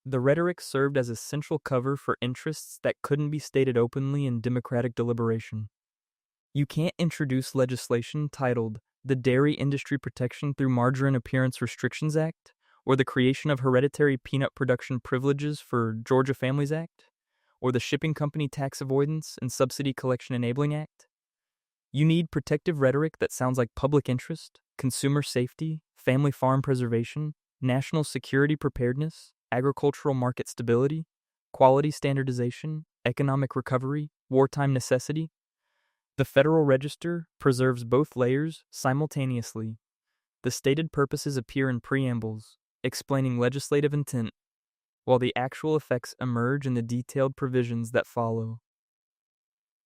Speaker 1: The rhetoric served as a central cover for interests that couldn't be stated openly in democratic deliberation. You can't introduce legislation titled the Dairy Industry Protection Through Margarine Appearance Restrictions Act, or the Creation of Hereditary Peanut Production Privileges for Georgia Families Act, or the Shipping Company Tax Avoidance and Subsidy Collection Enabling Act. You need protective rhetoric that sounds like public interest, consumer safety, family farm preservation, national security preparedness, agricultural market stability, quality standardization, economic recovery, wartime necessity. The Federal Register preserves both layers simultaneously. The stated purposes appear in preambles, explaining legislative intent, while the actual effects emerge in the detailed provisions that follow.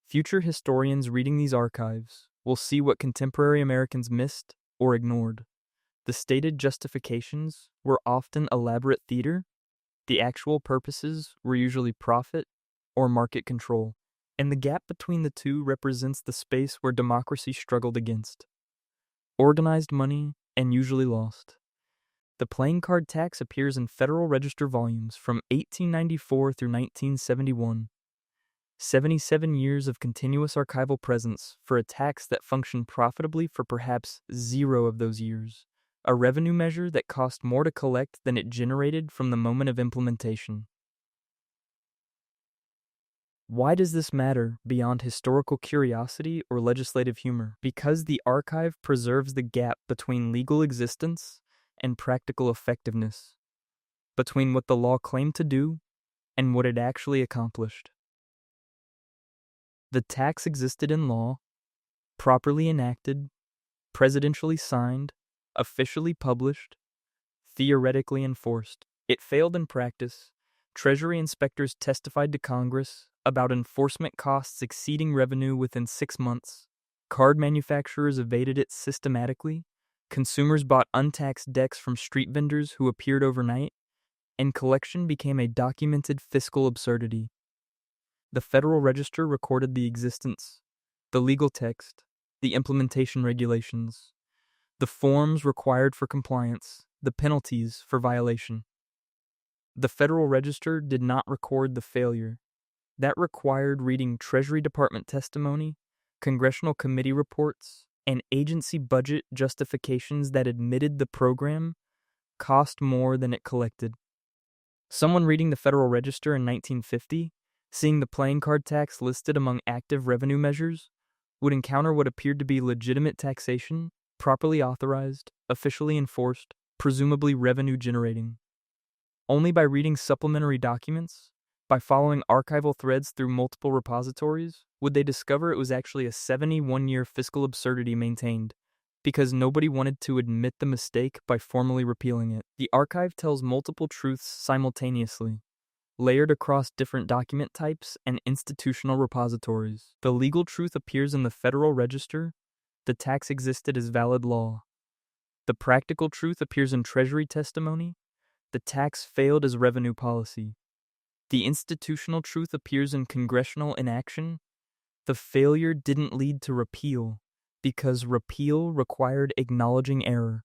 Speaker 1: Future historians reading these archives will see what contemporary Americans missed or ignored. The stated justifications were often elaborate theater, the actual purposes were usually profit or market control. And the gap between the two represents the space where democracy struggled against organized money and usually lost. The playing card tax appears in Federal Register volumes from 1894 through 1971. 77 years of continuous archival presence for a tax that functioned profitably for perhaps 0 of those years, a revenue measure that cost more to collect than it generated from the moment of implementation. Why does this matter beyond historical curiosity or legislative humor? Because the archive preserves the gap between legal existence and practical effectiveness, between what the law claimed to do and what it actually accomplished. The tax existed in law, properly enacted, presidentially signed, officially published, theoretically enforced. It failed in practice. Treasury inspectors testified to Congress about enforcement costs exceeding revenue within 6 months. Card manufacturers evaded it systematically, Consumers bought untaxed decks from street vendors who appeared overnight, and collection became a documented fiscal absurdity. The Federal Register recorded the existence, the legal text, the implementation regulations, the forms required for compliance, the penalties for violation. The Federal Register did not record the failure. That required reading Treasury Department testimony, congressional committee reports, and agency budget justifications that admitted the program cost more than it collected. Someone reading the Federal Register in 1950, seeing the playing card tax listed among active revenue measures, would encounter what appeared to be legitimate taxation, properly authorized, officially enforced, presumably revenue-generating. Only by reading supplementary documents, by following archival threads through multiple repositories, would they discover it was actually a 71-year fiscal absurdity maintained, because nobody wanted to admit the mistake by formally repealing it. The archive tells multiple truths simultaneously, layered across different document types and institutional repositories. The legal truth appears in the Federal Register. The tax existed as valid law. The practical truth appears in Treasury testimony. The tax failed as revenue policy. The institutional truth appears in congressional inaction. The failure didn't lead to repeal, because repeal required acknowledging error.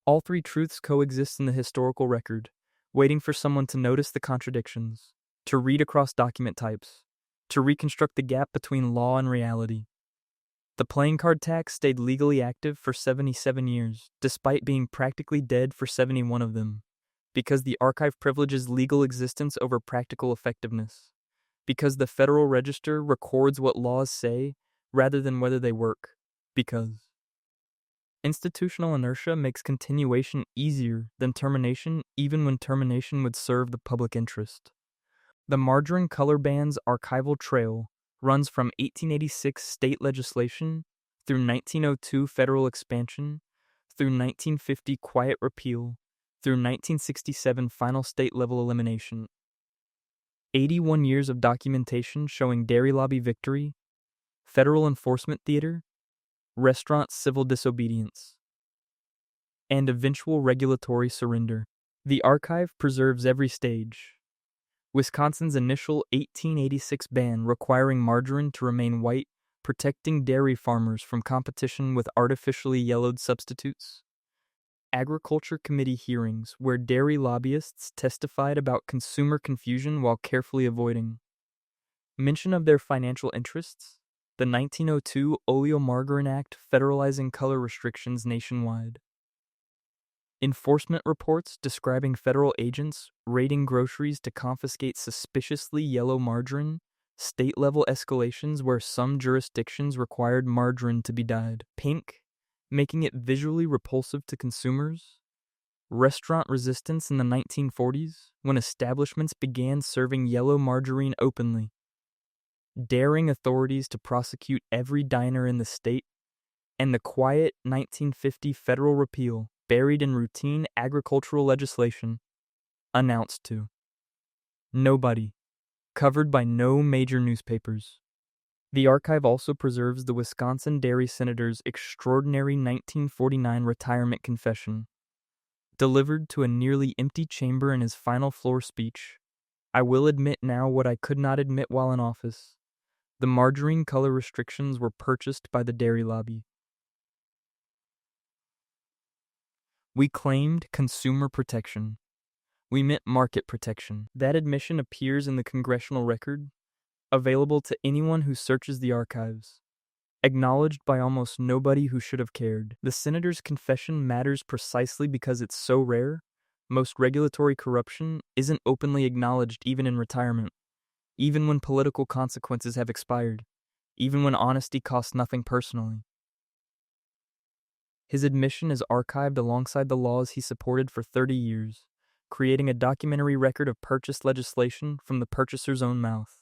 Speaker 1: All three truths coexist in the historical record, waiting for someone to notice the contradictions, to read across document types, to reconstruct the gap between law and reality. The playing card tax stayed legally active for 77 years, despite being practically dead for 71 of them, because the archive privileges legal existence over practical effectiveness, because the Federal Register records what laws say rather than whether they work, because institutional inertia makes continuation easier than termination, even when termination would serve the public interest. The margarine color band's archival trail runs from 1886 state legislation through 1902 federal expansion, through 1950 quiet repeal, through 1967 final state-level elimination. 81 years of documentation showing dairy lobby victory, federal enforcement theater, restaurant civil disobedience, and eventual regulatory surrender. The archive preserves every stage. Wisconsin's initial 1886 ban requiring margarine to remain white, protecting dairy farmers from competition with artificially yellowed substitutes. Agriculture Committee hearings where dairy lobbyists testified about consumer confusion while carefully avoiding mention of their financial interests. The 1902 Oleomargarine Act federalizing color restrictions nationwide. Enforcement reports describing federal agents raiding groceries to confiscate suspiciously yellow margarine, state-level escalations where some jurisdictions required margarine to be dyed pink, making it visually repulsive to consumers. Restaurant resistance in the 1940s, when establishments began serving yellow margarine openly. Daring authorities to prosecute every diner in the state, and the quiet 1950 federal repeal, buried in routine agricultural legislation, announced to nobody, covered by no major newspapers. The archive also preserves the Wisconsin dairy senator's extraordinary 1949 retirement confession. Delivered to a nearly empty chamber in his final floor speech, "I will admit now what I could not admit while in office. The margarine color restrictions were purchased by the dairy lobby. We claimed consumer protection. We meant market protection." That admission appears in the congressional record, available to anyone who searches the archives. Acknowledged by almost nobody who should have cared. The senator's confession matters precisely because it's so rare. Most regulatory corruption isn't openly acknowledged even in retirement, even when political consequences have expired, even when honesty costs nothing personally. His admission is archived alongside the laws he supported for 30 years, creating a documentary record of purchased legislation from the purchaser's own mouth.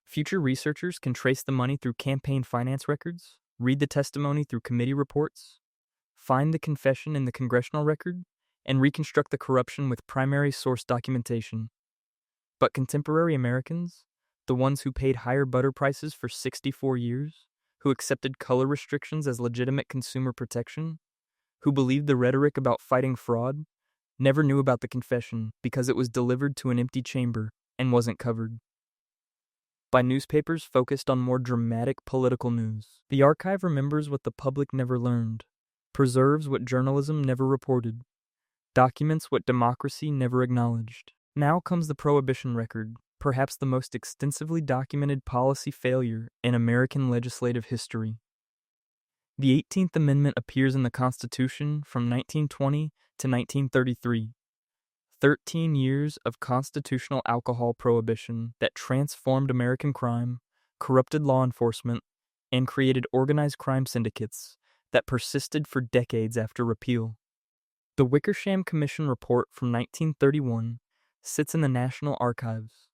Speaker 1: Future researchers can trace the money through campaign finance records, read the testimony through committee reports, find the confession in the congressional record, and reconstruct the corruption with primary source documentation. But contemporary Americans, the ones who paid higher butter prices for 64 years, who accepted color restrictions as legitimate consumer protection, who believed the rhetoric about fighting fraud, never knew about the confession because it was delivered to an empty chamber and wasn't covered by newspapers focused on more dramatic political news. The archive remembers what the public never learned, preserves what journalism never reported, documents what democracy never acknowledged. Now comes the Prohibition record, perhaps the most extensively documented policy failure in American legislative history. The 18th Amendment appears in the Constitution from 1920 to 1933. 13 years of constitutional alcohol prohibition that transformed American crime, corrupted law enforcement, and created organized crime syndicates that persisted for decades after repeal. The Wickersham Commission report from 1931 sits in the National Archives.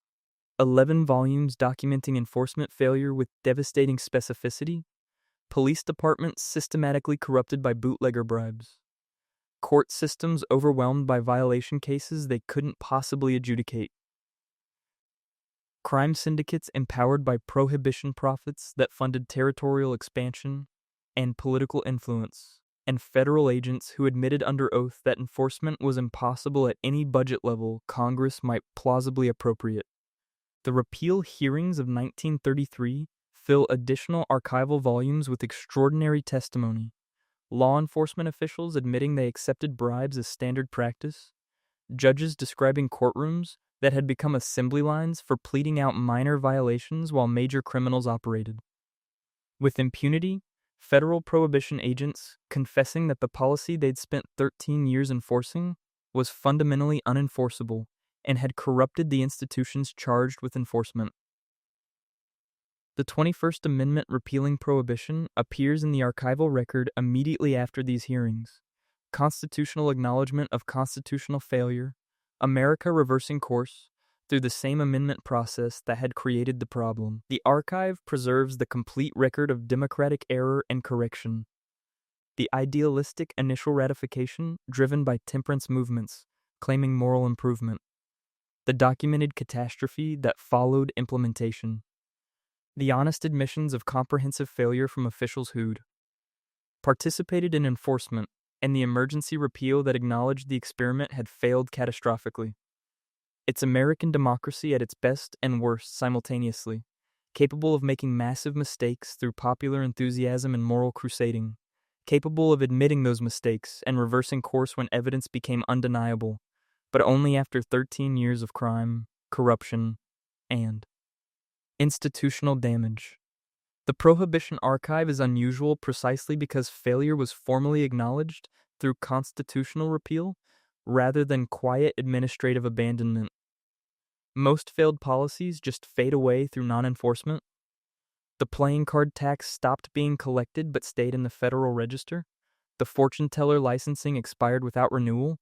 Speaker 1: 11 volumes documenting enforcement failure with devastating specificity, police departments systematically corrupted by bootlegger bribes, court systems overwhelmed by violation cases they couldn't possibly adjudicate, crime syndicates empowered by prohibition profits that funded territorial expansion and political influence, and federal agents who admitted under oath that enforcement was impossible at any budget level Congress might plausibly appropriate. The repeal hearings of 1933 fill additional archival volumes with extraordinary testimony, law enforcement officials admitting they accepted bribes as standard practice, judges describing courtrooms that had become assembly lines for pleading out minor violations while major criminals operated. With impunity, federal prohibition agents confessing that the policy they'd spent 13 years enforcing was fundamentally unenforceable and had corrupted the institutions charged with enforcement. The 21st Amendment repealing prohibition appears in the archival record immediately after these hearings. Constitutional acknowledgement of constitutional failure, America reversing course through the same amendment process that had created the problem. The archive preserves the complete record of democratic error and correction. The idealistic initial ratification driven by temperance movements claiming moral improvement. The documented catastrophe that followed implementation. The honest admissions of comprehensive failure from officials who'd participated in enforcement, and the emergency repeal that acknowledged the experiment had failed catastrophically. It's American democracy at its best and worst simultaneously, capable of making massive mistakes through popular enthusiasm and moral crusading, capable of admitting those mistakes and reversing course when evidence became undeniable, but only after 13 years of crime, corruption, and institutional damage. The Prohibition Archive is unusual precisely because failure was formally acknowledged through constitutional repeal rather than quiet administrative abandonment. Most failed policies just fade away through non-enforcement. The playing card tax stopped being collected but stayed in the Federal Register. The fortune teller licensing expired without renewal.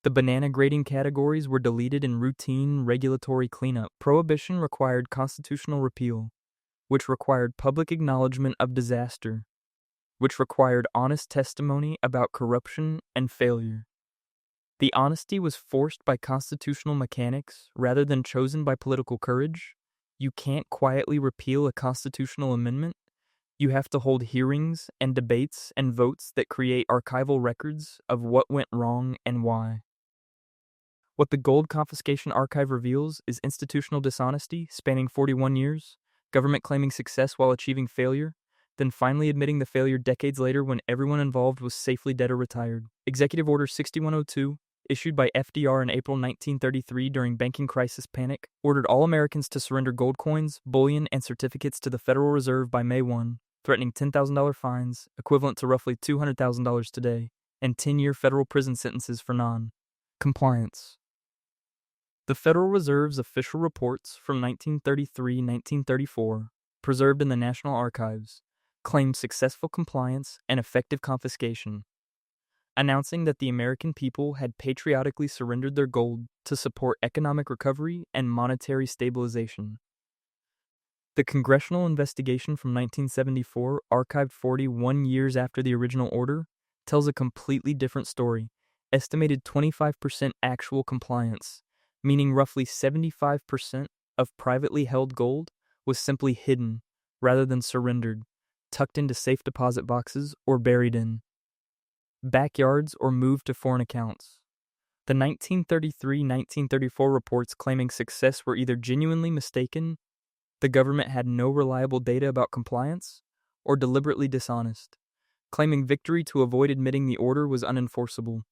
Speaker 1: The banana grading categories were deleted in routine regulatory cleanup. Prohibition required constitutional repeal, which required public acknowledgement of disaster, which required honest testimony about corruption and failure. The honesty was forced by constitutional mechanics rather than chosen by political courage. You can't quietly repeal a constitutional amendment. You have to hold hearings and debates and votes that create archival records of what went wrong and why. What the Gold Confiscation Archive reveals is institutional dishonesty spanning 41 years, government claiming success while achieving failure, then finally admitting the failure decades later when everyone involved was safely dead or retired. Executive Order 6102, issued by FDR in April 1933 during banking crisis panic, ordered all Americans to surrender gold coins, bullion, and certificates to the Federal Reserve by May 1, threatening $10,000 fines, equivalent to roughly $200,000 today, and 10-year federal prison sentences for non-compliance. The Federal Reserve's official reports from 1933-1934, preserved in the National Archives, claim successful compliance and effective confiscation, announcing that the American people had patriotically surrendered their gold to support economic recovery and monetary stabilization. The congressional investigation from 1974, archived 41 years after the original order, tells a completely different story, estimated 25% actual compliance, meaning roughly 75% of privately held gold was simply hidden rather than surrendered, tucked into safe deposit boxes, or buried in backyards, or moved to foreign accounts. The 1933-1934 reports claiming success were either genuinely mistaken, the government had no reliable data about compliance, or deliberately dishonest, claiming victory to avoid admitting the order was unenforceable.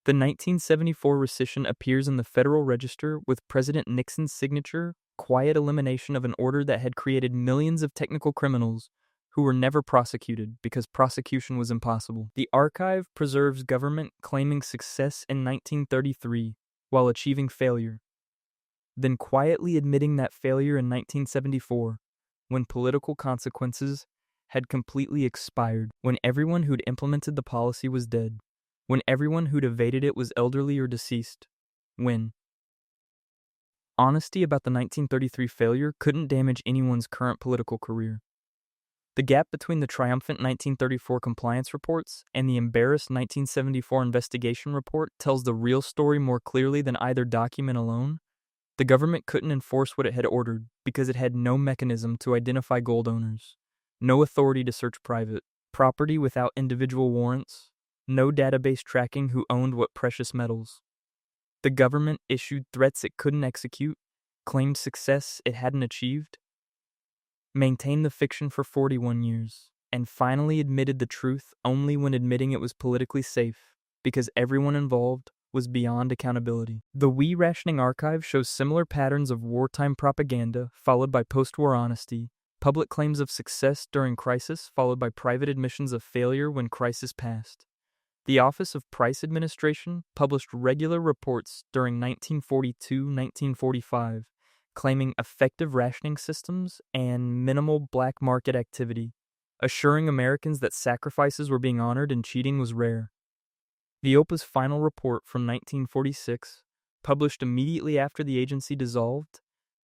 Speaker 1: The 1974 rescission appears in the Federal Register with President Nixon's signature, quiet elimination of an order that had created millions of technical criminals who were never prosecuted because prosecution was impossible. The archive preserves government claiming success in 1933 while achieving failure, then quietly admitting that failure in 1974 when political consequences had completely expired, when everyone who'd implemented the policy was dead, when everyone who'd evaded it was elderly or deceased, when honesty about the 1933 failure couldn't damage anyone's current political career. The gap between the triumphant 1934 compliance reports and the embarrassed 1974 investigation report tells the real story more clearly than either document alone. The government couldn't enforce what it had ordered because it had no mechanism to identify gold owners, no authority to search private property without individual warrants, no database tracking who owned what precious metals. The government issued threats it couldn't execute, claimed success it hadn't achieved, maintained the fiction for 41 years, and finally admitted the truth only when admitting it was politically safe, because everyone involved was beyond accountability. The We Rationing Archive shows similar patterns of wartime propaganda followed by post-war honesty, public claims of success during crisis followed by private admissions of failure when crisis passed. The Office of Price Administration published regular reports during 1942-1945, claiming effective rationing systems and minimal black market activity, assuring Americans that sacrifices were being honored and cheating was rare. The OPA's final report from 1946, published immediately after the agency dissolved,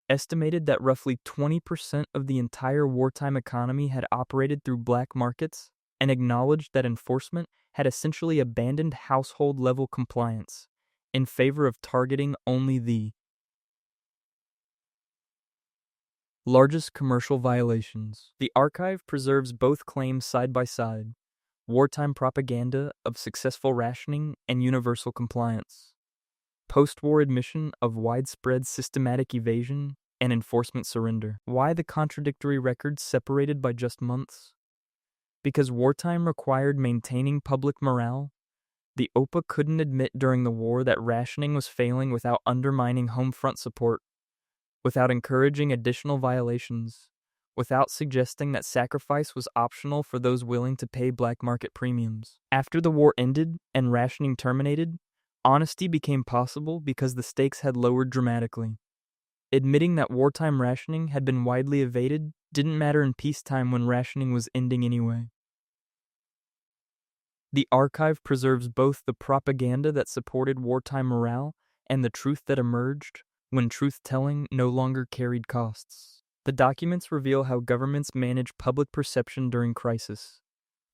Speaker 1: estimated that roughly 20% of the entire wartime economy had operated through black markets, and acknowledged that enforcement had essentially abandoned household-level compliance in favor of targeting only the largest commercial violations. The archive preserves both claims side by side: wartime propaganda of successful rationing and universal compliance, post-war admission of widespread systematic evasion and enforcement surrender. Why the contradictory records separated by just months? Because wartime required maintaining public morale, the OPA couldn't admit during the war that rationing was failing without undermining home front support, without encouraging additional violations, without suggesting that sacrifice was optional for those willing to pay black market premiums. After the war ended and rationing terminated, honesty became possible because the stakes had lowered dramatically. Admitting that wartime rationing had been widely evaded didn't matter in peacetime when rationing was ending anyway. The archive preserves both the propaganda that supported wartime morale and the truth that emerged when truth-telling no longer carried costs. The documents reveal how governments manage public perception during crisis,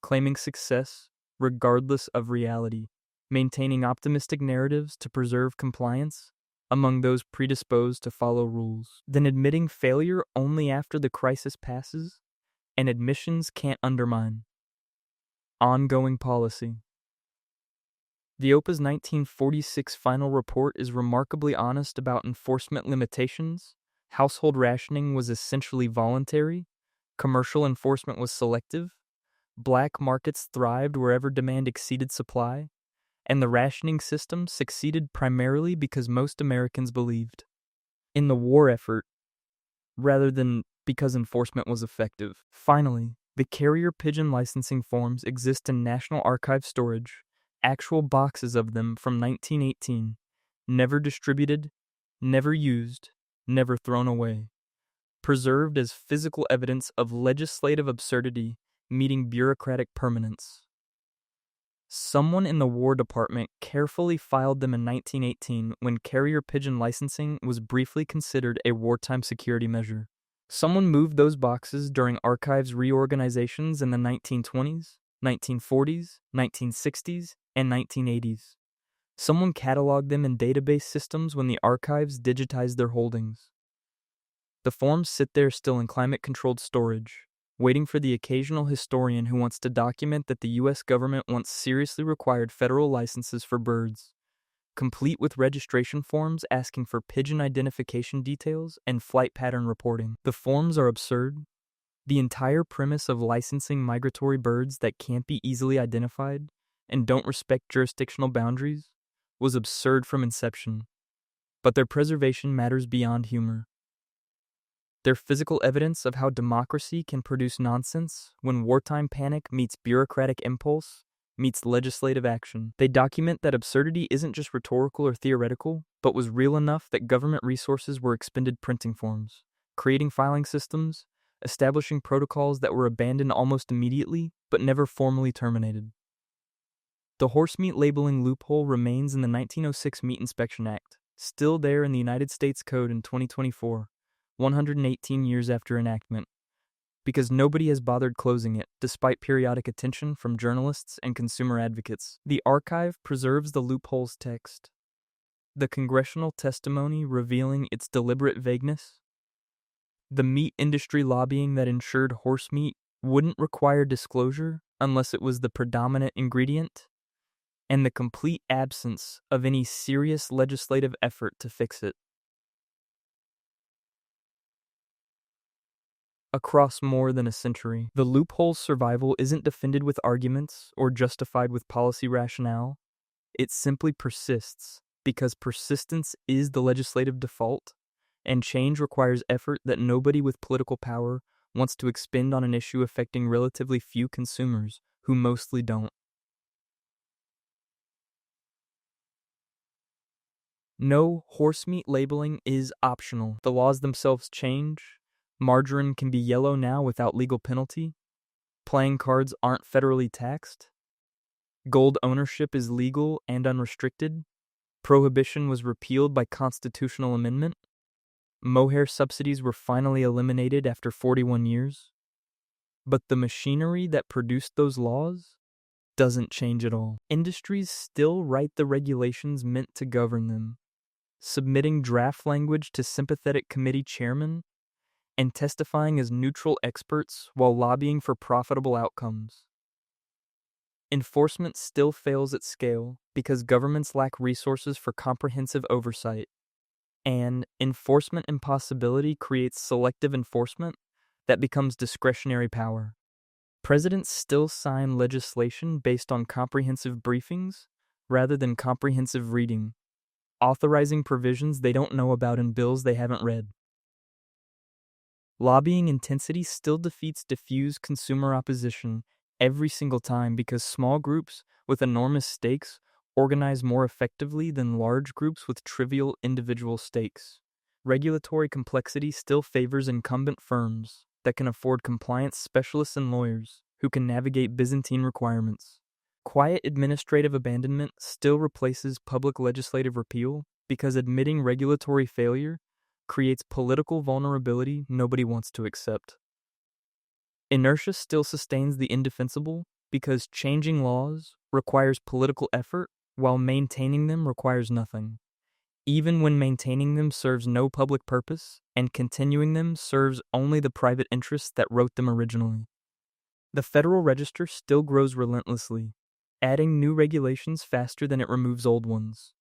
Speaker 1: claiming success regardless of reality, maintaining optimistic narratives to preserve compliance among those predisposed to follow rules, then admitting failure only after the crisis passes, and admissions can't undermine ongoing policy. The OPA's 1946 final report is remarkably honest about enforcement limitations. Household rationing was essentially voluntary, commercial enforcement was selective, black markets thrived wherever demand exceeded supply, and the rationing system succeeded primarily because most Americans believed in the war effort rather than because enforcement was effective. Finally, the carrier pigeon licensing forms exist in National Archive storage, actual boxes of them from 1918, never distributed, never used, never thrown away, preserved as physical evidence of legislative absurdity meeting bureaucratic permanence. Someone in the War Department carefully filed them in 1918 when carrier pigeon licensing was briefly considered a wartime security measure. Someone moved those boxes during archives reorganizations in the 1920s, 1940s, 1960s, and 1980s. Someone cataloged them in database systems when the archives digitized their holdings. The forms sit there still in climate-controlled storage, waiting for the occasional historian who wants to document that the U.S. government once seriously required federal licenses for birds, complete with registration forms asking for pigeon identification details and flight pattern reporting. The forms are absurd. The entire premise of licensing migratory birds that can't be easily identified and don't respect jurisdictional boundaries was absurd from inception. But their preservation matters beyond humor. They're physical evidence of how democracy can produce nonsense when wartime panic meets bureaucratic impulse meets legislative action. They document that absurdity isn't just rhetorical or theoretical, but was real enough that government resources were expended printing forms, creating filing systems, establishing protocols that were abandoned almost immediately, but never formally terminated. The horse meat labeling loophole remains in the 1906 Meat Inspection Act, still there in the United States Code in 2024, 118 years after enactment, because nobody has bothered closing it, despite periodic attention from journalists and consumer advocates. The archive preserves the loophole's text. The congressional testimony revealing its deliberate vagueness. The meat industry lobbying that ensured horse meat wouldn't require disclosure unless it was the predominant ingredient, and the complete absence of any serious legislative effort to fix it. Across more than a century, the loophole's survival isn't defended with arguments or justified with policy rationale. It simply persists because persistence is the legislative default, and change requires effort that nobody with political power wants to expend on an issue affecting relatively few consumers who mostly don't. No, horse meat labeling is optional. The laws themselves change. Margarine can be yellow now without legal penalty. Playing cards aren't federally taxed. Gold ownership is legal and unrestricted. Prohibition was repealed by constitutional amendment. Mohair subsidies were finally eliminated after 41 years. But the machinery that produced those laws doesn't change at all. Industries still write the regulations meant to govern them, submitting draft language to sympathetic committee chairmen and testifying as neutral experts while lobbying for profitable outcomes. Enforcement still fails at scale because governments lack resources for comprehensive oversight, and enforcement impossibility creates selective enforcement that becomes discretionary power. Presidents still sign legislation based on comprehensive briefings rather than comprehensive reading, authorizing provisions they don't know about in bills they haven't read. Lobbying intensity still defeats diffuse consumer opposition every single time because small groups with enormous stakes organize more effectively than large groups with trivial individual stakes. Regulatory complexity still favors incumbent firms that can afford compliance specialists and lawyers who can navigate Byzantine requirements. Quiet administrative abandonment still replaces public legislative repeal because admitting regulatory failure creates political vulnerability nobody wants to accept. Inertia still sustains the indefensible because changing laws requires political effort while maintaining them requires nothing, even when maintaining them serves no public purpose and continuing them serves only the private interests that wrote them originally. The Federal Register still grows relentlessly, adding new regulations faster than it removes old ones,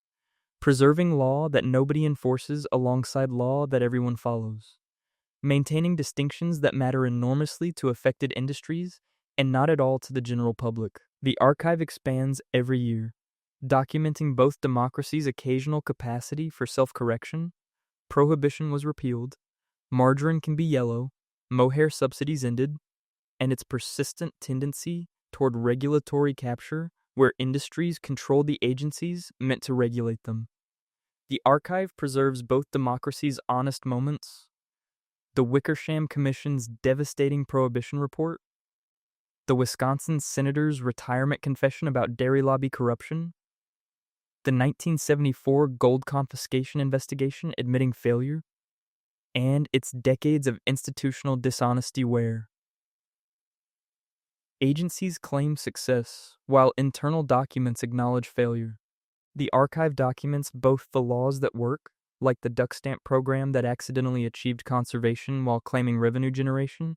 Speaker 1: preserving law that nobody enforces alongside law that everyone follows, maintaining distinctions that matter enormously to affected industries and not at all to the general public. The archive expands every year, documenting both democracy's occasional capacity for self-correction, prohibition was repealed, margarine can be yellow, mohair subsidies ended, and its persistent tendency toward regulatory capture where industries control the agencies meant to regulate them. The archive preserves both democracy's honest moments, the Wickersham Commission's devastating prohibition report, the Wisconsin senator's retirement confession about dairy lobby corruption, the 1974 gold confiscation investigation admitting failure, and its decades of institutional dishonesty where agencies claim success, while internal documents acknowledge failure. The archive documents both the laws that work, like the duck stamp program that accidentally achieved conservation while claiming revenue generation,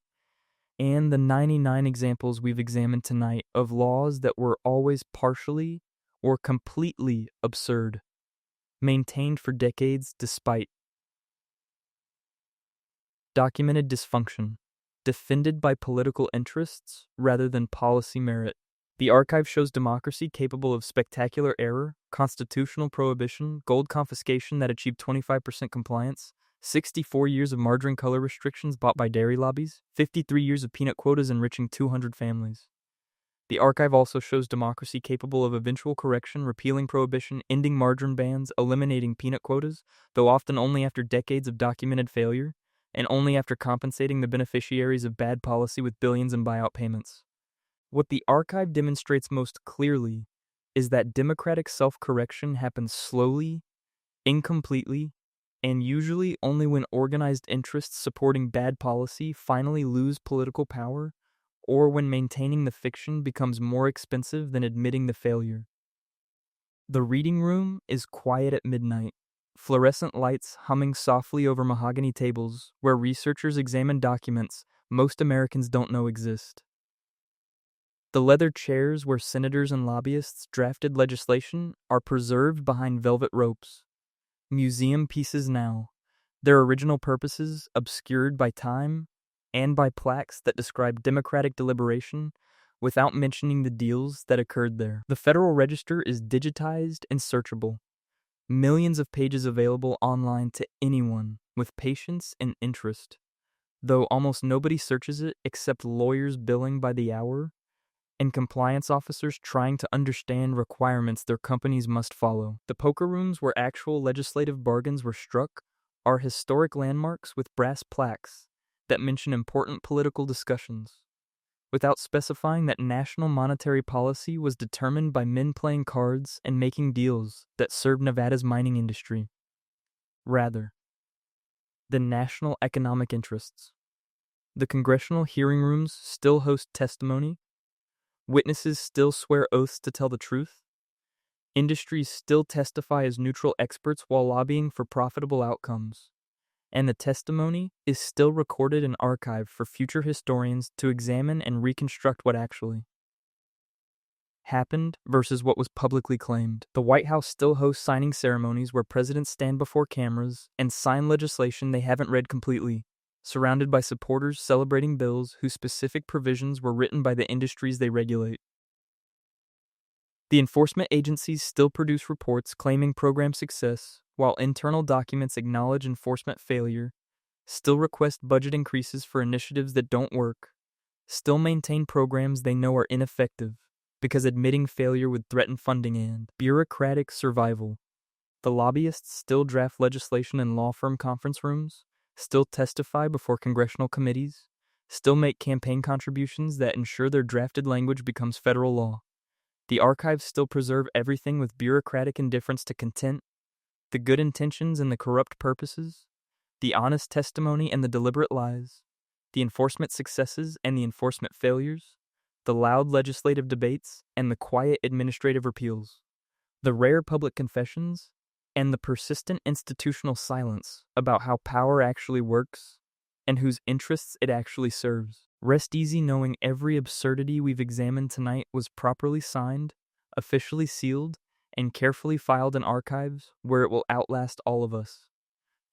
Speaker 1: and the 99 examples we've examined tonight of laws that were always partially or completely absurd, maintained for decades despite documented dysfunction, defended by political interests rather than policy merit. The archive shows democracy capable of spectacular error, constitutional prohibition, gold confiscation that achieved 25% compliance, 64 years of margarine color restrictions bought by dairy lobbies, 53 years of peanut quotas enriching 200 families. The archive also shows democracy capable of eventual correction, repealing prohibition, ending margarine bans, eliminating peanut quotas, though often only after decades of documented failure, and only after compensating the beneficiaries of bad policy with billions in buyout payments. What the archive demonstrates most clearly is that democratic self-correction happens slowly, incompletely, and usually only when organized interests supporting bad policy finally lose political power, or when maintaining the fiction becomes more expensive than admitting the failure. The reading room is quiet at midnight, fluorescent lights humming softly over mahogany tables where researchers examine documents most Americans don't know exist. The leather chairs where senators and lobbyists drafted legislation are preserved behind velvet ropes. Museum pieces now, their original purposes obscured by time and by plaques that describe democratic deliberation without mentioning the deals that occurred there. The Federal Register is digitized and searchable. Millions of pages available online to anyone with patience and interest, though almost nobody searches it except lawyers billing by the hour and compliance officers trying to understand requirements their companies must follow. The poker rooms where actual legislative bargains were struck are historic landmarks with brass plaques that mention important political discussions, without specifying that national monetary policy was determined by men playing cards and making deals that served Nevada's mining industry, rather than national economic interests. The congressional hearing rooms still host testimony. Witnesses still swear oaths to tell the truth. Industries still testify as neutral experts while lobbying for profitable outcomes. And the testimony is still recorded and archived for future historians to examine and reconstruct what actually happened versus what was publicly claimed. The White House still hosts signing ceremonies where presidents stand before cameras and sign legislation they haven't read completely, surrounded by supporters celebrating bills whose specific provisions were written by the industries they regulate. The enforcement agencies still produce reports claiming program success, while internal documents acknowledge enforcement failure, still request budget increases for initiatives that don't work, still maintain programs they know are ineffective, because admitting failure would threaten funding and bureaucratic survival. The lobbyists still draft legislation in law firm conference rooms, still testify before congressional committees, still make campaign contributions that ensure their drafted language becomes federal law. The archives still preserve everything with bureaucratic indifference to content, the good intentions and the corrupt purposes, the honest testimony and the deliberate lies, the enforcement successes and the enforcement failures, the loud legislative debates and the quiet administrative repeals, the rare public confessions and the persistent institutional silence about how power actually works and whose interests it actually serves. Rest easy knowing every absurdity we've examined tonight was properly signed, officially sealed, and carefully filed in archives where it will outlast all of us.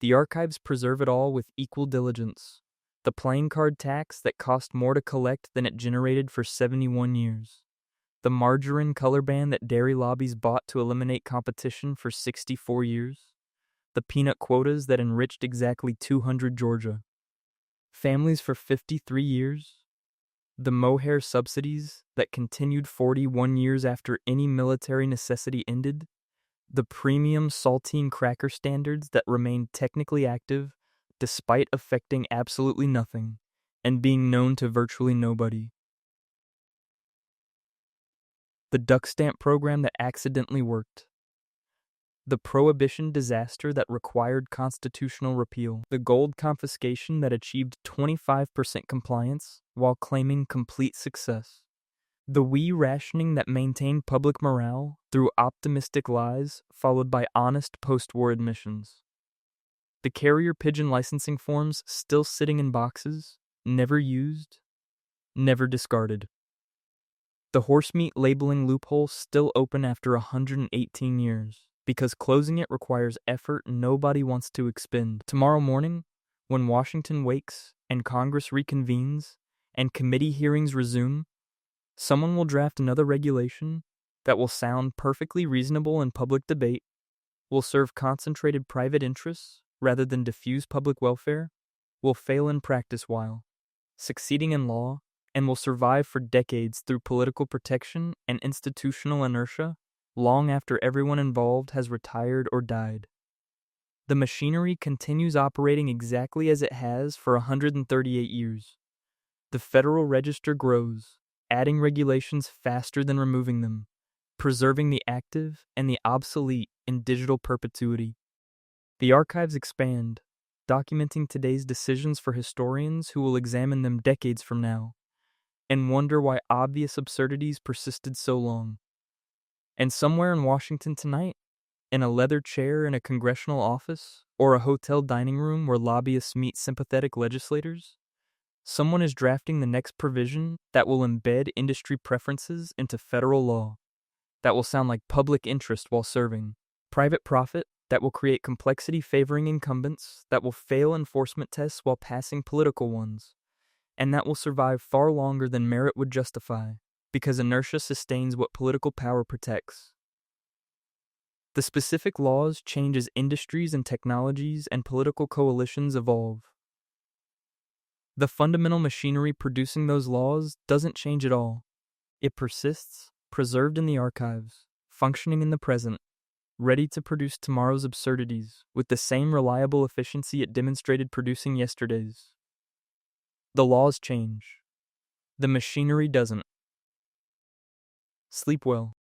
Speaker 1: The archives preserve it all with equal diligence. The playing card tax that cost more to collect than it generated for 71 years. The margarine color ban that dairy lobbies bought to eliminate competition for 64 years. The peanut quotas that enriched exactly 200 Georgia families for 53 years. The mohair subsidies that continued 41 years after any military necessity ended. The premium saltine cracker standards that remained technically active despite affecting absolutely nothing and being known to virtually nobody. The duck stamp program that accidentally worked. The prohibition disaster that required constitutional repeal. The gold confiscation that achieved 25% compliance while claiming complete success. The rationing that maintained public morale through optimistic lies followed by honest post-war admissions. The carrier pigeon licensing forms still sitting in boxes, never used, never discarded. The horse meat labeling loophole still open after 118 years, because closing it requires effort nobody wants to expend. Tomorrow morning, when Washington wakes and Congress reconvenes and committee hearings resume, someone will draft another regulation that will sound perfectly reasonable in public debate, will serve concentrated private interests rather than diffuse public welfare, will fail in practice while succeeding in law, and will survive for decades through political protection and institutional inertia long after everyone involved has retired or died. The machinery continues operating exactly as it has for 138 years. The Federal Register grows, adding regulations faster than removing them, preserving the active and the obsolete in digital perpetuity. The archives expand, documenting today's decisions for historians who will examine them decades from now and wonder why obvious absurdities persisted so long. And somewhere in Washington tonight, in a leather chair in a congressional office or a hotel dining room where lobbyists meet sympathetic legislators, someone is drafting the next provision that will embed industry preferences into federal law, that will sound like public interest while serving private profit, that will create complexity favoring incumbents, that will fail enforcement tests while passing political ones, and that will survive far longer than merit would justify, because inertia sustains what political power protects. The specific laws change as industries and technologies and political coalitions evolve. The fundamental machinery producing those laws doesn't change at all. It persists, preserved in the archives, functioning in the present, ready to produce tomorrow's absurdities with the same reliable efficiency it demonstrated producing yesterday's. The laws change. The machinery doesn't. Sleep well.